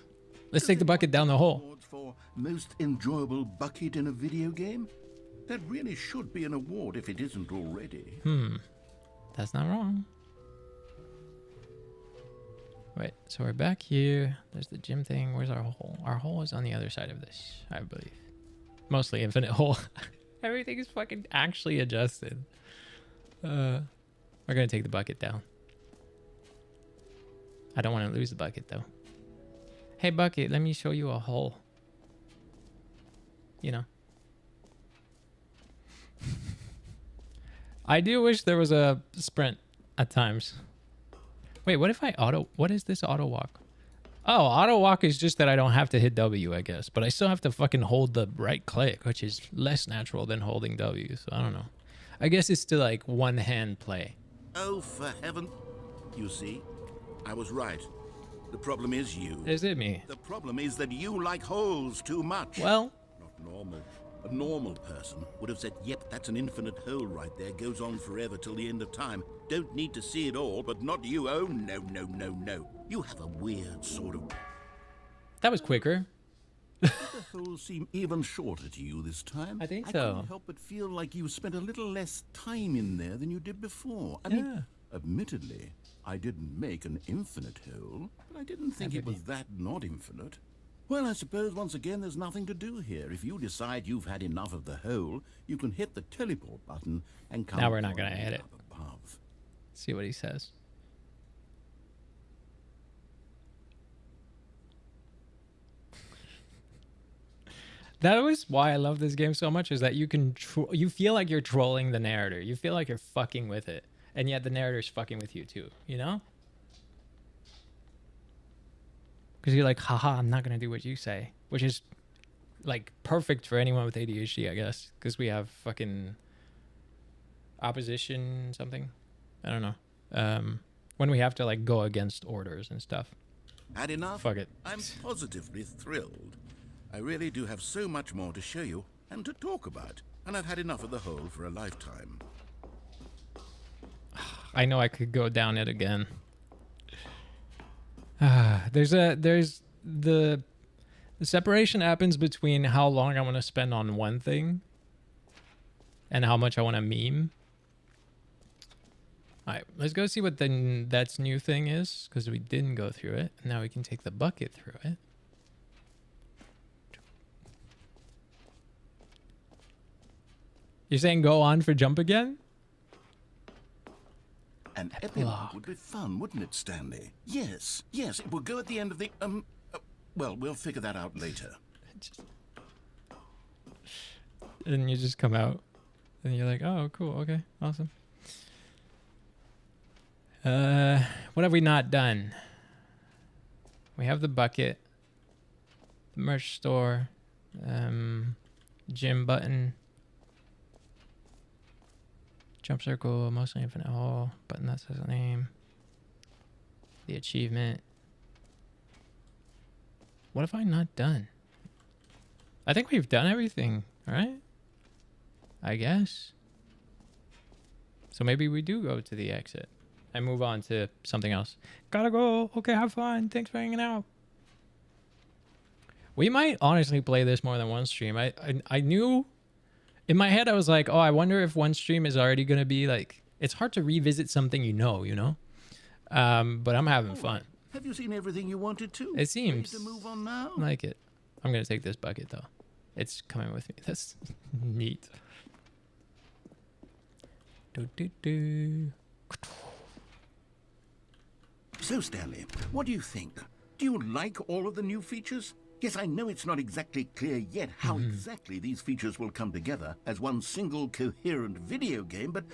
Let's take the bucket down the hole. Awards for most enjoyable bucket in a video game? That really should be an award if it isn't already. That's not wrong. Wait, so we're back here. There's the gym thing. Where's our hole? Our hole is on the other side of this, I believe. Mostly infinite hole. Everything is fucking actually adjusted. We're gonna take the bucket down. I don't want to lose the bucket though. Hey bucket, let me show you a hole. You know. I do wish there was a sprint at times. Wait, what if I what is this auto walk? Oh, auto walk is just that I don't have to hit W, I guess. But I still have to fucking hold the right click, which is less natural than holding W. So I don't know. I guess it's still like one hand play. Oh, for heaven. You see, I was right. The problem is you. Is it me? The problem is that you like holes too much. Well, Not normal. A normal person would have said, yep, that's an infinite hole right there. Goes on forever till the end of time. Don't need to see it all, but not you. Oh, no, no, no, no. You have a weird sort of... that was quicker. The holes seem even shorter to you this time. I think I so. couldn't help but feel like you spent a little less time in there than you did before. I Yeah. mean, admittedly, I didn't make an infinite hole, but I didn't think it was that not infinite. Well, I suppose once again there's nothing to do here. If you decide you've had enough of the hole, you can hit the teleport button and come Now we're not gonna pouring hit it. up above. See what he says. That was why I love this game so much, is that you can you feel like you're trolling the narrator. You feel like you're fucking with it. And yet the narrator's fucking with you too, you know? Because you're like, haha, I'm not going to do what you say. Which is like perfect for anyone with ADHD, I guess. Because we have fucking opposition something. I don't know. When we have to like go against orders and stuff. Had enough? Fuck it. I'm positively thrilled. I really do have so much more to show you and to talk about. And I've had enough of the hole for a lifetime. I know I could go down it again. There's the separation happens between how long I want to spend on one thing and how much I want to meme. All right, let's go see what that's new thing is, because we didn't go through it. Now we can take the bucket through it. You're saying go on for jump again? An epilogue would be fun, wouldn't it, Stanley? Yes, yes, it would go at the end of the, well, we'll figure that out later. And you just come out, and you're like, oh, cool, okay, awesome. What have we not done? We have the bucket, the merch store, gym button, jump circle, mostly infinite hole, button that says the name, the achievement. What have I not done? I think we've done everything, right? I guess. So maybe we do go to the exit and move on to something else. Gotta go. Okay, have fun. Thanks for hanging out. We might honestly play this more than one stream. I knew in my head, I was like, oh, I wonder if one stream is already going to be like, it's hard to revisit something you know? But I'm having fun. Have you seen everything you wanted to? It seems ready to move on now? like it. I'm going to take this bucket though. It's coming with me. That's neat. So, Stanley, what do you think? Do you like all of the new features? Yes, I know it's not exactly clear yet how exactly these features will come together as one single coherent video game, but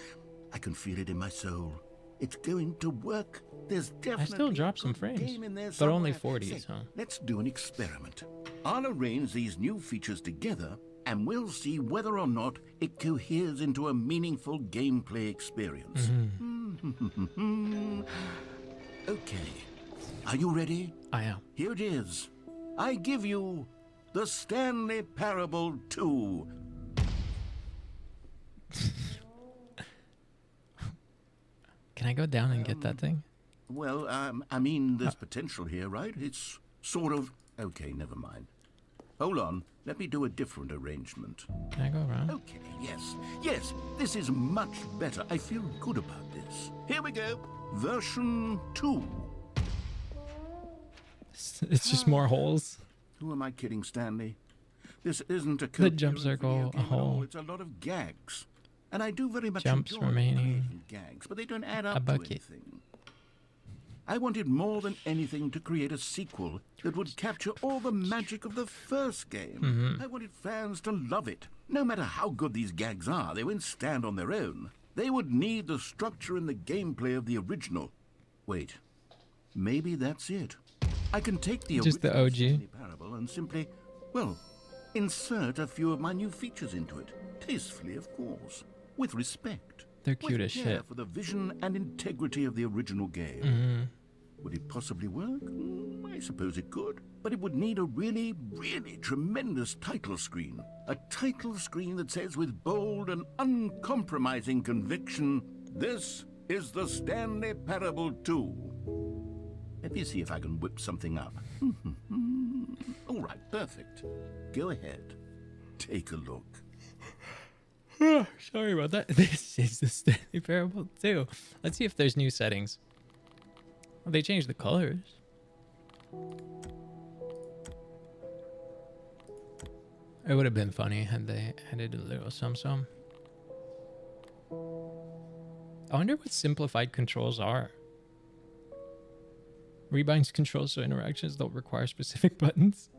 I can feel it in my soul. It's going to work. There's definitely I still drop some a frames, game in there but only somewhere. 40s, Say, huh? Let's do an experiment. I'll arrange these new features together, and we'll see whether or not it coheres into a meaningful gameplay experience. Okay. Are you ready? I am. Here it is. I give you the Stanley Parable 2. Can I go down and get that thing? Well, I mean, there's potential here, right? It's sort of... Okay, never mind. Hold on. Let me do a different arrangement. Can I go around? Okay, yes. Yes, this is much better. I feel good about this. Here we go. Version 2. It's just more holes. Who am I kidding, Stanley? This isn't a The jump coherent circle, video a game at all. hole. It's a lot of gags. And I do very much Jumps enjoy remaining. creating gags, but they don't add up to bucket. anything. I wanted more than anything to create a sequel that would capture all the magic of the first game. I wanted fans to love it. No matter how good these gags are, they won't stand on their own. They would need the structure and the gameplay of the original. Wait, maybe that's it. I can take the Just the original OG. Stanley Parable and simply, well, insert a few of my new features into it. Tastefully, of course. With respect. They're cute with as care shit. for the vision and integrity of the original game. Would it possibly work? I suppose it could. But it would need a really, really tremendous title screen. A title screen that says with bold and uncompromising conviction, "This is the Stanley Parable 2. Let me see if I can whip something up. All right, perfect. Go ahead. Take a look. Sorry about that. This is the Stanley Parable 2. Let's see if there's new settings. Well, they changed the colors. It would have been funny had they added a little some. I wonder what simplified controls are. Rebinds controls so interactions don't require specific buttons.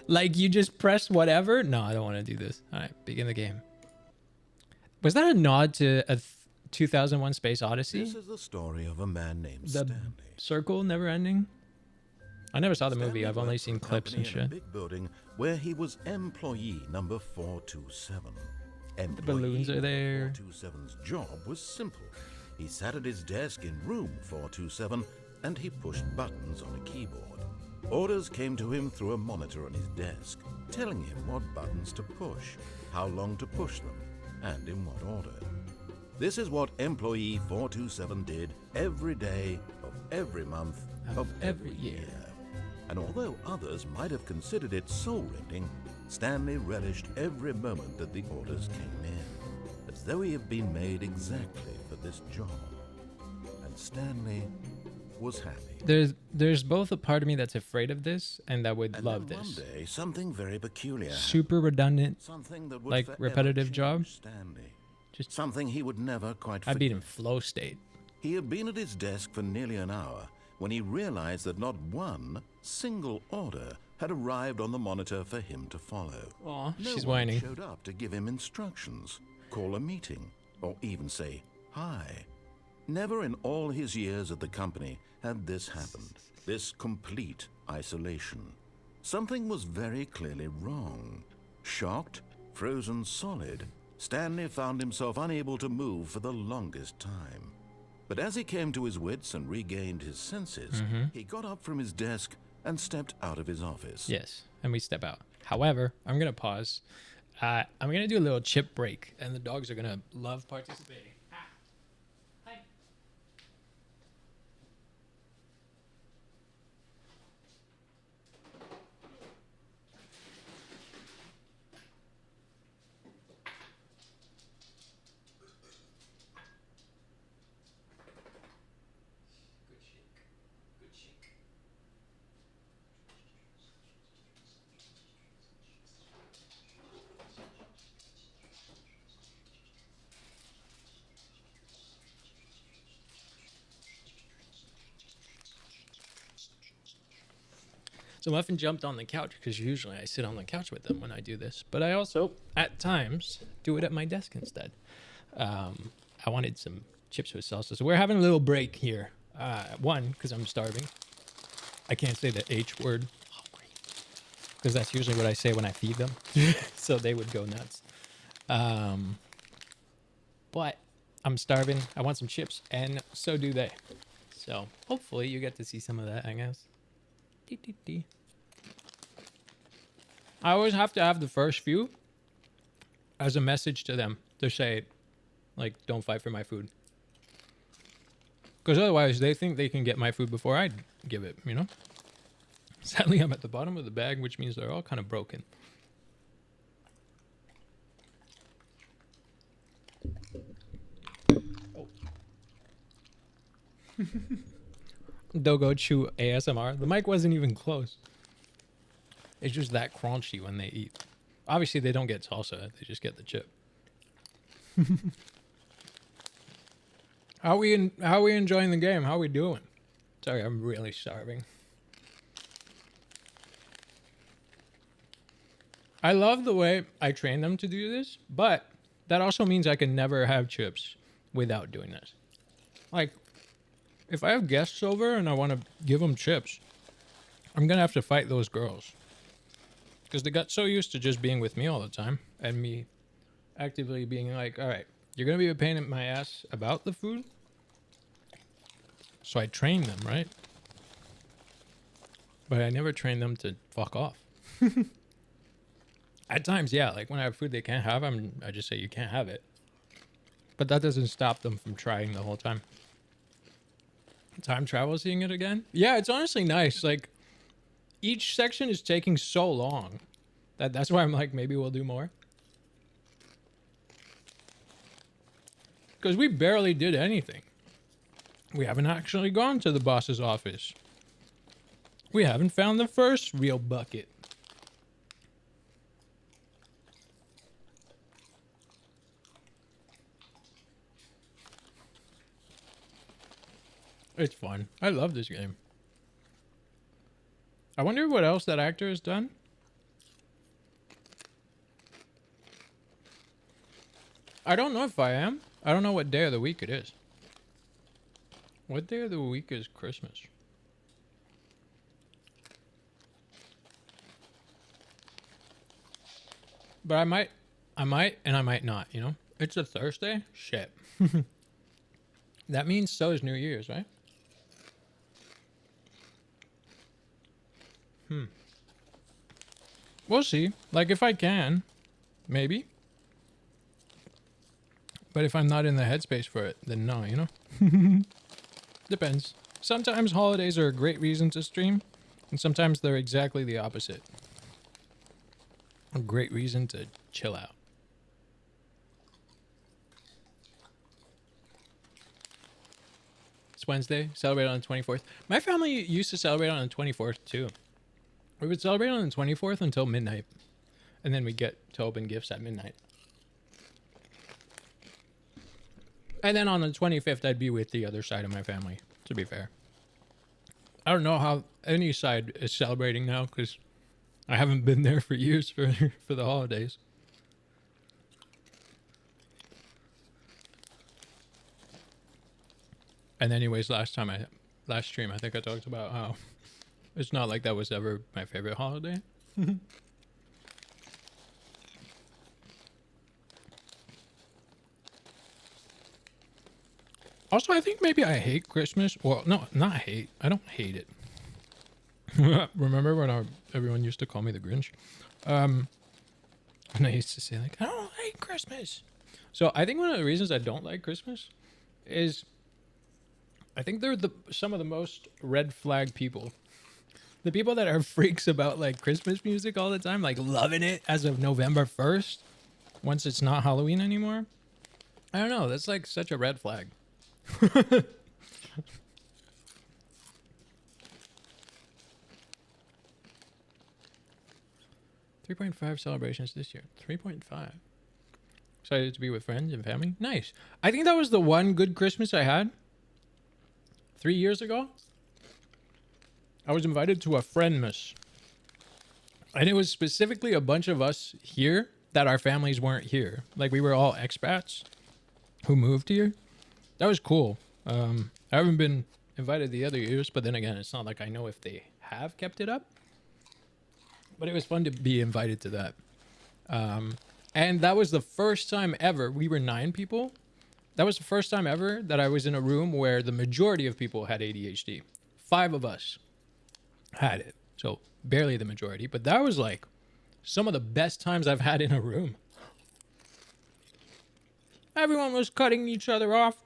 Like you just press whatever? No, I don't want to do this. All right, begin the game. Was that a nod to a 2001 Space Odyssey? This is the story of a man named The Stanley. circle never ending? I never saw the movie. Stanley I've only worked for seen a clips and company in a shit. big building where he was employee number 427. The balloons are there. 427's job was simple. He sat at his desk in room 427 and he pushed buttons on a keyboard. Orders came to him through a monitor on his desk, telling him what buttons to push, how long to push them, and in what order. This is what employee 427 did every day of every month of every year. And although others might have considered it soul-rending, Stanley relished every moment that the orders came in, as though he had been made exactly for this job. And Stanley was happy. There's both a part of me that's afraid of this and that would And love then this. one day, something very peculiar Super redundant, something that would like forever repetitive change job. Stanley. Just Something he would never quite I'd forget. be in flow state. He had been at his desk for nearly an hour when he realized that not one single order had arrived on the monitor for him to follow. Aw, No she's one whining. showed up to give him instructions, call a meeting, or even say hi. Never in all his years at the company had this happened, this complete isolation. Something was very clearly wrong. Shocked, frozen solid, Stanley found himself unable to move for the longest time. But as he came to his wits and regained his senses, he got up from his desk and stepped out of his office. Yes, and we step out. However, I'm gonna pause. I'm gonna do a little chip break, and the dogs are gonna love participating. Hi. Good shake. Good shake. So Muffin jumped on the couch because usually I sit on the couch with them when I do this, but I also at times do it at my desk instead. I wanted some chips with salsa, so we're having a little break here. One, because I'm starving. I can't say the H word, because that's usually what I say when I feed them, so they would go nuts. But I'm starving. I want some chips, and so do they. So hopefully you get to see some of that, I guess. I always have to have the first few as a message to them to say, like, don't fight for my food. Because otherwise they think they can get my food before I give it, you know? Sadly, I'm at the bottom of the bag, which means they're all kind of broken. Oh. Dogo Chew ASMR. The mic wasn't even close. It's just that crunchy when they eat. Obviously, they don't get salsa. They just get the chip. How we enjoying the game? How we doing? Sorry, I'm really starving. I love the way I train them to do this, but that also means I can never have chips without doing this. Like, if I have guests over and I want to give them chips, I'm going to have to fight those girls. Because they got so used to just being with me all the time and me actively being like, all right, you're going to be a pain in my ass about the food. So I train them, right? But I never train them to fuck off. At times, yeah, like when I have food they can't have, I just say you can't have it. But that doesn't stop them from trying the whole time. Time travel, seeing it again? Yeah, it's honestly nice. Like, each section is taking so long that's why I'm like, maybe we'll do more. Because we barely did anything. We haven't actually gone to the boss's office. We haven't found the first real bucket. It's fun. I love this game. I wonder what else that actor has done. I don't know if I am. I don't know what day of the week it is. What day of the week is Christmas? But I might, and I might not, you know? It's a Thursday? Shit. That means so is New Year's, right? We'll see. Like, if I can, maybe. But if I'm not in the headspace for it, then no, you know? Depends. Sometimes holidays are a great reason to stream. And sometimes they're exactly the opposite. A great reason to chill out. It's Wednesday. Celebrate on the 24th. My family used to celebrate on the 24th too. We would celebrate on the 24th until midnight. And then we'd get to open gifts at midnight. And then on the 25th, I'd be with the other side of my family, to be fair. I don't know how any side is celebrating now because I haven't been there for years for the holidays. And anyways, last stream, I think I talked about how it's not like that was ever my favorite holiday. Also, I think maybe I hate Christmas. Well, no, not hate. I don't hate it. Remember when everyone used to call me the Grinch? And I used to say, like, I don't hate Christmas. So I think one of the reasons I don't like Christmas is I think they're some of the most red flag people. The people that are freaks about, like, Christmas music all the time, like, loving it as of November 1st, once it's not Halloween anymore. I don't know. That's, like, such a red flag. 3.5 celebrations this year. 3.5. Excited to be with friends and family. Nice. I think that was the one good Christmas I had 3 years ago. I was invited to a friendmas. And it was specifically a bunch of us here that our families weren't here. Like, we were all expats who moved here. That was cool. I haven't been invited the other years, but then again, it's not like I know if they have kept it up. But it was fun to be invited to that. And that was the first time ever, we were 9 people. That was the first time ever that I was in a room where the majority of people had ADHD. 5 of us had it. So barely the majority, but that was like some of the best times I've had in a room. Everyone was cutting each other off,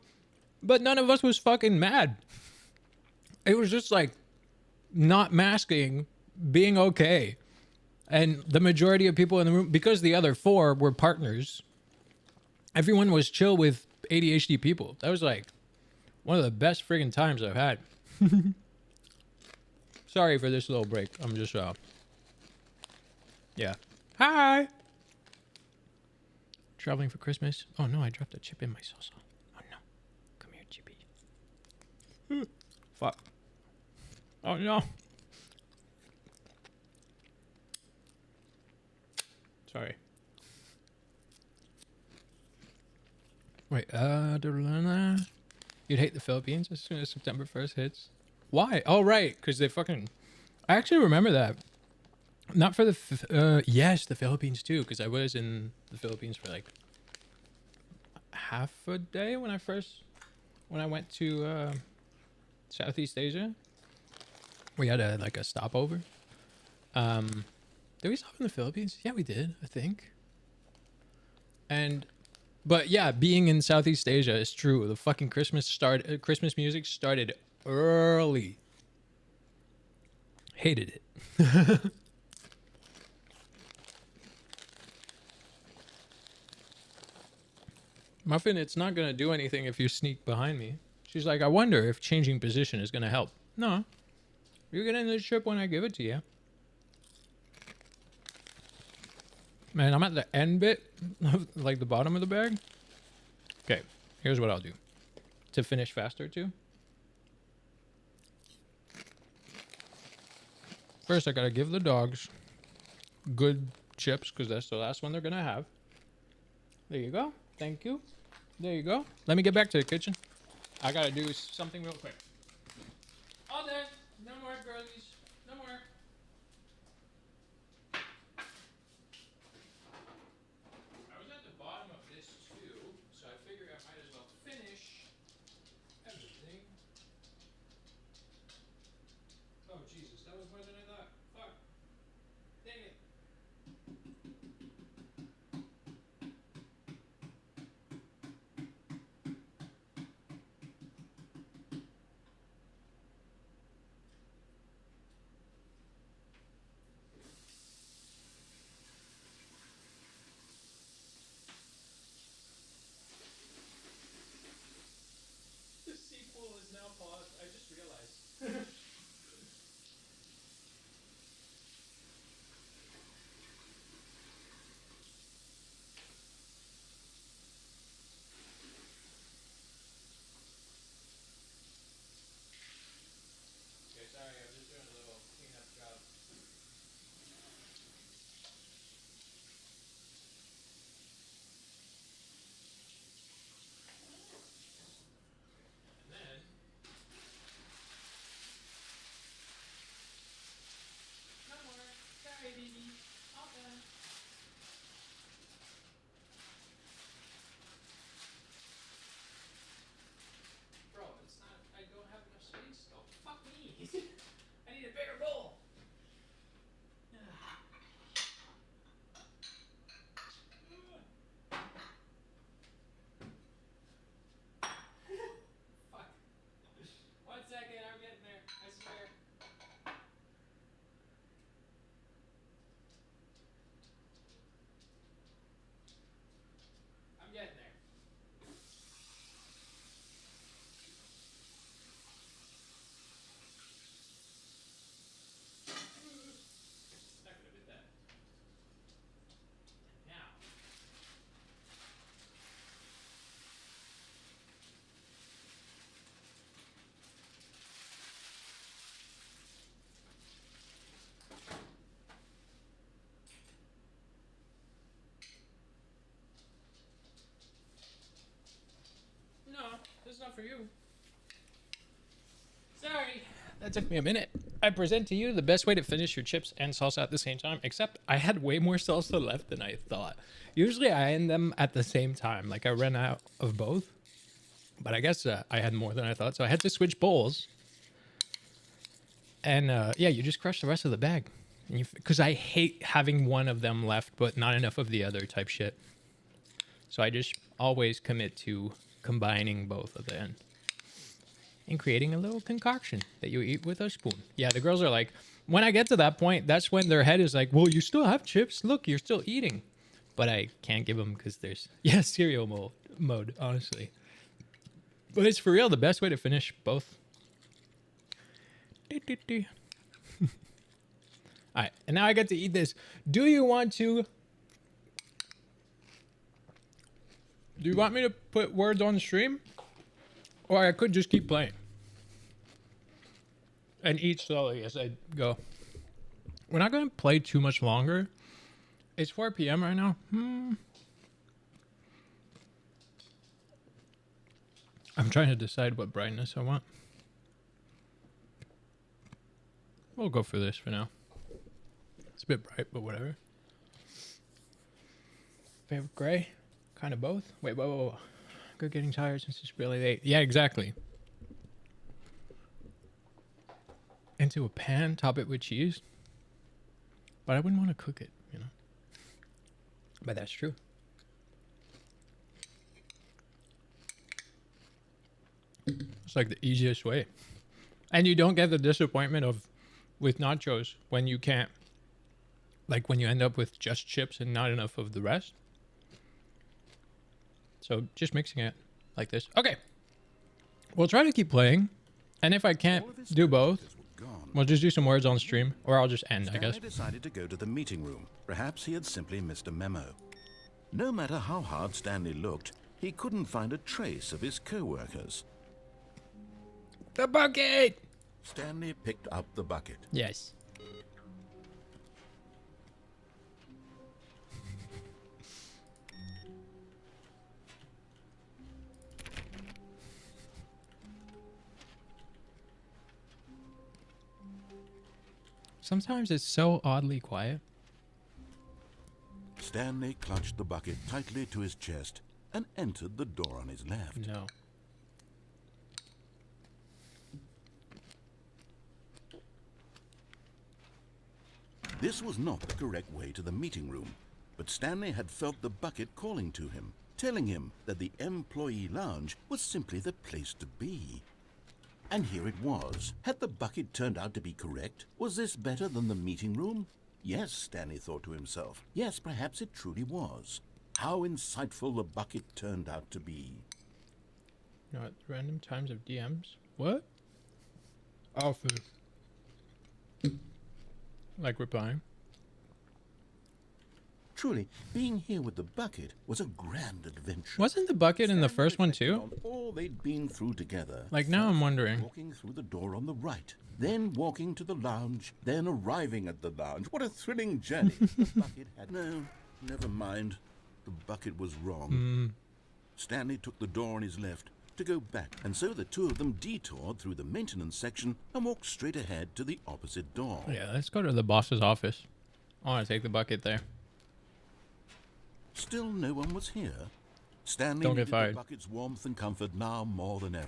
but none of us was fucking mad. It was just like not masking, being okay. And the majority of people in the room, because the other 4 were partners, everyone was chill with ADHD people. That was like one of the best friggin' times I've had. Sorry for this little break. I'm just, yeah. Hi! Traveling for Christmas. Oh no, I dropped a chip in my salsa. Oh no. Come here, Chippy. Fuck. Oh no. Sorry. Wait, you'd hate the Philippines as soon as September 1st hits? Why? Oh, right, because they fucking... I actually remember that. Not for the... yes, the Philippines too, because I was in the Philippines for like half a day when I went to Southeast Asia. We had a stopover. Did we stop in the Philippines? Yeah, we did, I think. But yeah, being in Southeast Asia is true. The fucking Christmas music started early. Hated it. Muffin, it's not gonna do anything if you sneak behind me. She's like, I wonder if changing position is gonna help. No. You get in the ship when I give it to you. Man, I'm at the end bit, like the bottom of the bag. Okay, here's what I'll do. To finish faster too. First, I gotta give the dogs good chips, because that's the last one they're gonna have. There you go. Thank you. There you go. Let me get back to the kitchen. I gotta do something real quick. All done. No more girlies. No more. I was at the bottom of this too, so I figured I might as well finish everything. Oh Jesus, that was more than I thought. Fuck. Dang it. not for you. Sorry. That took me a minute. I present to you the best way to finish your chips and salsa at the same time, except I had way more salsa left than I thought. Usually I end them at the same time. Like I ran out of both. But I guess I had more than I thought, so I had to switch bowls. And yeah, you just crush the rest of the bag. Because I hate having one of them left, but not enough of the other type shit. So I just always commit to combining both of them and creating a little concoction that you eat with a spoon. Yeah, the girls are like, when I get to that point, that's when their head is like, well, you still have chips. Look, you're still eating. But I can't give them because there's, cereal mode, honestly. But it's for real the best way to finish both. Alright, and now I get to eat this. Do you want me to put words on stream? Or I could just keep playing. And eat slowly as I go. We're not going to play too much longer. It's 4 p.m. right now. I'm trying to decide what brightness I want. We'll go for this for now. It's a bit bright, but whatever. Favorite gray? Kind of both? Wait, whoa. Good getting tired since it's really late. Yeah, exactly. Into a pan, top it with cheese. But I wouldn't want to cook it, you know. But that's true. It's like the easiest way. And you don't get the disappointment of with nachos when you can't, like when you end up with just chips and not enough of the rest. So just mixing it like this. Okay. We'll try to keep playing. And if I can't do both, we'll just do some words on stream, or I'll just end, I guess. Stanley decided to go to the meeting room. Perhaps he had simply missed a memo. No matter how hard Stanley looked, he couldn't find a trace of his co-workers. The bucket! Stanley picked up the bucket. Yes. Sometimes it's so oddly quiet. Stanley clutched the bucket tightly to his chest and entered the door on his left. No. This was not the correct way to the meeting room, but Stanley had felt the bucket calling to him, telling him that the employee lounge was simply the place to be. And here it was. Had the bucket turned out to be correct? Was this better than the meeting room? Yes, Stanley thought to himself. Yes, perhaps it truly was. How insightful the bucket turned out to be. Not random times of DMs. What? Oh, food. Like replying. Truly, being here with the bucket was a grand adventure. Wasn't the bucket in the first one Stanley too? reflected on all they'd been through together. Like now I'm wondering. Walking through the door on the right, then walking to the lounge, then arriving at the lounge. What a thrilling journey. The bucket had... No, never mind. The bucket was wrong. Stanley took the door on his left to go back, and so the two of them detoured through the maintenance section and walked straight ahead to the opposite door. Yeah, let's go to the boss's office. I want to take the bucket there. Still no one was here. Stanley Don't get needed fired. the bucket's warmth and comfort now more than ever.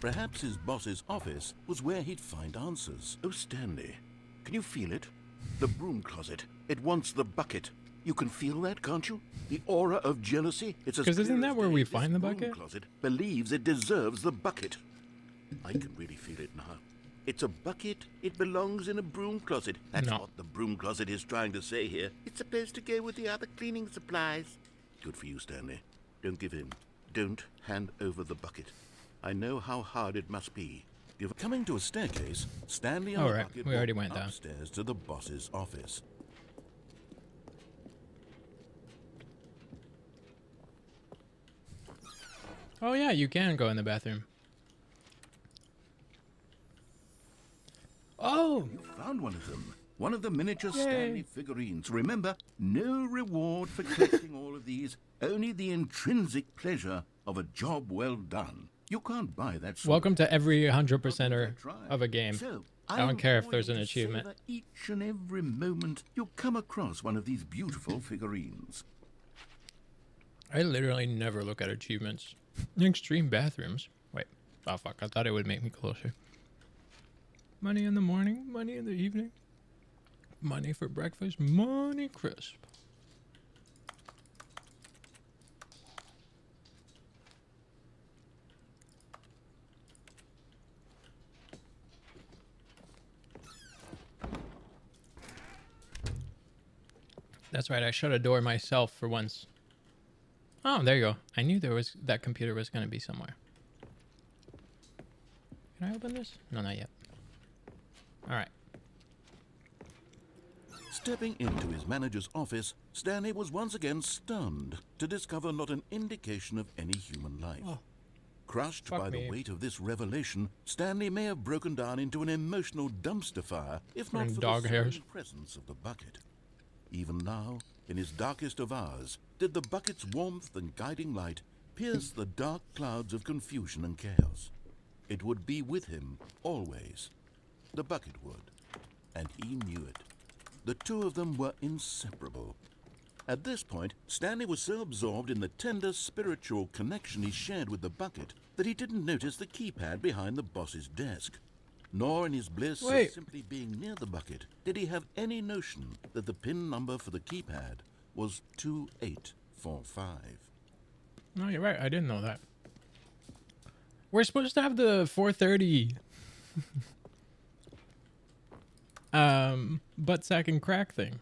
Perhaps his boss's office was where he'd find answers. Oh, Stanley, can you feel it? The broom closet. It wants the bucket. You can feel that, can't you? The aura of jealousy. It's as 'Cause isn't clear that as where day. we This find the broom bucket? closet believes it deserves the bucket. I can really feel it now. It's a bucket. It belongs in a broom closet. That's No. what the broom closet is trying to say here. It's supposed to go with the other cleaning supplies. Good for you, Stanley. Don't give in. Don't hand over the bucket. I know how hard it must be. Coming to a staircase, Stanley and All the right, bucket we already walked went down. upstairs to the boss's office. Oh yeah, you can go in the bathroom. Oh! You found one of them. One of the miniature Yay. Stanley figurines. Remember, no reward for collecting all of these, only the intrinsic pleasure of a job well done. You can't buy that sort Welcome of to every Not 100%er try. of a game. So, I don't care if implore there's you an to achievement. savor each and every moment you come across one of these beautiful figurines. I literally never look at achievements. Extreme bathrooms. Wait. Oh, fuck. I thought it would make me closer. Money in the morning. Money in the evening. Money for breakfast. Money crisp. That's right. I shut a door myself for once. Oh, there you go. I knew that computer was going to be somewhere. Can I open this? No, not yet. All right. Stepping into his manager's office, Stanley was once again stunned to discover not an indication of any human life. Oh, Crushed fuck by me. the weight of this revelation, Stanley may have broken down into an emotional dumpster fire if not And for dog the hairs. serene presence of the bucket. Even now, in his darkest of hours, did the bucket's warmth and guiding light pierce the dark clouds of confusion and chaos. It would be with him always. The bucket would, and he knew it. The two of them were inseparable. At this point, Stanley was so absorbed in the tender spiritual connection he shared with the bucket that he didn't notice the keypad behind the boss's desk. Nor in his bliss Wait. of simply being near the bucket did he have any notion that the PIN number for the keypad was 2845. No, you're right. I didn't know that. We're supposed to have the 430 butt sack and crack thing.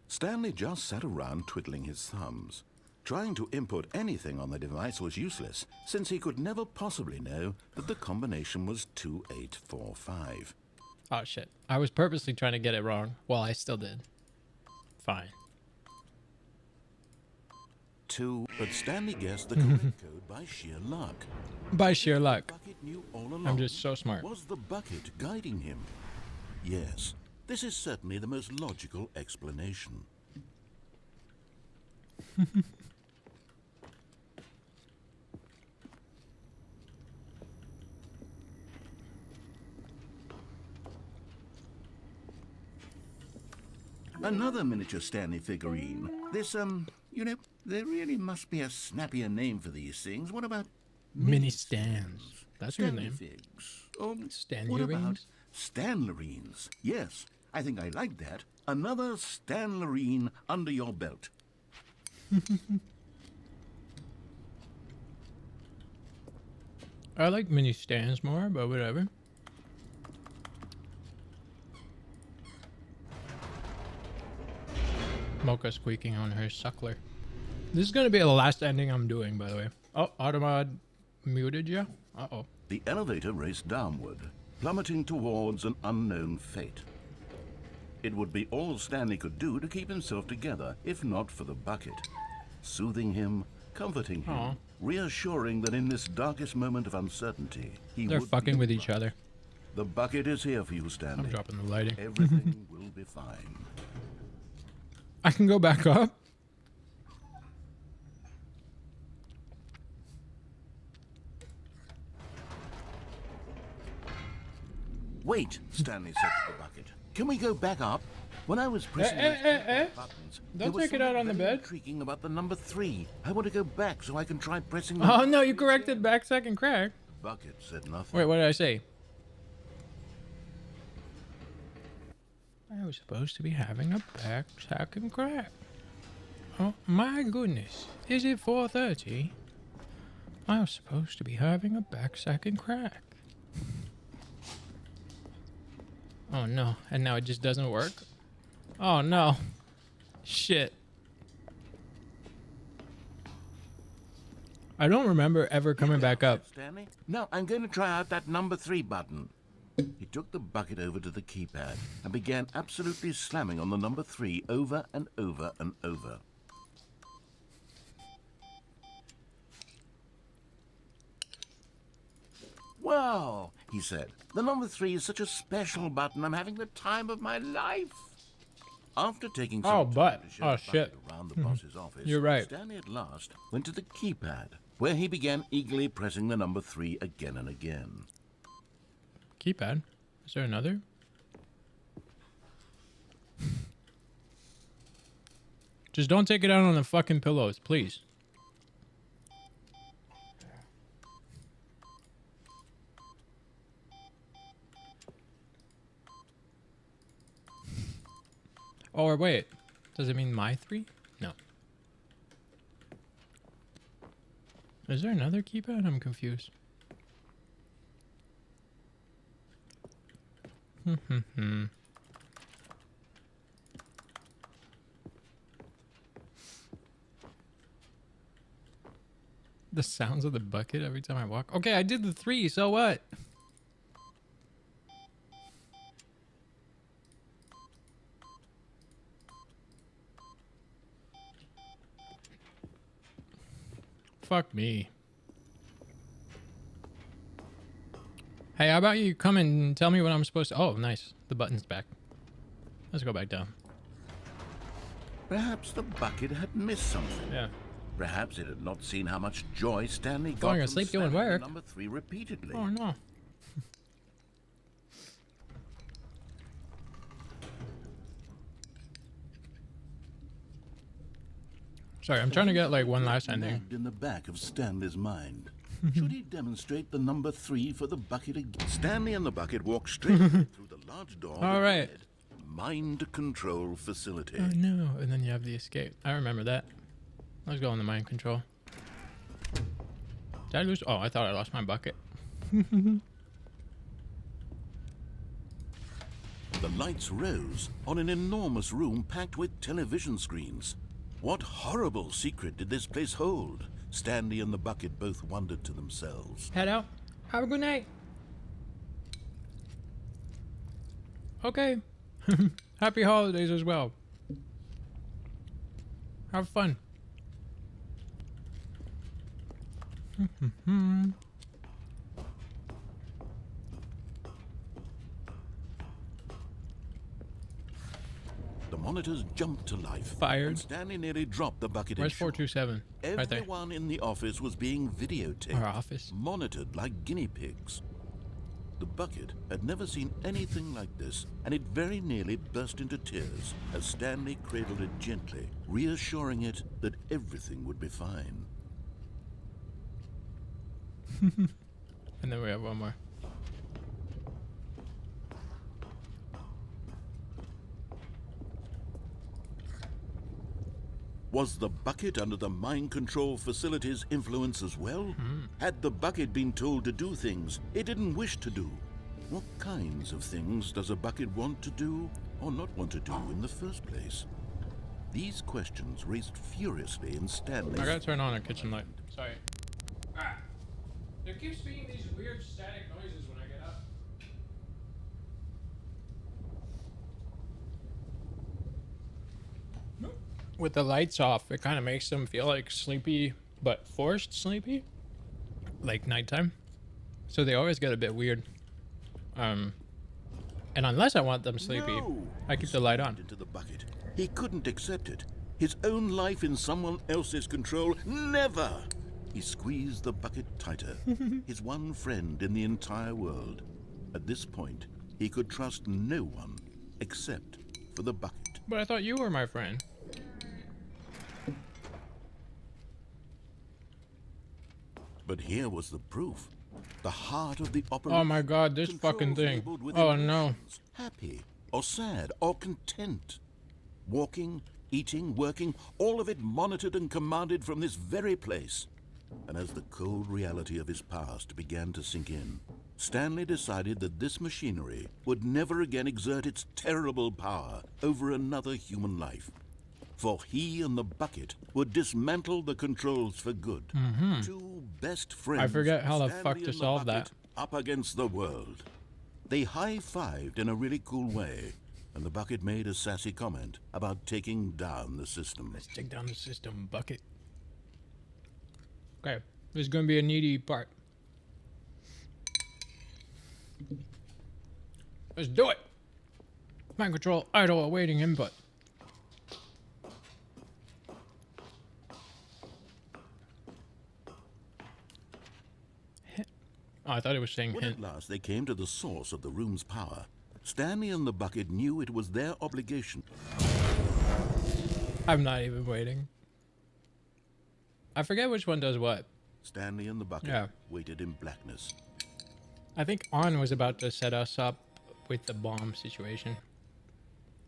Stanley just sat around twiddling his thumbs. Trying to input anything on the device was useless, since he could never possibly know that the combination was 2845. Oh, shit. I was purposely trying to get it wrong. Well, I still did. Fine. But Stanley guessed the correct code by sheer luck. By sheer luck. Bucket knew all along. I'm just so smart. Was the bucket guiding him? Yes, this is certainly the most logical explanation. Another miniature Stanley figurine. This, you know, there really must be a snappier name for these things. What about Mini stands. That's your Stanley name. figs? What about Stanlerines? Stanlerines? Yes, I think I like that. Another Stanlerine under your belt. I like mini stands more, but whatever. Mocha squeaking on her suckler. This is going to be the last ending I'm doing, by the way. Oh, Automod muted you? Uh-oh. The elevator raced downward, plummeting towards an unknown fate. It would be all Stanley could do to keep himself together, if not for the bucket. Soothing him, comforting him, Aw. reassuring that in this darkest moment of uncertainty, he They're would fucking be with each other. The bucket is here for you, Stanley. I'm dropping the lighting. Everything will be fine. I can go back up? Wait, Stanley said to the bucket. Can we go back up? When I was pressing those buttons, there Don't was take it out something on the very bed. intriguing about the number 3. I want to go back so I can try pressing the Oh, no, you corrected back second crack. bucket said nothing. Wait, what did I say? I was supposed to be having a back second crack. Oh, my goodness. Is it 4:30? I was supposed to be having a back second crack. Oh, no. And now it just doesn't work? Oh, no. Shit. I don't remember ever coming back up. Stanley? No, I'm going to try out that number 3 button. He took the bucket over to the keypad and began absolutely slamming on the number 3 over and over and over. Wow, he said. The number 3 is such a special button. I'm having the time of my life. After taking some Oh, time but- to show oh, the bucket shit. around the boss's office, You're right. Stanley at last went to the keypad where he began eagerly pressing the number 3 again and again. Keypad. Is there another? Just don't take it out on the fucking pillows, please. Oh, or wait. Does it mean my 3? No. Is there another keypad? I'm confused. The sounds of the bucket every time I walk. Okay, I did the 3, so what? Fuck me. Hey, how about you come and tell me what I'm supposed to... Oh, nice. The button's back. Let's go back down. Perhaps the bucket had missed something. Yeah. Perhaps it had not seen how much joy Stanley got Falling from asleep doing slamming work. number 3 repeatedly. Oh, no. Sorry, I'm trying to get like one last ending. Nagged in the back of Stanley's mind. Should he demonstrate the number 3 for the bucket again? Stanley and the bucket walked straight through the large door. All right. Mind control facility. Oh no, and then you have the escape. I remember that. Let's go on the mind control. Did I lose? Oh, I thought I lost my bucket. The lights rose on an enormous room packed with television screens. What horrible secret did this place hold? Stanley and the bucket both wondered to themselves. Head out. Have a good night. Okay. Happy holidays as well. Have fun. The monitors jumped to life. Fired. And Stanley nearly dropped the bucket. Where's in shore. 427? Right there. Everyone in the office was being videotaped. Our office. Monitored like guinea pigs. The bucket had never seen anything like this, and it very nearly burst into tears as Stanley cradled it gently, reassuring it that everything would be fine. And then we have one more. Was the bucket under the mind control facility's influence as well? Had the bucket been told to do things it didn't wish to do? What kinds of things does a bucket want to do or not want to do in the first place? These questions raced furiously in Stanley's... I gotta turn on a kitchen light. Sorry. Ah. There keeps being these weird static noises when I get up. With the lights off, it kind of makes them feel like sleepy, but forced sleepy, like nighttime. So they always get a bit weird. And unless I want them sleepy, No! I keep the light on. Into the bucket. He couldn't accept it. His own life in someone else's control. Never! He squeezed the bucket tighter. His one friend in the entire world. At this point, he could trust no one except for the bucket. But I thought you were my friend. But here was the proof. The heart of the operation. Oh my god, this fucking thing. labeled with Oh no. emotions, happy or sad or content. Walking, eating, working, all of it monitored and commanded from this very place. And as the cold reality of his past began to sink in, Stanley decided that this machinery would never again exert its terrible power over another human life. For he and the bucket would dismantle the controls for good. Two best friends. I forget how the Stanley fuck to and the solve bucket, that. Up against the world. They high-fived in a really cool way, and the bucket made a sassy comment about taking down the system. Let's take down the system, bucket. Okay, this is gonna be a needy part. Let's do it. Mind control, idle, awaiting input. Oh, I thought it was saying When hint. at last they came to the source of the room's power, Stanley and the bucket knew it was their obligation. I'm not even waiting. I forget which one does what. Stanley and the bucket Yeah. waited in blackness. I think On was about to set us up with the bomb situation.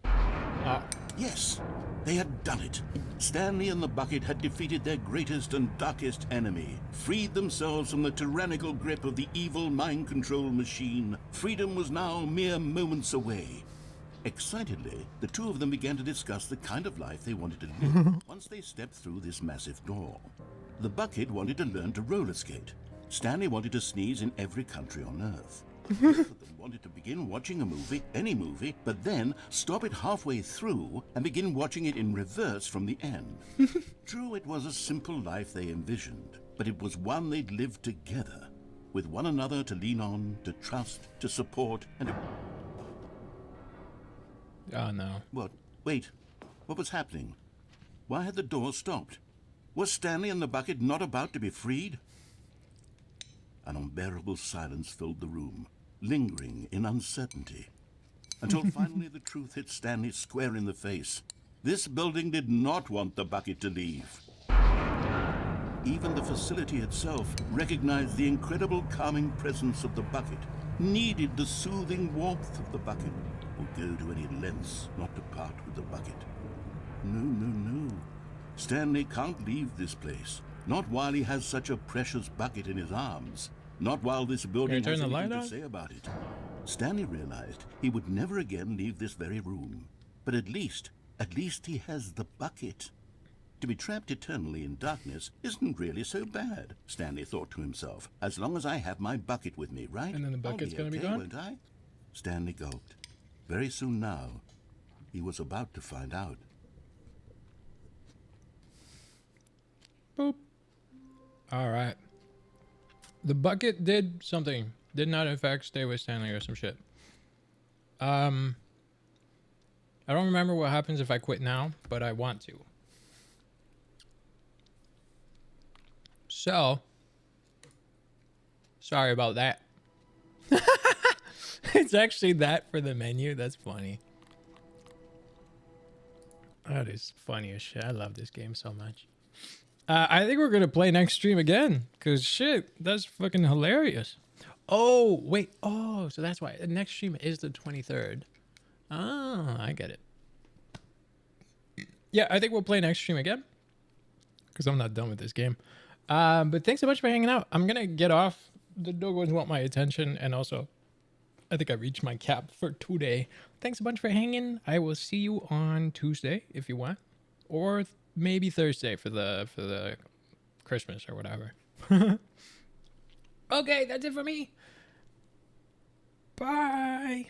Oh, Yes, they had done it. Stanley and the bucket had defeated their greatest and darkest enemy, freed themselves from the tyrannical grip of the evil mind control machine. Freedom was now mere moments away. Excitedly, the two of them began to discuss the kind of life they wanted to live once they stepped through this massive door. The bucket wanted to learn to roller skate. Stanley wanted to sneeze in every country on Earth. Both of them wanted to begin watching a movie, any movie, but then stop it halfway through and begin watching it in reverse from the end. True, it was a simple life they envisioned, but it was one they'd lived together, with one another to lean on, to trust, to support, and to... oh no. What? Wait. What was happening? Why had the door stopped? Was Stanley and the bucket not about to be freed? An unbearable silence filled the room, lingering in uncertainty, until finally the truth hit Stanley square in the face. This building did not want the bucket to leave. Even the facility itself recognized the incredible calming presence of the bucket, needed the soothing warmth of the bucket, would go to any lengths not to part with the bucket. No, no, no. Stanley can't leave this place. Not while he has such a precious bucket in his arms. Not while this building Can you has turn the anything light to on? say about it. Stanley realized he would never again leave this very room. But at least he has the bucket. To be trapped eternally in darkness isn't really so bad, Stanley thought to himself. As long as I have my bucket with me, right? And then the I'll bucket's be gonna be okay, gone? won't I? Stanley gulped. Very soon now, he was about to find out. Boop. All right. The bucket did something. Did not in fact stay with Stanley or some shit. I don't remember what happens if I quit now, but I want to. So, sorry about that. It's actually that for the menu. That's funny. That is funny as shit. I love this game so much. I think we're going to play next stream again. Because shit, that's fucking hilarious. Oh, wait. Oh, so that's why. The next stream is the 23rd. Oh, I get it. Yeah, I think we'll play next stream again. Because I'm not done with this game. But thanks so much for hanging out. I'm going to get off. The doggos want my attention. And also, I think I reached my cap for today. Thanks a bunch for hanging. I will see you on Tuesday if you want. Or maybe Thursday for the Christmas or whatever. Okay, that's it for me. Bye.